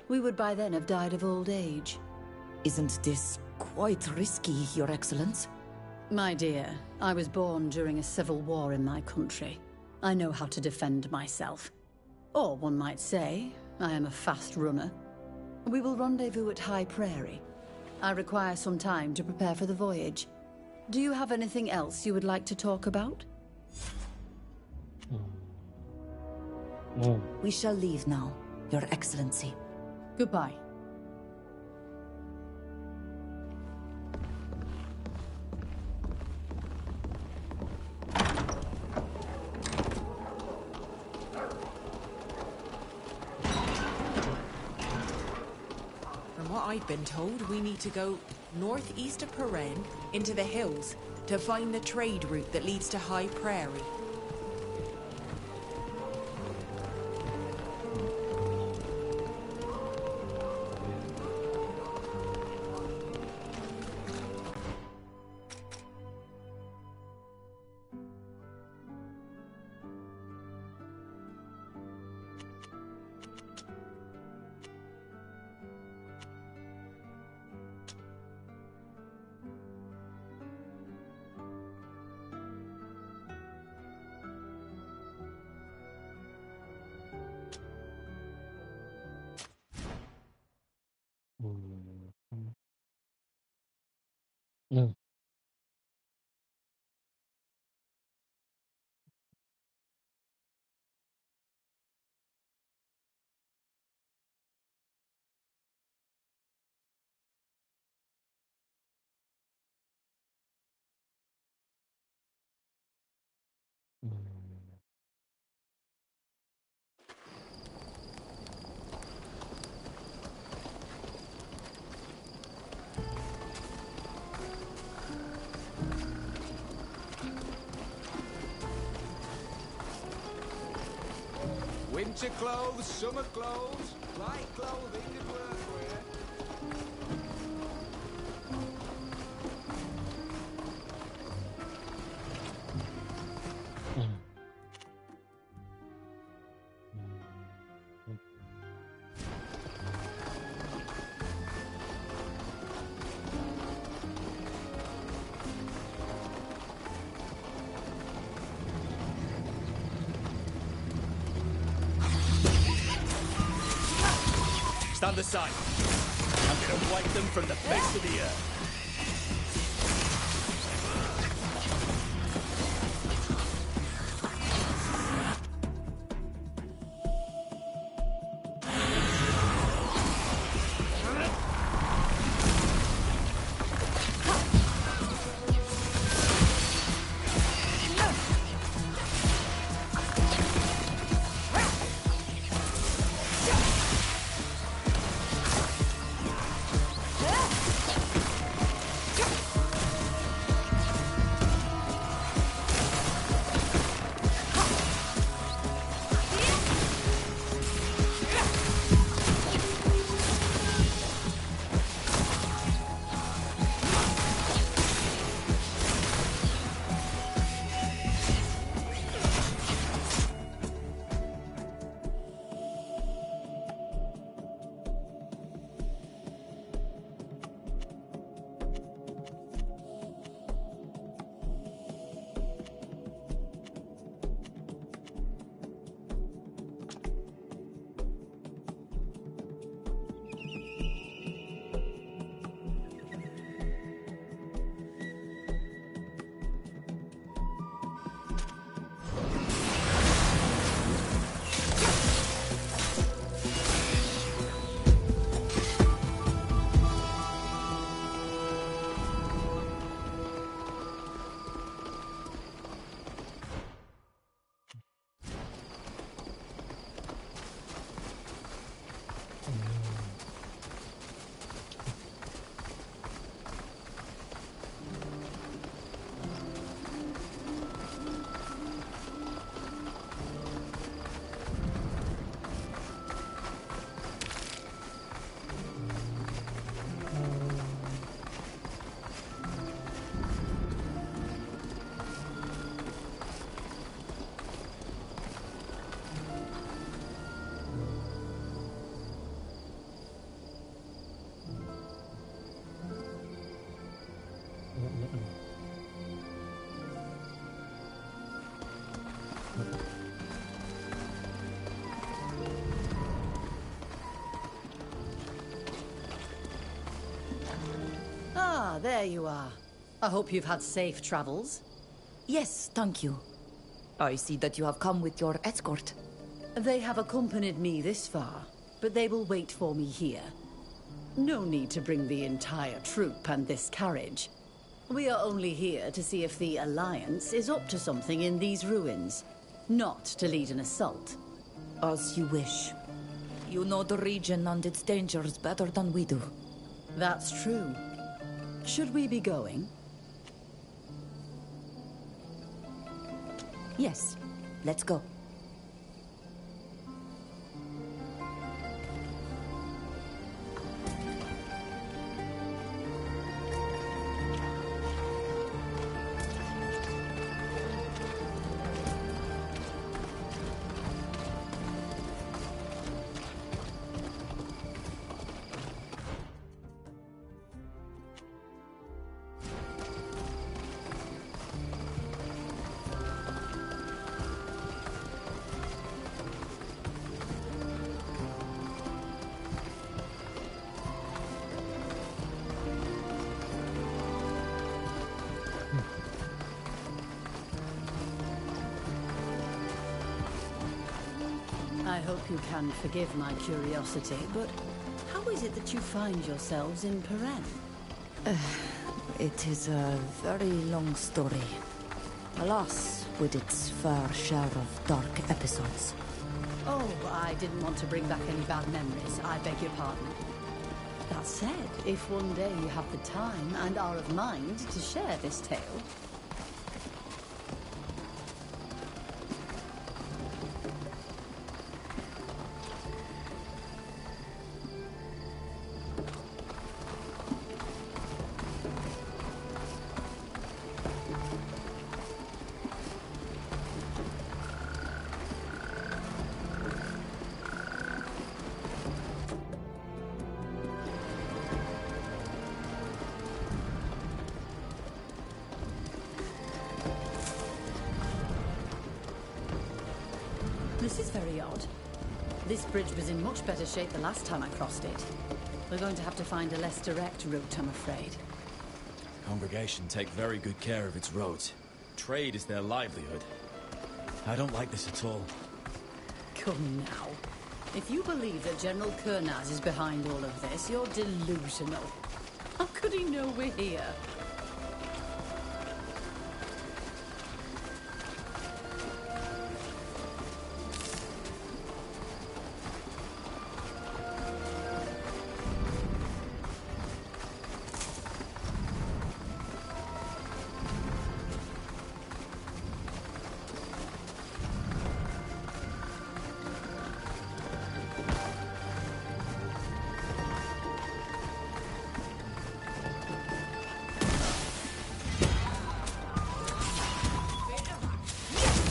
we would by then have died of old age. Isn't this quite risky, Your Excellence? My dear, I was born during a civil war in my country. I know how to defend myself. Or one might say, I am a fast runner. We will rendezvous at High Prairie. I require some time to prepare for the voyage. Do you have anything else you would like to talk about? We shall leave now, Your Excellency. Goodbye. From what I've been told, we need to go northeast of Peren into the hills to find the trade route that leads to High Prairie. No. Winter clothes, summer clothes, light clothing and workwear. Stand aside. I'm gonna wipe them from the face of the earth. Ah, there you are. I hope you've had safe travels. Yes, thank you. I see that you have come with your escort. They have accompanied me this far, but they will wait for me here. No need to bring the entire troop and this carriage. We are only here to see if the Alliance is up to something in these ruins, not to lead an assault. As you wish. You know the region and its dangers better than we do. That's true. Should we be going? Yes, let's go. I hope you can forgive my curiosity, but how is it that you find yourselves in Peren? It is a very long story. Alas, with its fair share of dark episodes. Oh, I didn't want to bring back any bad memories. I beg your pardon. That said, if one day you have the time and are of mind to share this tale... This is very odd. This bridge was in much better shape the last time I crossed it. We're going to have to find a less direct route, I'm afraid. Congregation take very good care of its roads. Trade is their livelihood. I don't like this at all. Come now. If you believe that General Kurnaz is behind all of this, you're delusional. How could he know we're here?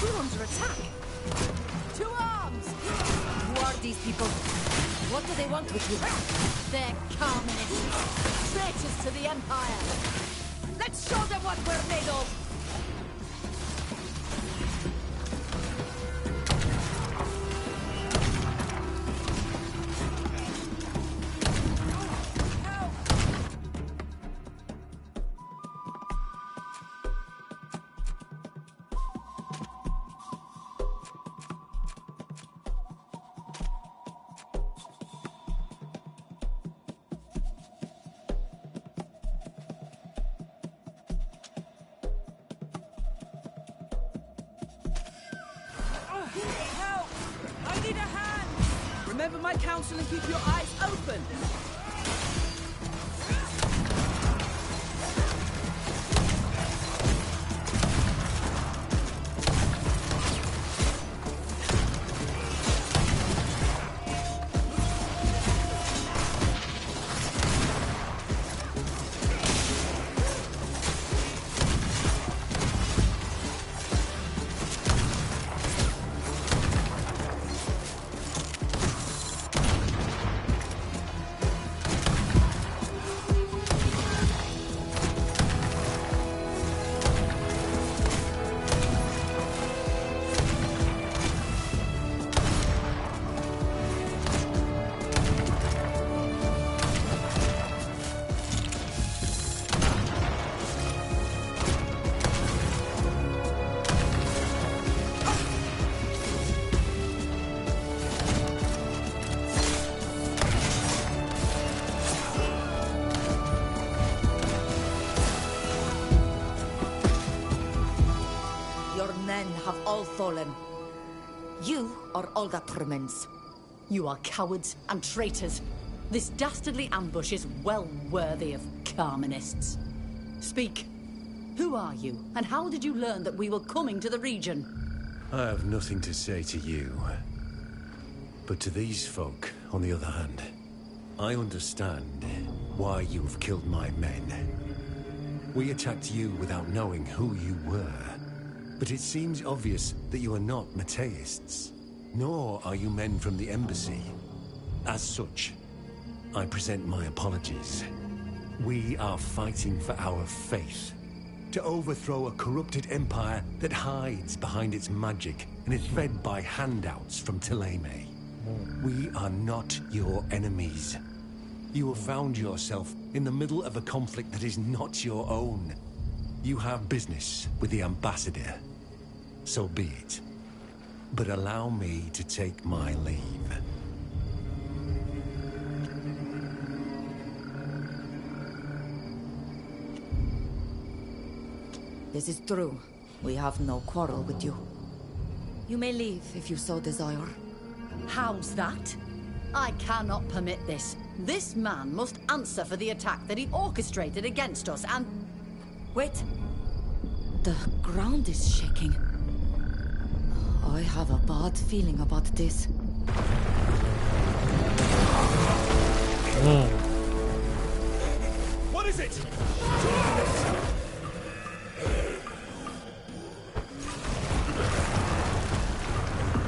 We're under attack! To arms! Who are these people? What do they want with you? They're communists! Traitors to the Empire! Let's show them what we're made of! Help! I need a hand! Remember my counsel and keep your eyes open! stolen. You are all that remains. You are cowards and traitors. This dastardly ambush is well worthy of Carminists. Speak. Who are you, and how did you learn that we were coming to the region? I have nothing to say to you. But to these folk, on the other hand, I understand why you have killed my men. We attacked you without knowing who you were. But it seems obvious that you are not Mateists, nor are you men from the embassy. As such, I present my apologies. We are fighting for our faith, to overthrow a corrupted empire that hides behind its magic and is fed by handouts from Thélème. We are not your enemies. You have found yourself in the middle of a conflict that is not your own. You have business with the ambassador. So be it. But allow me to take my leave. This is true. We have no quarrel with you. You may leave if you so desire. How's that? I cannot permit this. This man must answer for the attack that he orchestrated against us and... Wait. The ground is shaking. I have a bad feeling about this. What is it?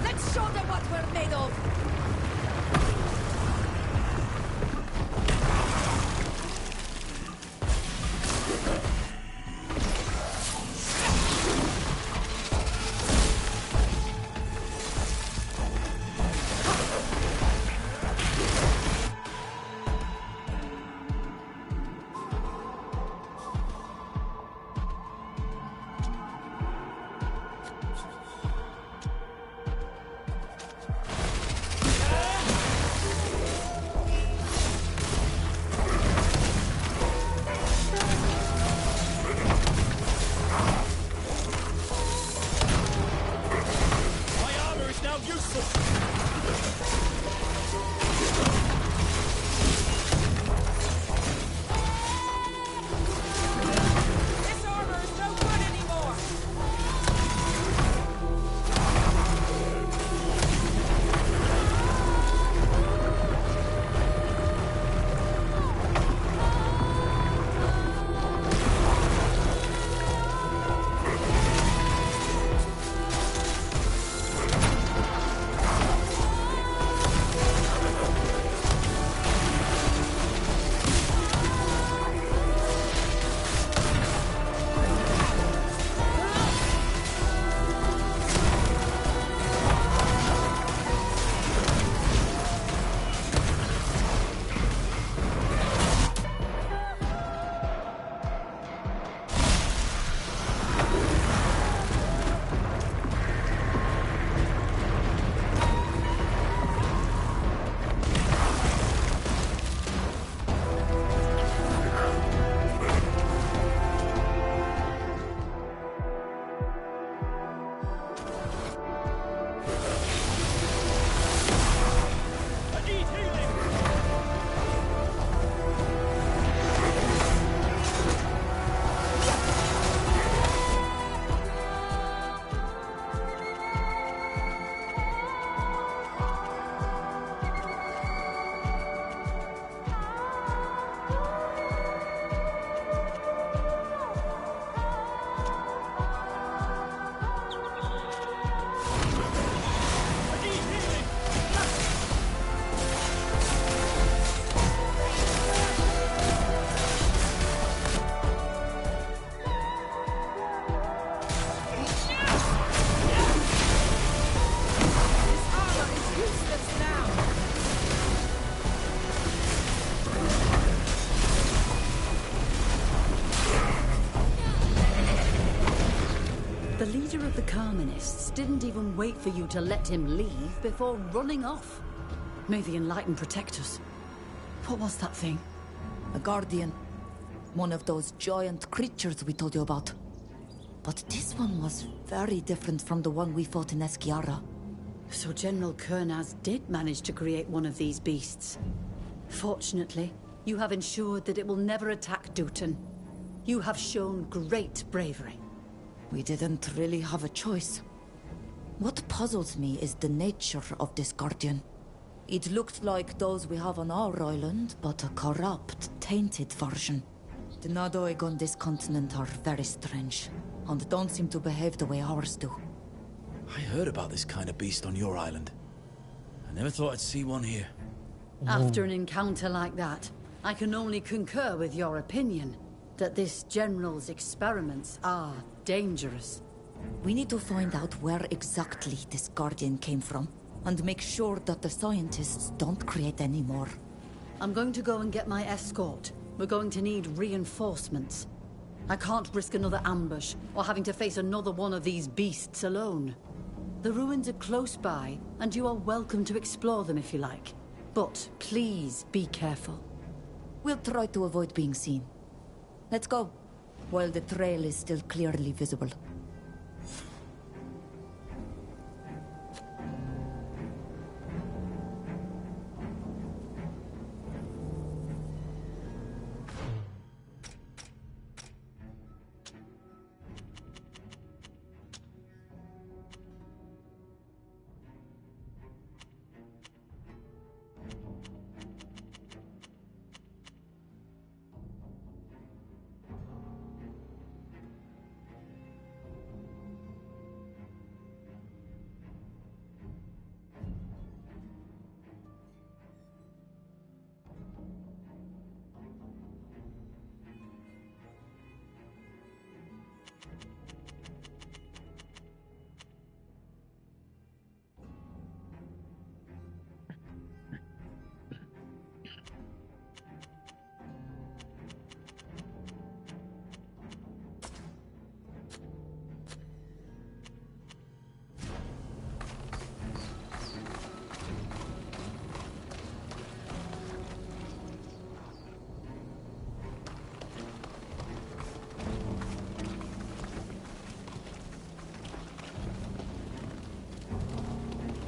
Let's show them what we're made of! The leader of the Carminists didn't even wait for you to let him leave before running off. May the Enlightened protect us. What was that thing? A guardian. One of those giant creatures we told you about. But this one was very different from the one we fought in Esquiara. So General Kernaz did manage to create one of these beasts. Fortunately, you have ensured that it will never attack Dutan. You have shown great bravery. We didn't really have a choice. What puzzles me is the nature of this Guardian. It looked like those we have on our island, but a corrupt, tainted version. The Nadoig on this continent are very strange, and don't seem to behave the way ours do. I heard about this kind of beast on your island. I never thought I'd see one here. After an encounter like that, I can only concur with your opinion that this General's experiments are dangerous. We need to find out where exactly this Guardian came from, and make sure that the scientists don't create any more. I'm going to go and get my escort. We're going to need reinforcements. I can't risk another ambush, or having to face another one of these beasts alone. The ruins are close by, and you are welcome to explore them if you like. But please be careful. We'll try to avoid being seen. Let's go, while the trail is still clearly visible.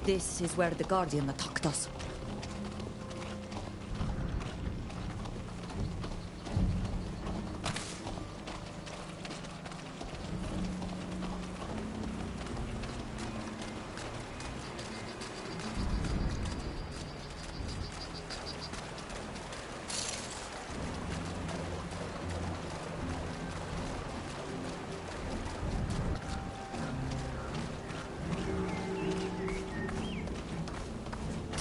This is where the Guardian attacked us.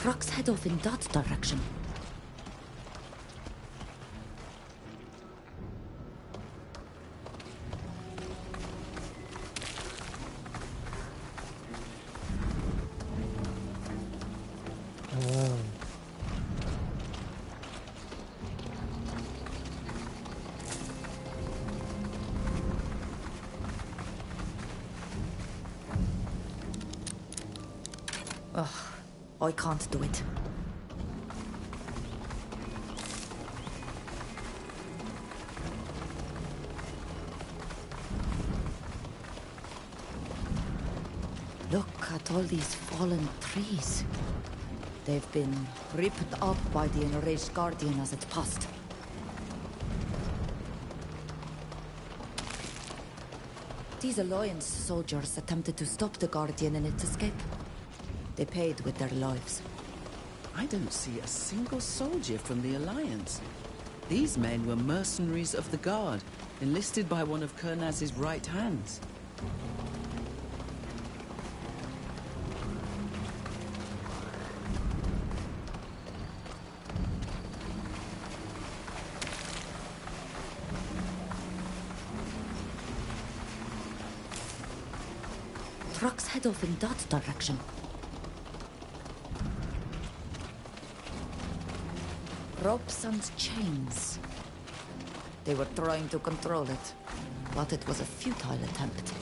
Trucks head off in that direction. Ugh, I can't do it. Look at all these fallen trees. They've been ripped up by the enraged Guardian as it passed. These Alliance soldiers attempted to stop the Guardian in its escape. They paid with their lives. I don't see a single soldier from the Alliance. These men were mercenaries of the Guard, enlisted by one of Kernaz's right hands. Trucks head off in that direction. Ropes and chains. They were trying to control it, but it was a futile attempt.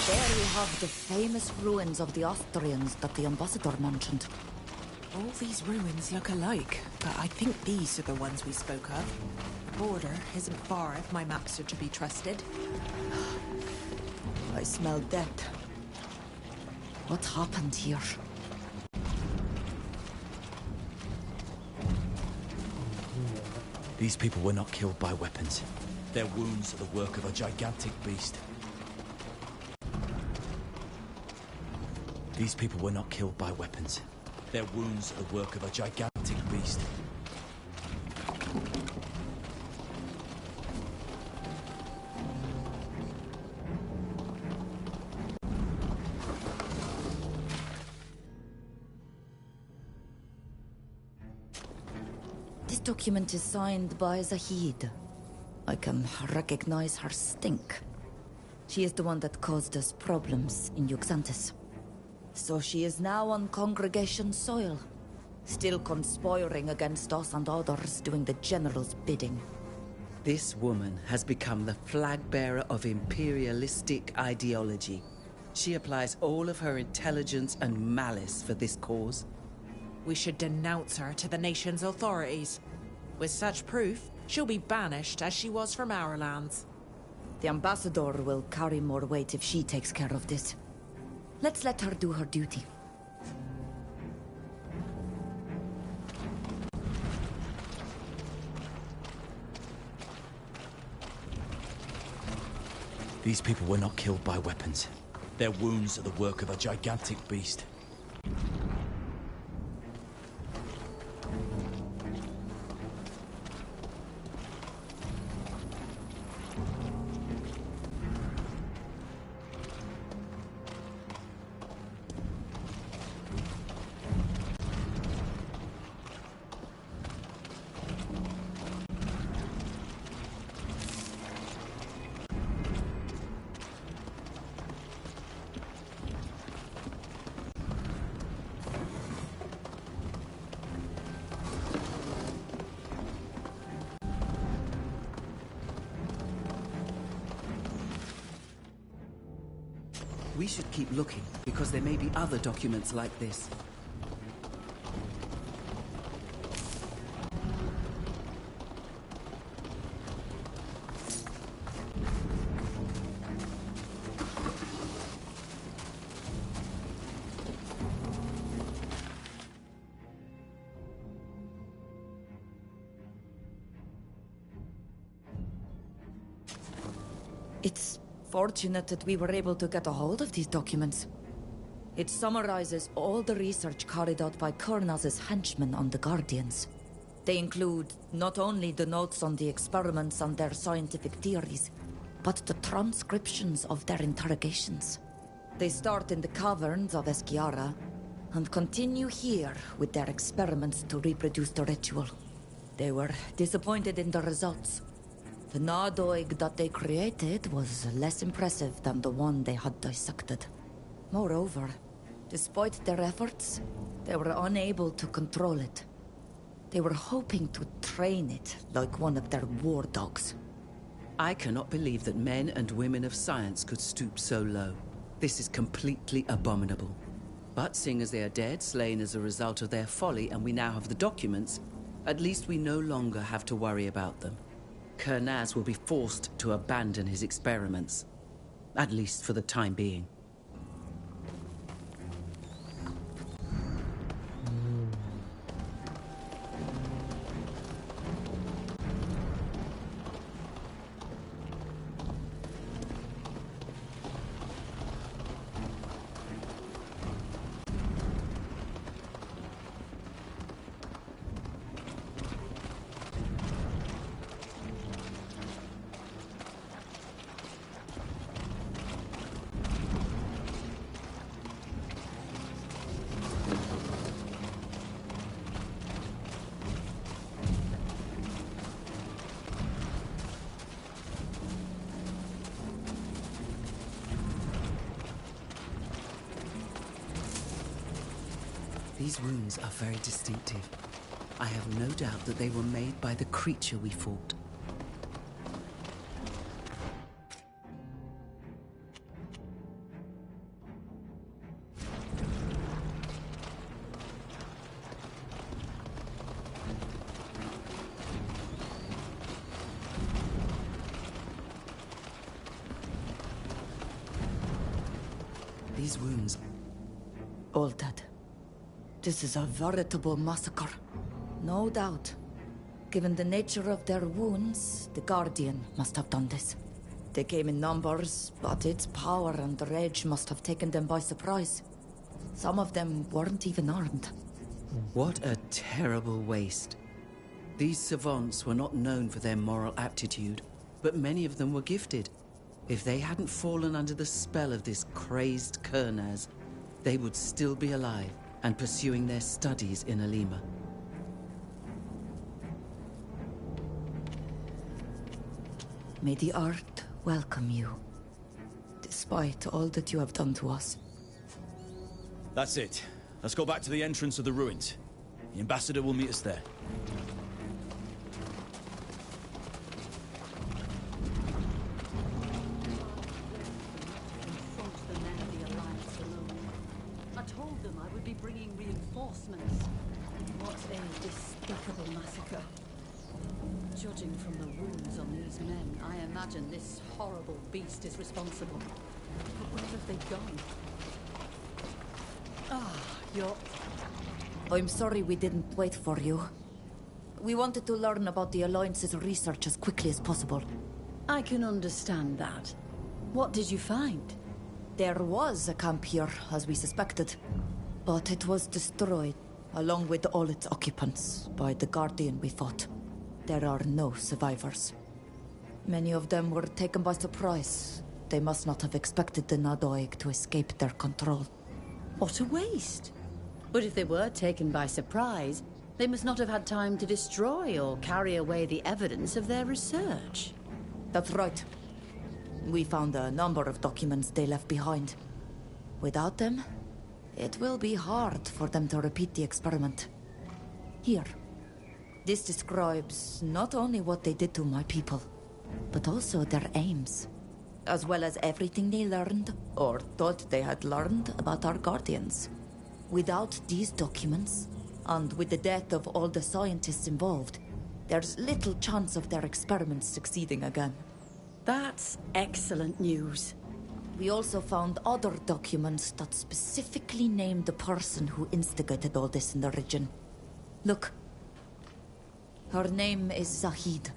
There we have the famous ruins of the Austrians that the ambassador mentioned. All these ruins look alike, but I think these are the ones we spoke of. The border isn't far if my maps are to be trusted. I smell death. What happened here? These people were not killed by weapons. Their wounds are the work of a gigantic beast. These people were not killed by weapons. Their wounds are the work of a gigantic beast. This document is signed by Zahid. I can recognize her stink. She is the one that caused us problems in Yuxantis. So she is now on congregation soil, still conspiring against us and others doing the General's bidding. This woman has become the flag-bearer of imperialistic ideology. She applies all of her intelligence and malice for this cause. We should denounce her to the nation's authorities. With such proof, she'll be banished as she was from our lands. The ambassador will carry more weight if she takes care of this. Let's let her do her duty. These people were not killed by weapons. Their wounds are the work of a gigantic beast. We should keep looking, because there may be other documents like this. It's fortunate that we were able to get a hold of these documents. It summarizes all the research carried out by Kurnaz's henchmen on the Guardians. They include not only the notes on the experiments and their scientific theories, but the transcriptions of their interrogations. They start in the caverns of Esquiara and continue here with their experiments to reproduce the ritual. They were disappointed in the results. The Nadoig that they created was less impressive than the one they had dissected. Moreover, despite their efforts, they were unable to control it. They were hoping to train it like one of their war dogs. I cannot believe that men and women of science could stoop so low. This is completely abominable. But seeing as they are dead, slain as a result of their folly, and we now have the documents, at least we no longer have to worry about them. Kurnaz will be forced to abandon his experiments, at least for the time being. These wounds are very distinctive. I have no doubt that they were made by the creature we fought. These wounds... All dead. This is a veritable massacre. No doubt. Given the nature of their wounds, the Guardian must have done this. They came in numbers, but its power and rage must have taken them by surprise. Some of them weren't even armed. What a terrible waste. These savants were not known for their moral aptitude, but many of them were gifted. If they hadn't fallen under the spell of this crazed Kernaz, they would still be alive and pursuing their studies in Alima. May the art welcome you, despite all that you have done to us. That's it. Let's go back to the entrance of the ruins. The ambassador will meet us there. I told them I would be bringing reinforcements. What a despicable massacre. Judging from the wounds on these men, I imagine this horrible beast is responsible. But where have they gone? You're... I'm sorry we didn't wait for you. We wanted to learn about the Alliance's research as quickly as possible. I can understand that. What did you find? There was a camp here, as we suspected. But it was destroyed, along with all its occupants, by the Guardian we fought. There are no survivors. Many of them were taken by surprise. They must not have expected the Nadoig to escape their control. What a waste! But if they were taken by surprise, they must not have had time to destroy or carry away the evidence of their research. That's right. We found a number of documents they left behind. Without them, it will be hard for them to repeat the experiment. Here. This describes not only what they did to my people, but also their aims, as well as everything they learned, or thought they had learned, about our Guardians. Without these documents, and with the death of all the scientists involved, there's little chance of their experiments succeeding again. That's excellent news. We also found other documents that specifically named the person who instigated all this in the region. Look. Her name is Zahid,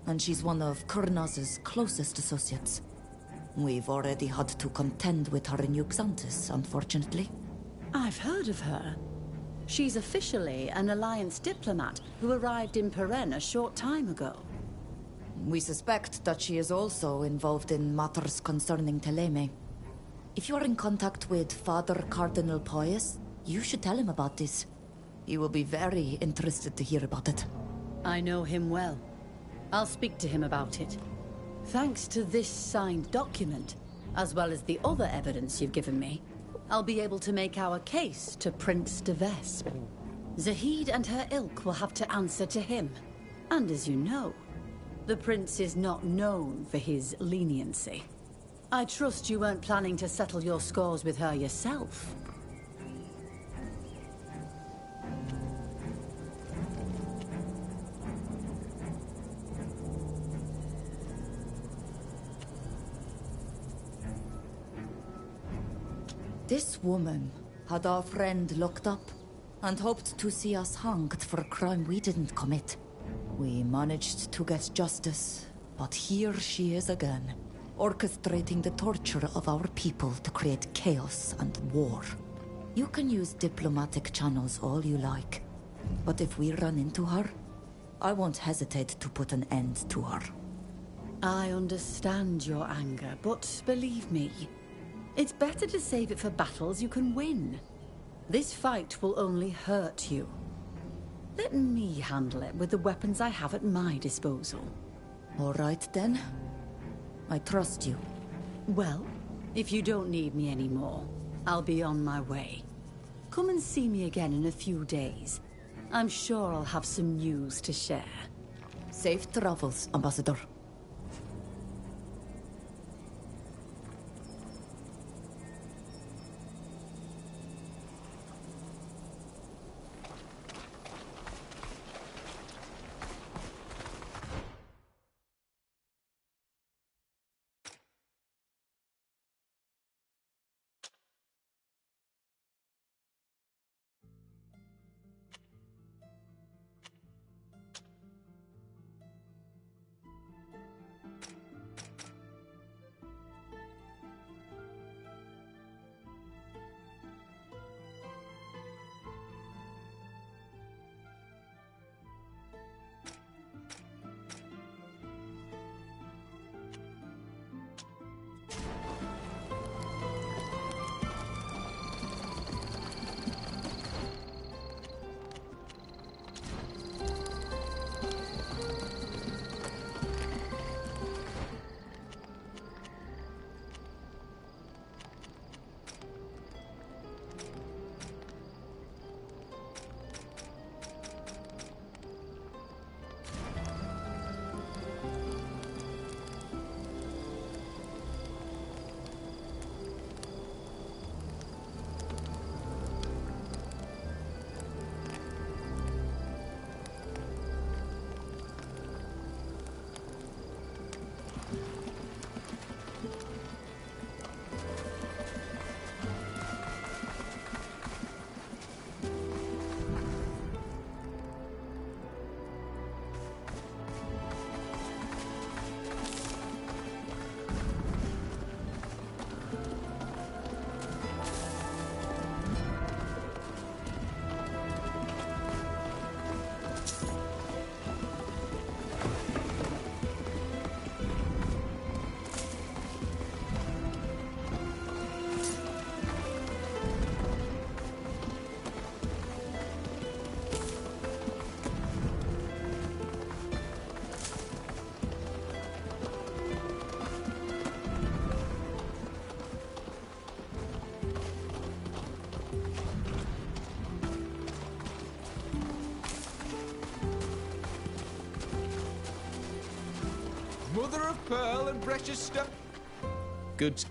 and she's one of Kurnaz's closest associates. We've already had to contend with her in Yuxantis, unfortunately. I've heard of her. She's officially an Alliance diplomat who arrived in Peren a short time ago. We suspect that she is also involved in matters concerning Teleme. If you're in contact with Father Cardinal Pius, you should tell him about this. He will be very interested to hear about it. I know him well. I'll speak to him about it. Thanks to this signed document, as well as the other evidence you've given me, I'll be able to make our case to Prince de Vespe. Zahid and her ilk will have to answer to him. And as you know, the Prince is not known for his leniency. I trust you weren't planning to settle your scores with her yourself. This woman had our friend locked up and hoped to see us hanged for a crime we didn't commit. We managed to get justice, but here she is again, orchestrating the torture of our people to create chaos and war. You can use diplomatic channels all you like, but if we run into her, I won't hesitate to put an end to her. I understand your anger, but believe me, it's better to save it for battles you can win. This fight will only hurt you. Let me handle it with the weapons I have at my disposal. All right, then. I trust you. Well, if you don't need me anymore, I'll be on my way. Come and see me again in a few days. I'm sure I'll have some news to share. Safe travels, Ambassador. Mother of pearl and precious stuff. Good.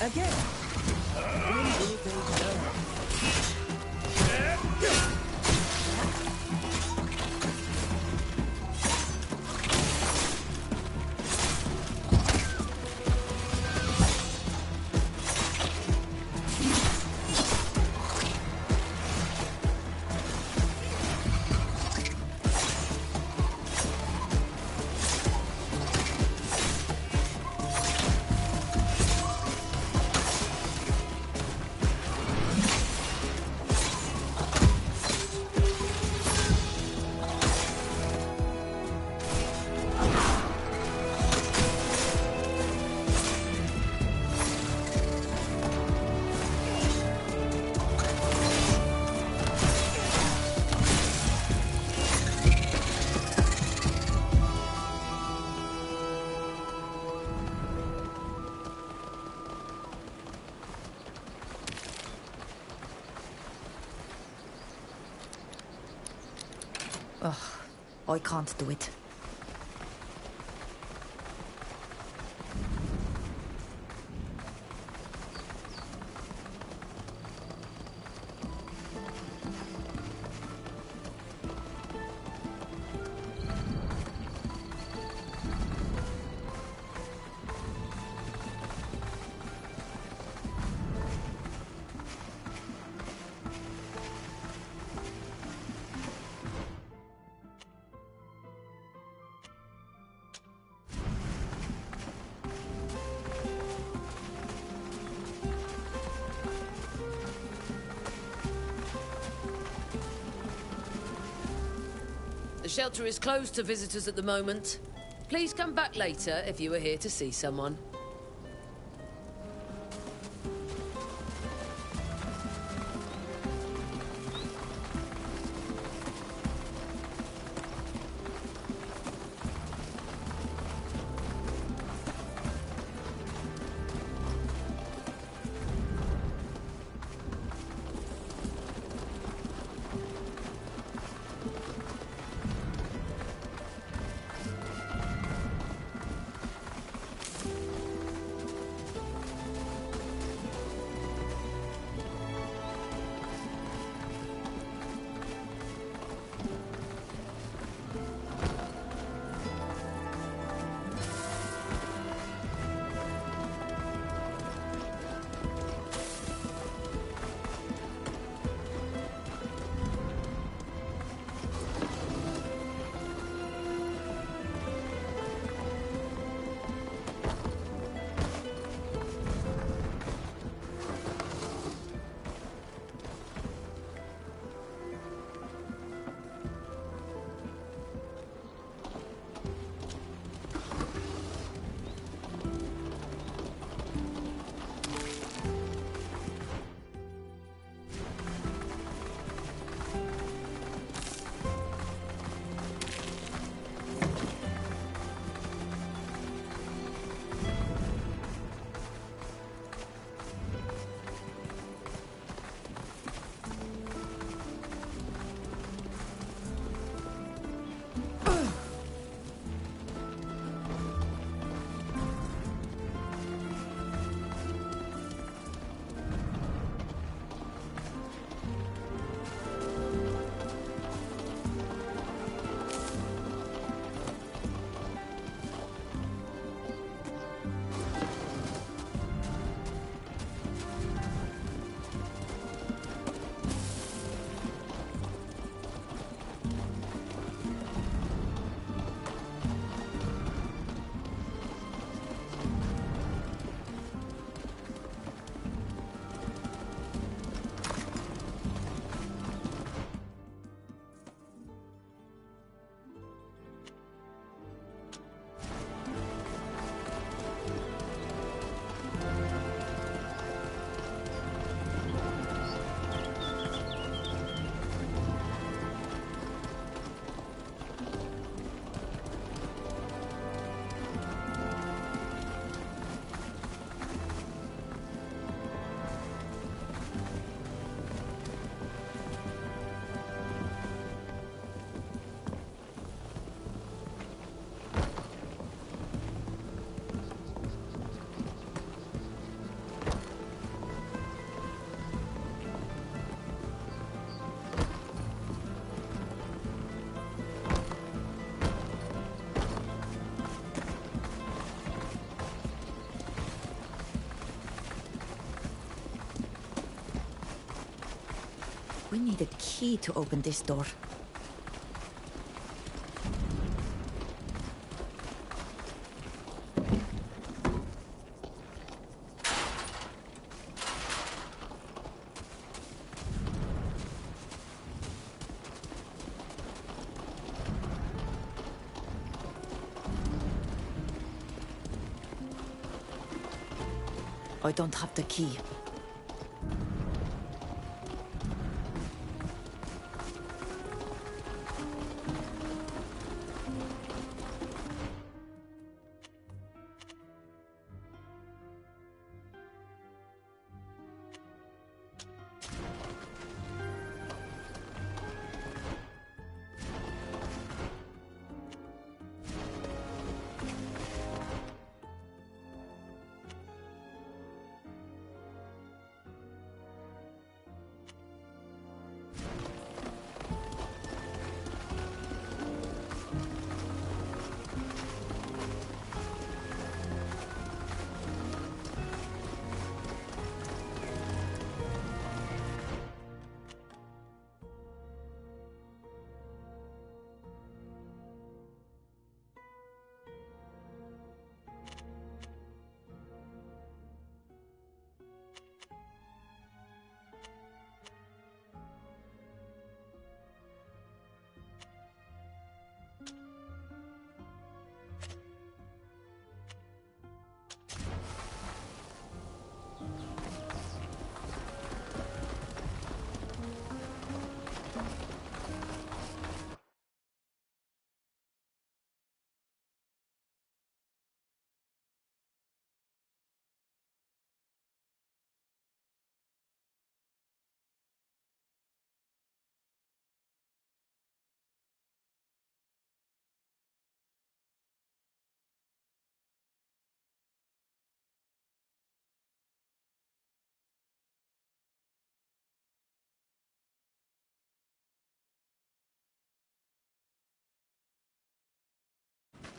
Again. When will they learn? Ugh, I can't do it. The shelter is closed to visitors at the moment. Please come back later if you are here to see someone. We need a key to open this door. I don't have the key.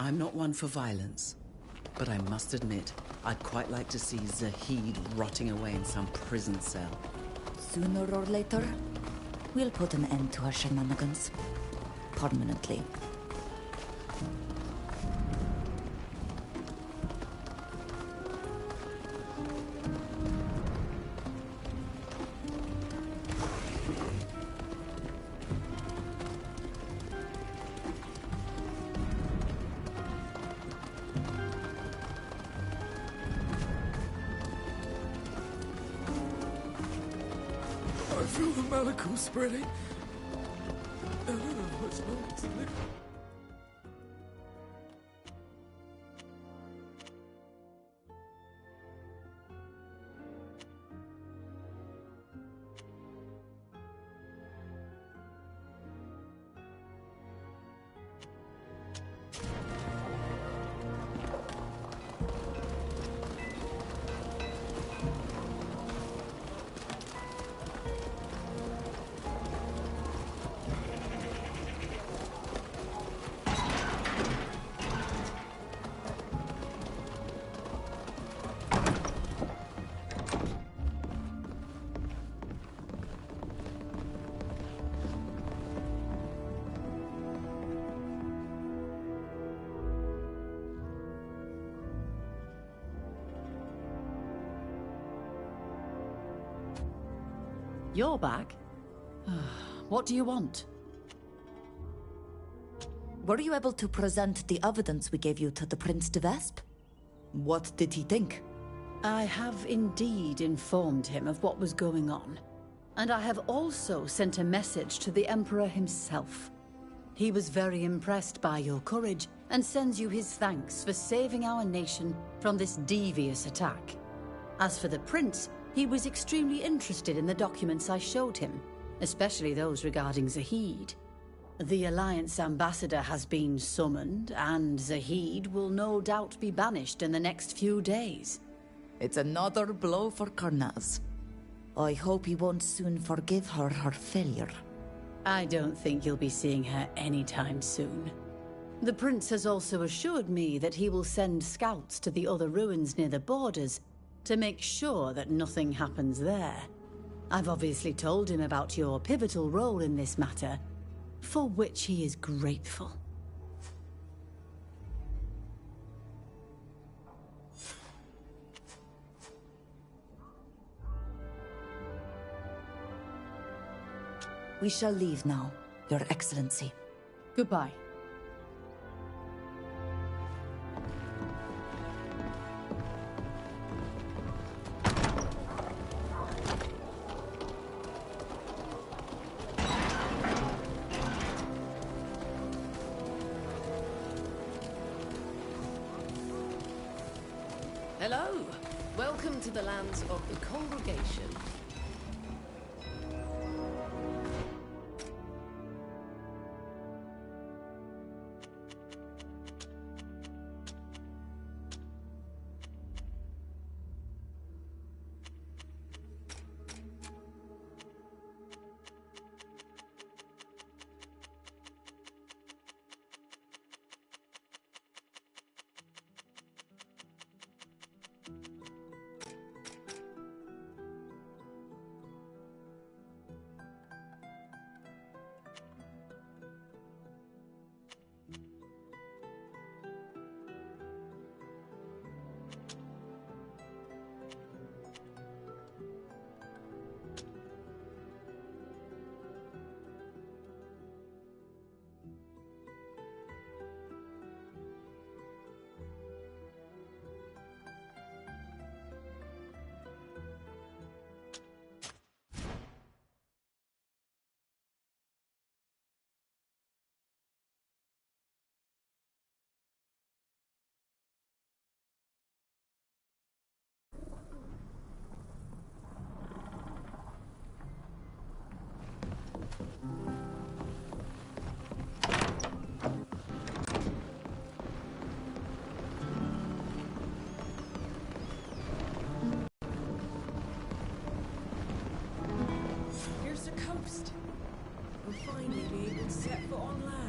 I'm not one for violence, but I must admit, I'd quite like to see Zahid rotting away in some prison cell. Sooner or later, we'll put an end to her shenanigans. Permanently. I feel the molecule spreading. I don't know what's wrong. You're back? What do you want? Were you able to present the evidence we gave you to the Prince de Vespe? What did he think? I have indeed informed him of what was going on. And I have also sent a message to the Emperor himself. He was very impressed by your courage and sends you his thanks for saving our nation from this devious attack. As for the Prince, he was extremely interested in the documents I showed him, especially those regarding Zahid. The Alliance ambassador has been summoned, and Zahid will no doubt be banished in the next few days. It's another blow for Karnaz. I hope he won't soon forgive her failure. I don't think you'll be seeing her anytime soon. The Prince has also assured me that he will send scouts to the other ruins near the borders to make sure that nothing happens there. I've obviously told him about your pivotal role in this matter, for which he is grateful. We shall leave now, Your Excellency. Goodbye. Hello. Welcome to the lands of the Congregation. Here's the coast. We'll finally be able to set foot on land.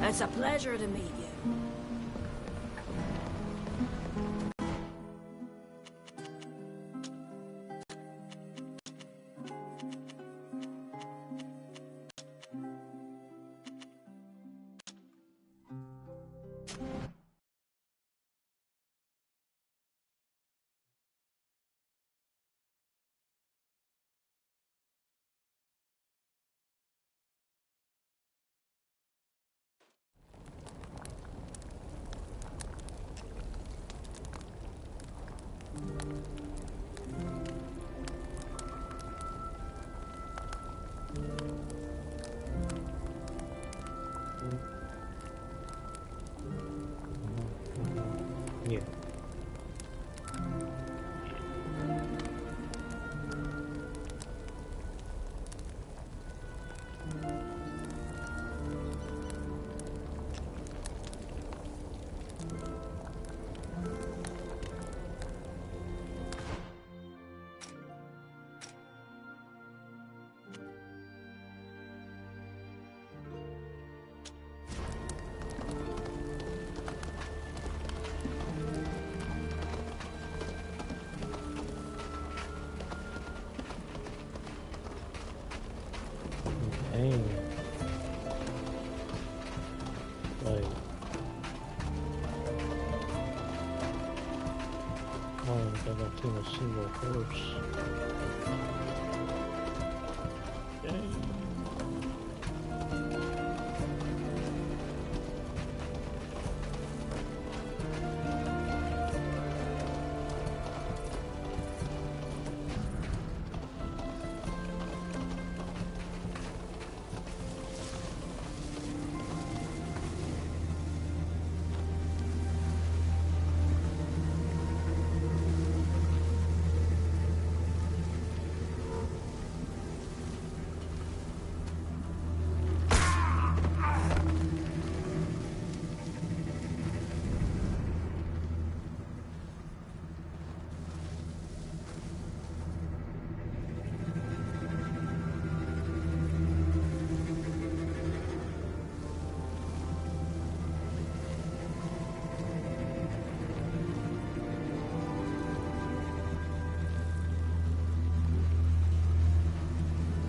It's a pleasure to meet you. Yeah. Oh, because I've seen a single horse. Dang.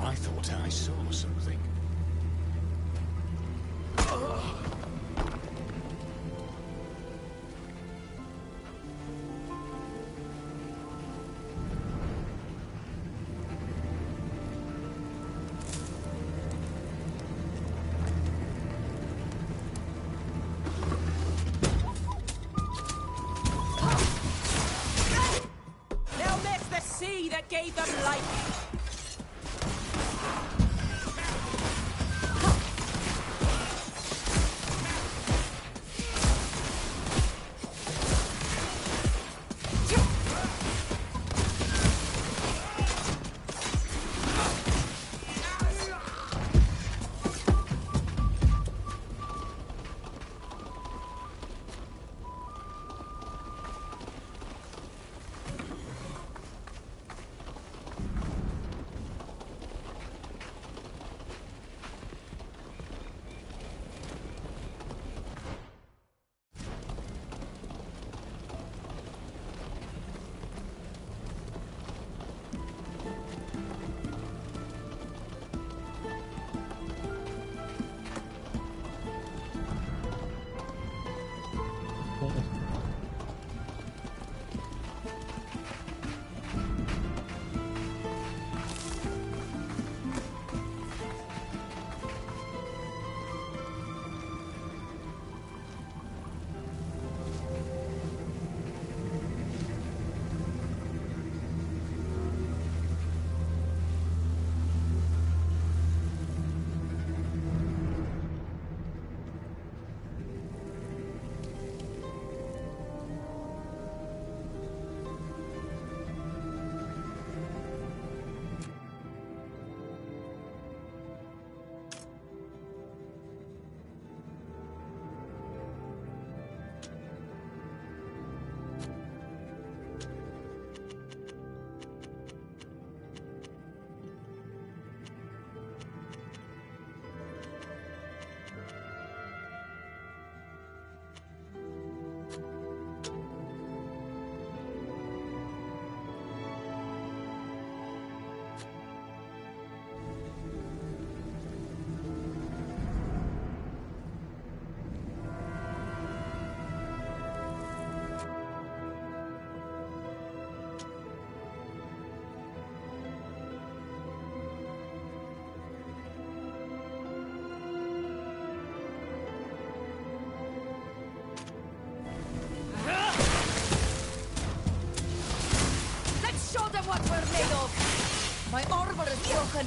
I thought I saw something. Now that's the sea that gave them life. What we're made of. My armor is broken.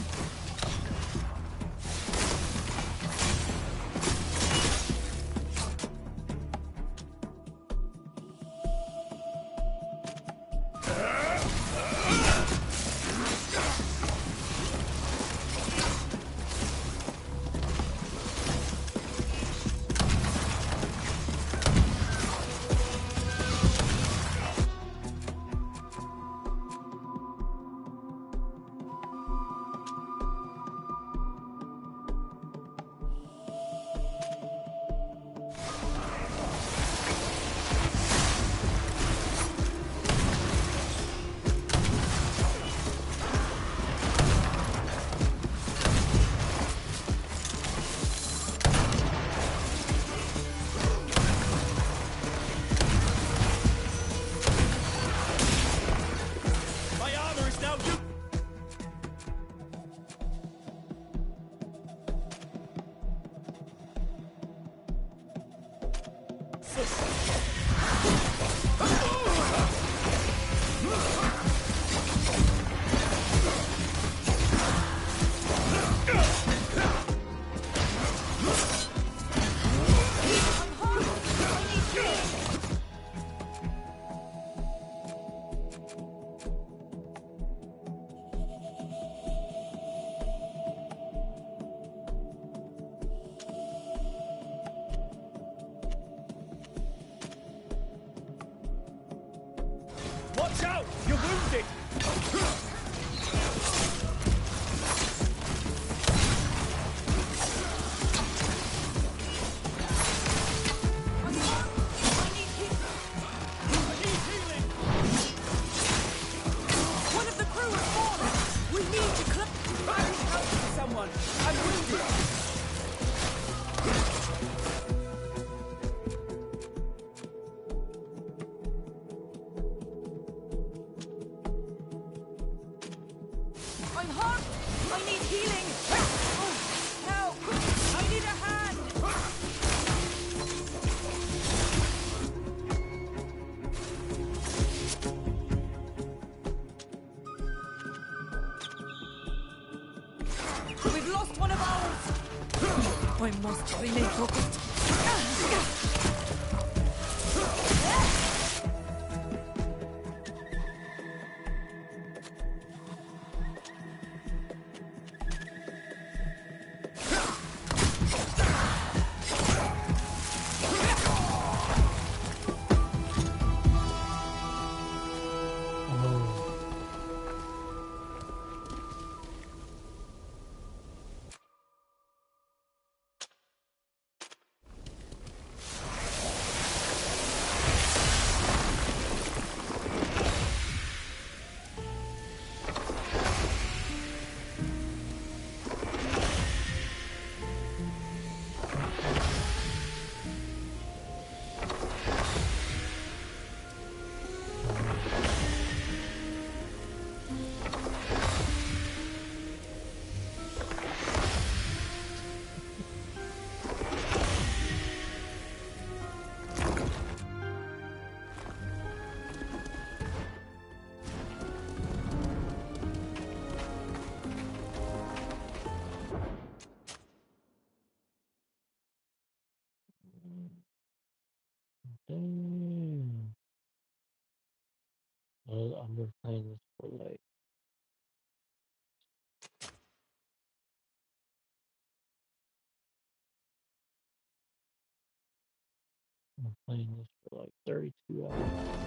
Watch out! You're wounded! One of the crew has fallen. We need to I need help from someone. I'm wounded. I'm hurt. I need healing. Oh, help! I need a hand. We've lost one of ours. I must remain focused. Damn. Well, I've been playing this for like I'm playing this for like 32 hours.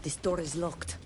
This door is locked.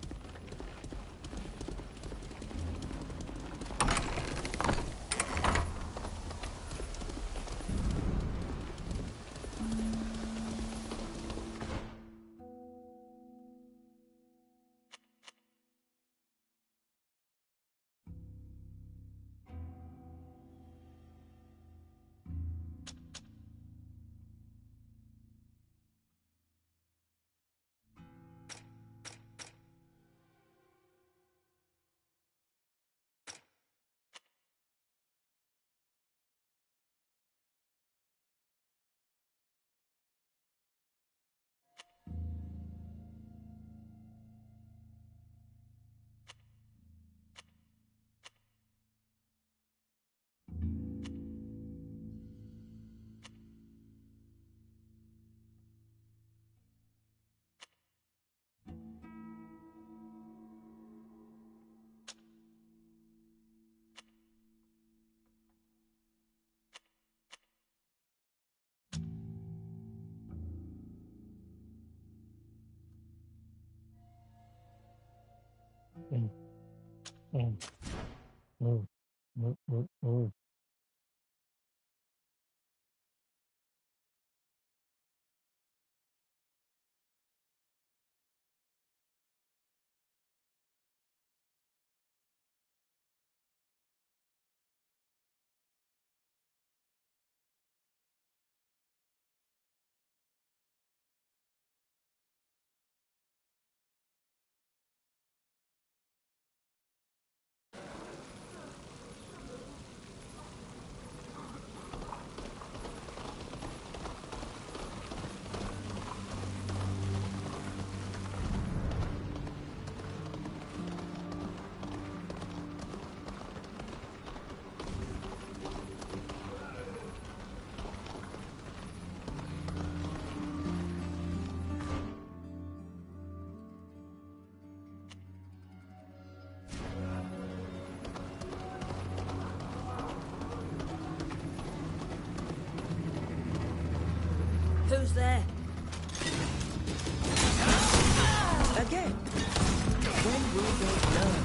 Who's there? Again. When will they learn?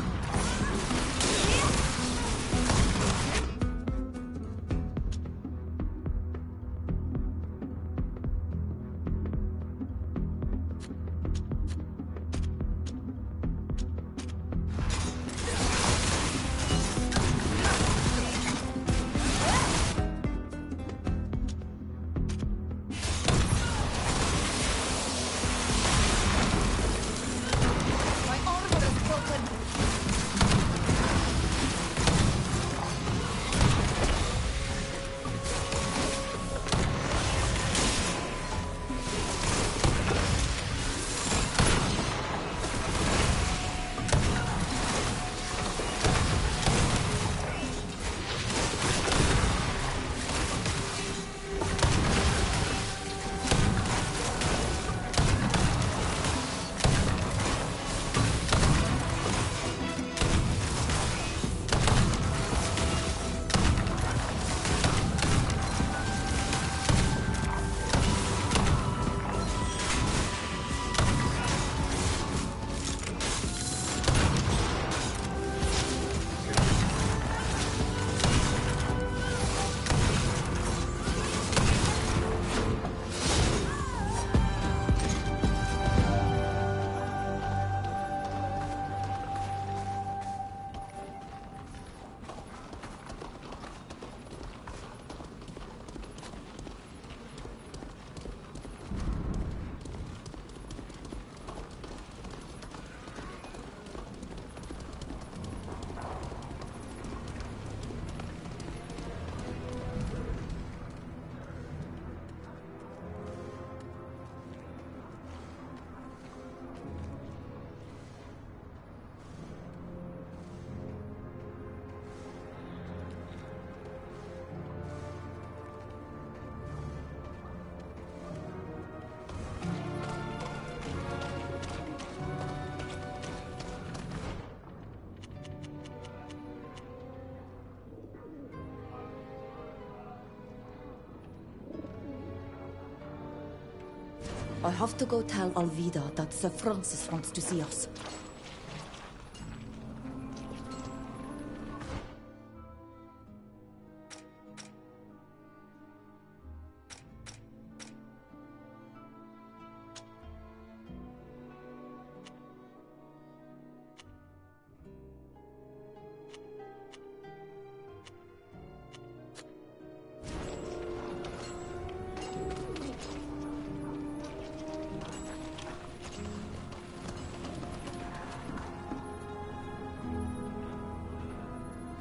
I have to go tell Alvida that Sir Francis wants to see us.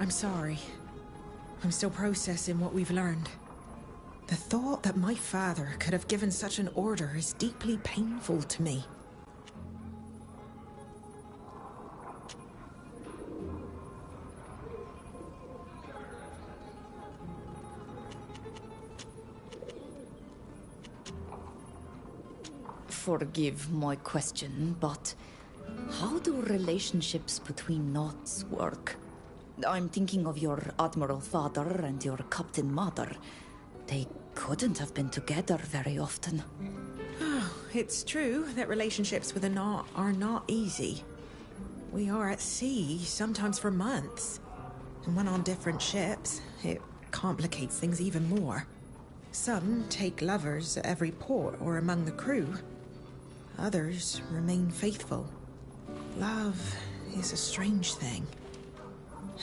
I'm sorry. I'm still processing what we've learned. The thought that my father could have given such an order is deeply painful to me. Forgive my question, but how do relationships between knots work? I'm thinking of your Admiral father and your Captain mother. They couldn't have been together very often. It's true that relationships with a knot are not easy. We are at sea, sometimes for months. And when on different ships, it complicates things even more. Some take lovers at every port or among the crew. Others remain faithful. Love is a strange thing.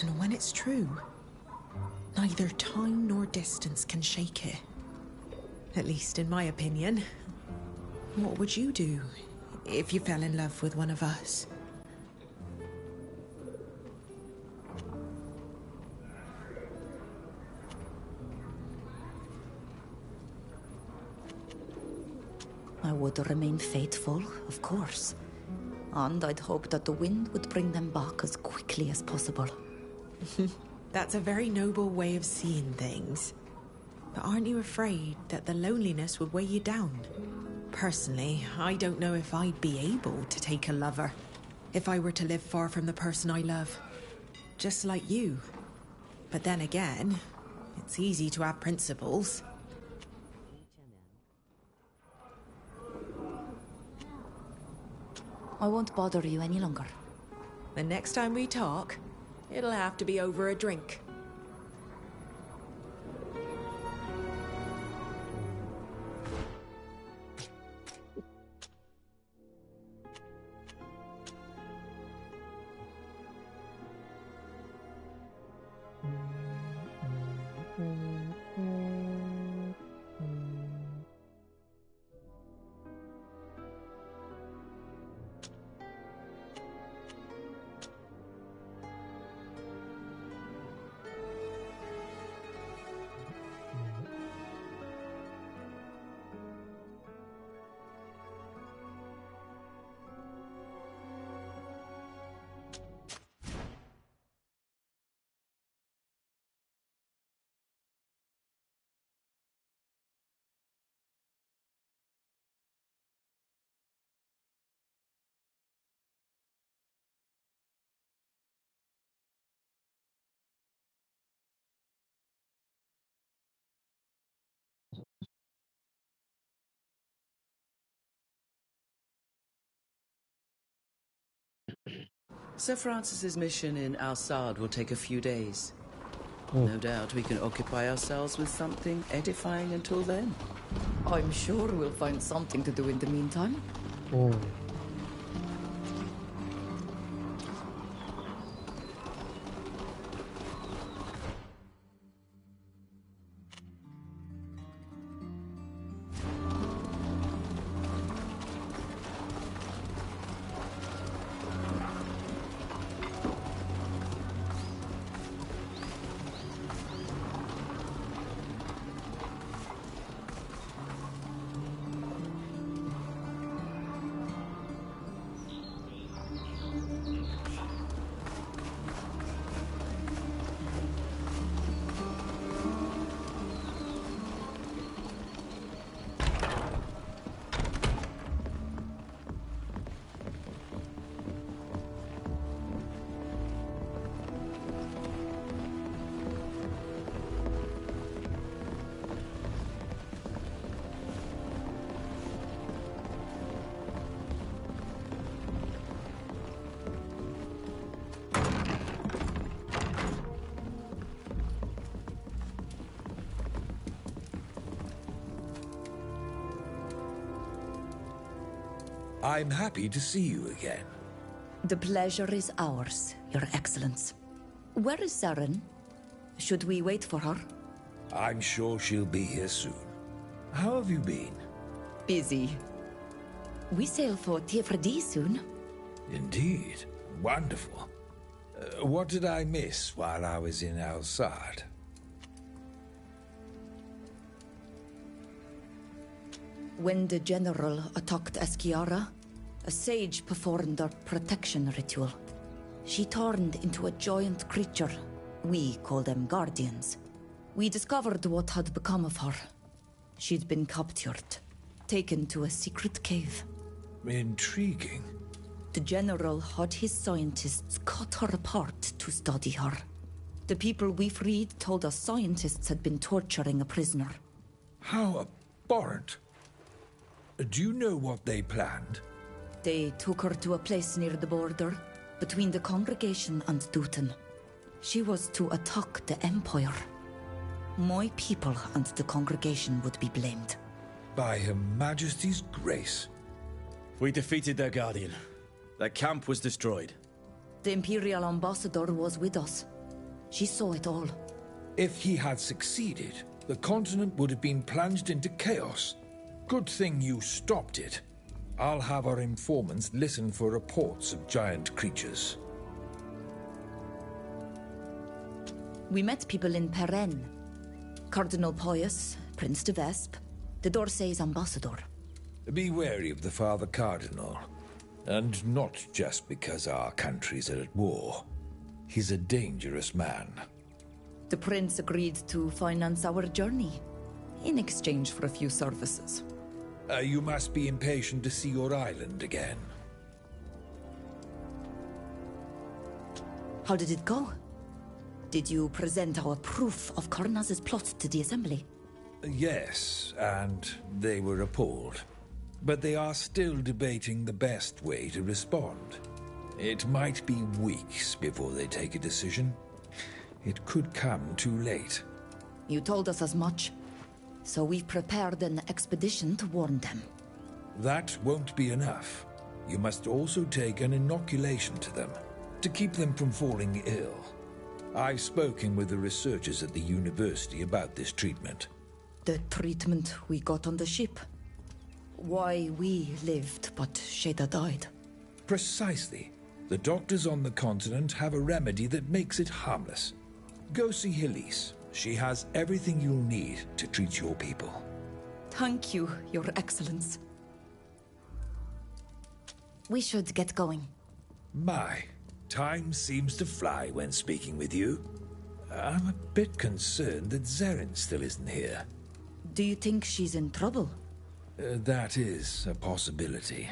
And when it's true, neither time nor distance can shake it. At least in my opinion. What would you do if you fell in love with one of us? I would remain faithful, of course. And I'd hope that the wind would bring them back as quickly as possible. That's a very noble way of seeing things. But aren't you afraid that the loneliness would weigh you down? Personally, I don't know if I'd be able to take a lover if I were to live far from the person I love. Just like you. But then again, it's easy to have principles. I won't bother you any longer. The next time we talk, it'll have to be over a drink. Sir Francis's mission in Al-Sad will take a few days. Hmm. No doubt we can occupy ourselves with something edifying until then. I'm sure we'll find something to do in the meantime. I'm happy to see you again. The pleasure is ours, Your Excellence. Where is Saren? Should we wait for her? I'm sure she'll be here soon. How have you been? Busy. We sail for Tiefredi soon. Indeed. Wonderful. What did I miss while I was in Al-Sad? When the general attacked Eskiara, a sage performed a protection ritual. She turned into a giant creature. We call them guardians. We discovered what had become of her. She'd been captured, taken to a secret cave. Intriguing. The general had his scientists cut her apart to study her. The people we freed told us scientists had been torturing a prisoner. How abhorrent. Do you know what they planned? They took her to a place near the border, between the congregation and Dutton. She was to attack the Empire. My people and the congregation would be blamed. By Her Majesty's grace. We defeated their guardian. Their camp was destroyed. The Imperial Ambassador was with us. She saw it all. If he had succeeded, the continent would have been plunged into chaos. Good thing you stopped it. I'll have our informants listen for reports of giant creatures. We met people in Perenne. Cardinal Pius, Prince de Vesp, the D'Orsay's ambassador. Be wary of the Father Cardinal. And not just because our countries are at war. He's a dangerous man. The Prince agreed to finance our journey, in exchange for a few services. You must be impatient to see your island again. How did it go? Did you present our proof of Karnaz's plot to the Assembly? Yes, and they were appalled. But they are still debating the best way to respond. It might be weeks before they take a decision. It could come too late. You told us as much. So we've prepared an expedition to warn them. That won't be enough. You must also take an inoculation to them, to keep them from falling ill. I've spoken with the researchers at the university about this treatment. The treatment we got on the ship? Why we lived, but Sheda died. Precisely. The doctors on the continent have a remedy that makes it harmless. Go see Helise. She has everything you'll need to treat your people. Thank you, Your Excellence. We should get going. My, time seems to fly when speaking with you. I'm a bit concerned that Zeren still isn't here. Do you think she's in trouble? That is a possibility.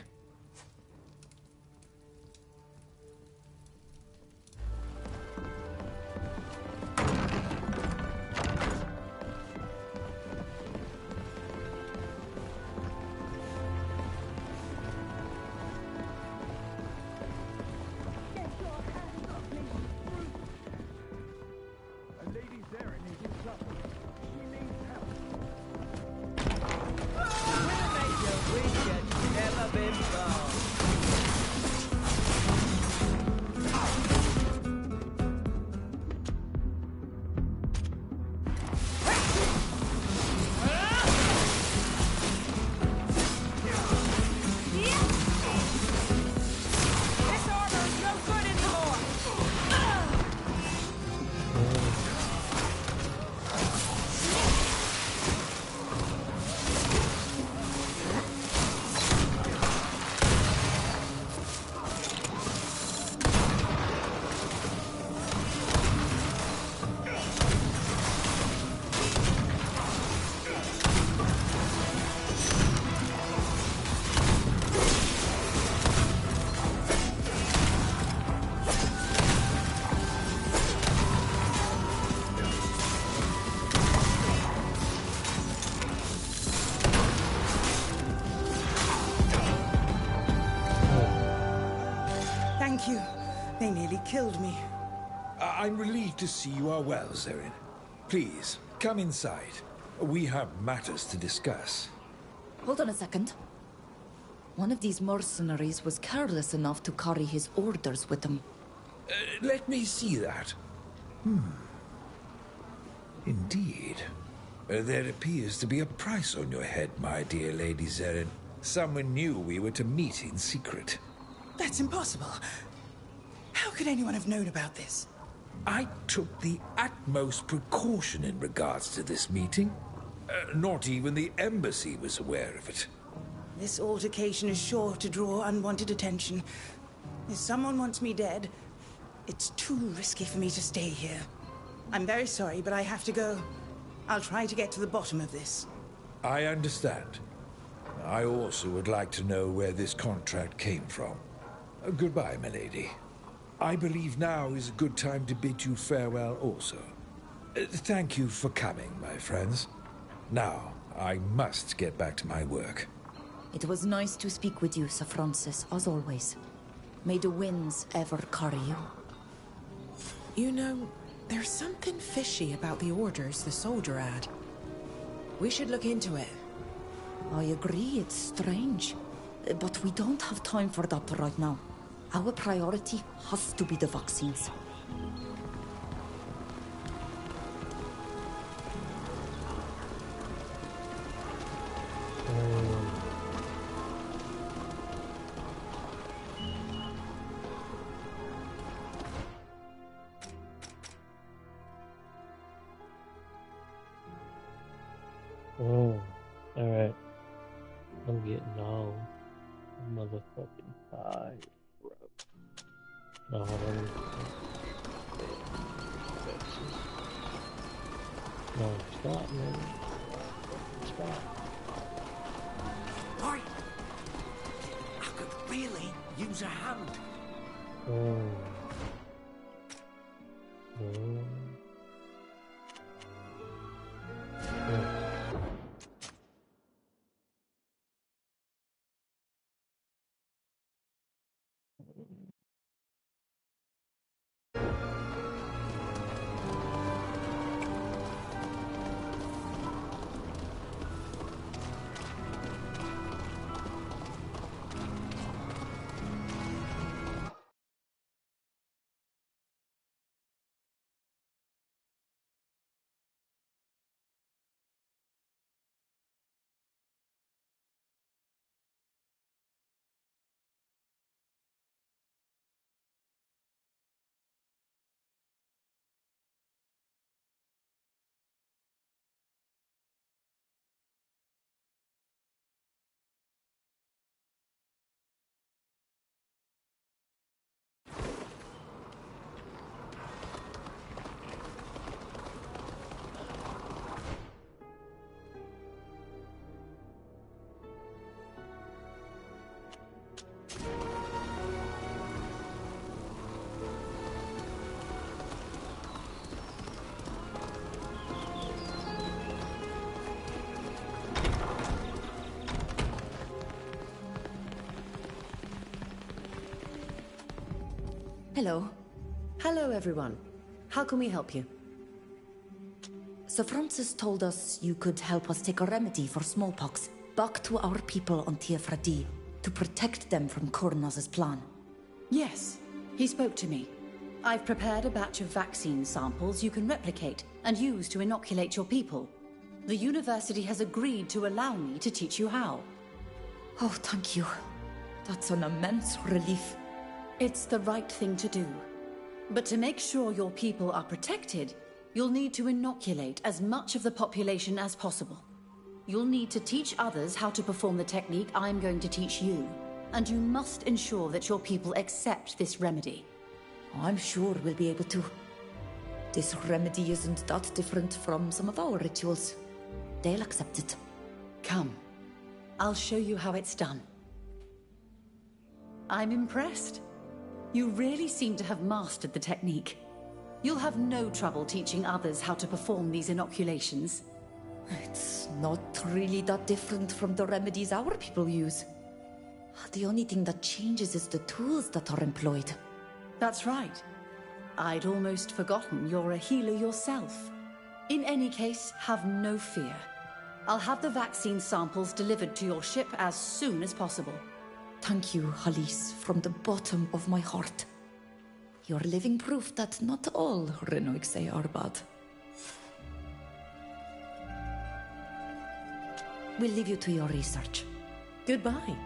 Thank you. They nearly killed me. I'm relieved to see you are well, Zeren. Please, come inside. We have matters to discuss. Hold on a second. One of these mercenaries was careless enough to carry his orders with him. Let me see that. Indeed. There appears to be a price on your head, my dear Lady Zeren. Someone knew we were to meet in secret. That's impossible. How could anyone have known about this? I took the utmost precaution in regards to this meeting. Not even the embassy was aware of it. This altercation is sure to draw unwanted attention. If someone wants me dead, it's too risky for me to stay here. I'm very sorry, but I have to go. I'll try to get to the bottom of this. I understand. I also would like to know where this contract came from. Goodbye, milady. I believe now is a good time to bid you farewell also. Thank you for coming, my friends. Now, I must get back to my work. It was nice to speak with you, Sir Francis, as always. May the winds ever carry you. You know, there's something fishy about the orders the soldier had. We should look into it. I agree, it's strange. But we don't have time for that right now. Our priority has to be the vaccines. Oh, alright. I'm getting all motherfucking tired, bro. No, hold on. No, stop, man. Stop. Boy, I could really use a hand. Oh. Hello. Hello, everyone. How can we help you? Sir Francis told us you could help us take a remedy for smallpox back to our people on Tiafradi to protect them from Kornaz's plan. Yes, he spoke to me. I've prepared a batch of vaccine samples you can replicate and use to inoculate your people. The university has agreed to allow me to teach you how. Oh, thank you. That's an immense relief. It's the right thing to do. But to make sure your people are protected, you'll need to inoculate as much of the population as possible. You'll need to teach others how to perform the technique I'm going to teach you. And you must ensure that your people accept this remedy. I'm sure we'll be able to. This remedy isn't that different from some of our rituals. They'll accept it. Come. I'll show you how it's done. I'm impressed. You really seem to have mastered the technique. You'll have no trouble teaching others how to perform these inoculations. It's not really that different from the remedies our people use. The only thing that changes is the tools that are employed. That's right. I'd almost forgotten you're a healer yourself. In any case, have no fear. I'll have the vaccine samples delivered to your ship as soon as possible. Thank you, Halise, from the bottom of my heart. You're living proof that not all Renoiksei are bad. We'll leave you to your research. Goodbye.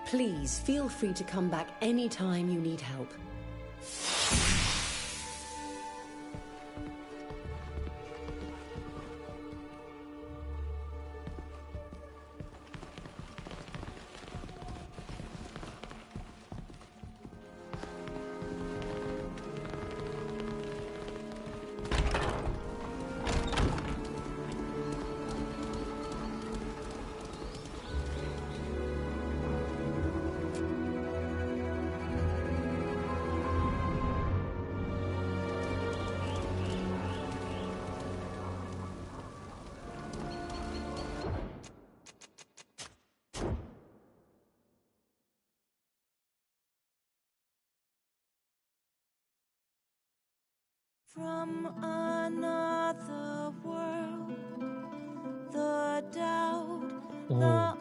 Please feel free to come back anytime you need help. From another world, the doubt, the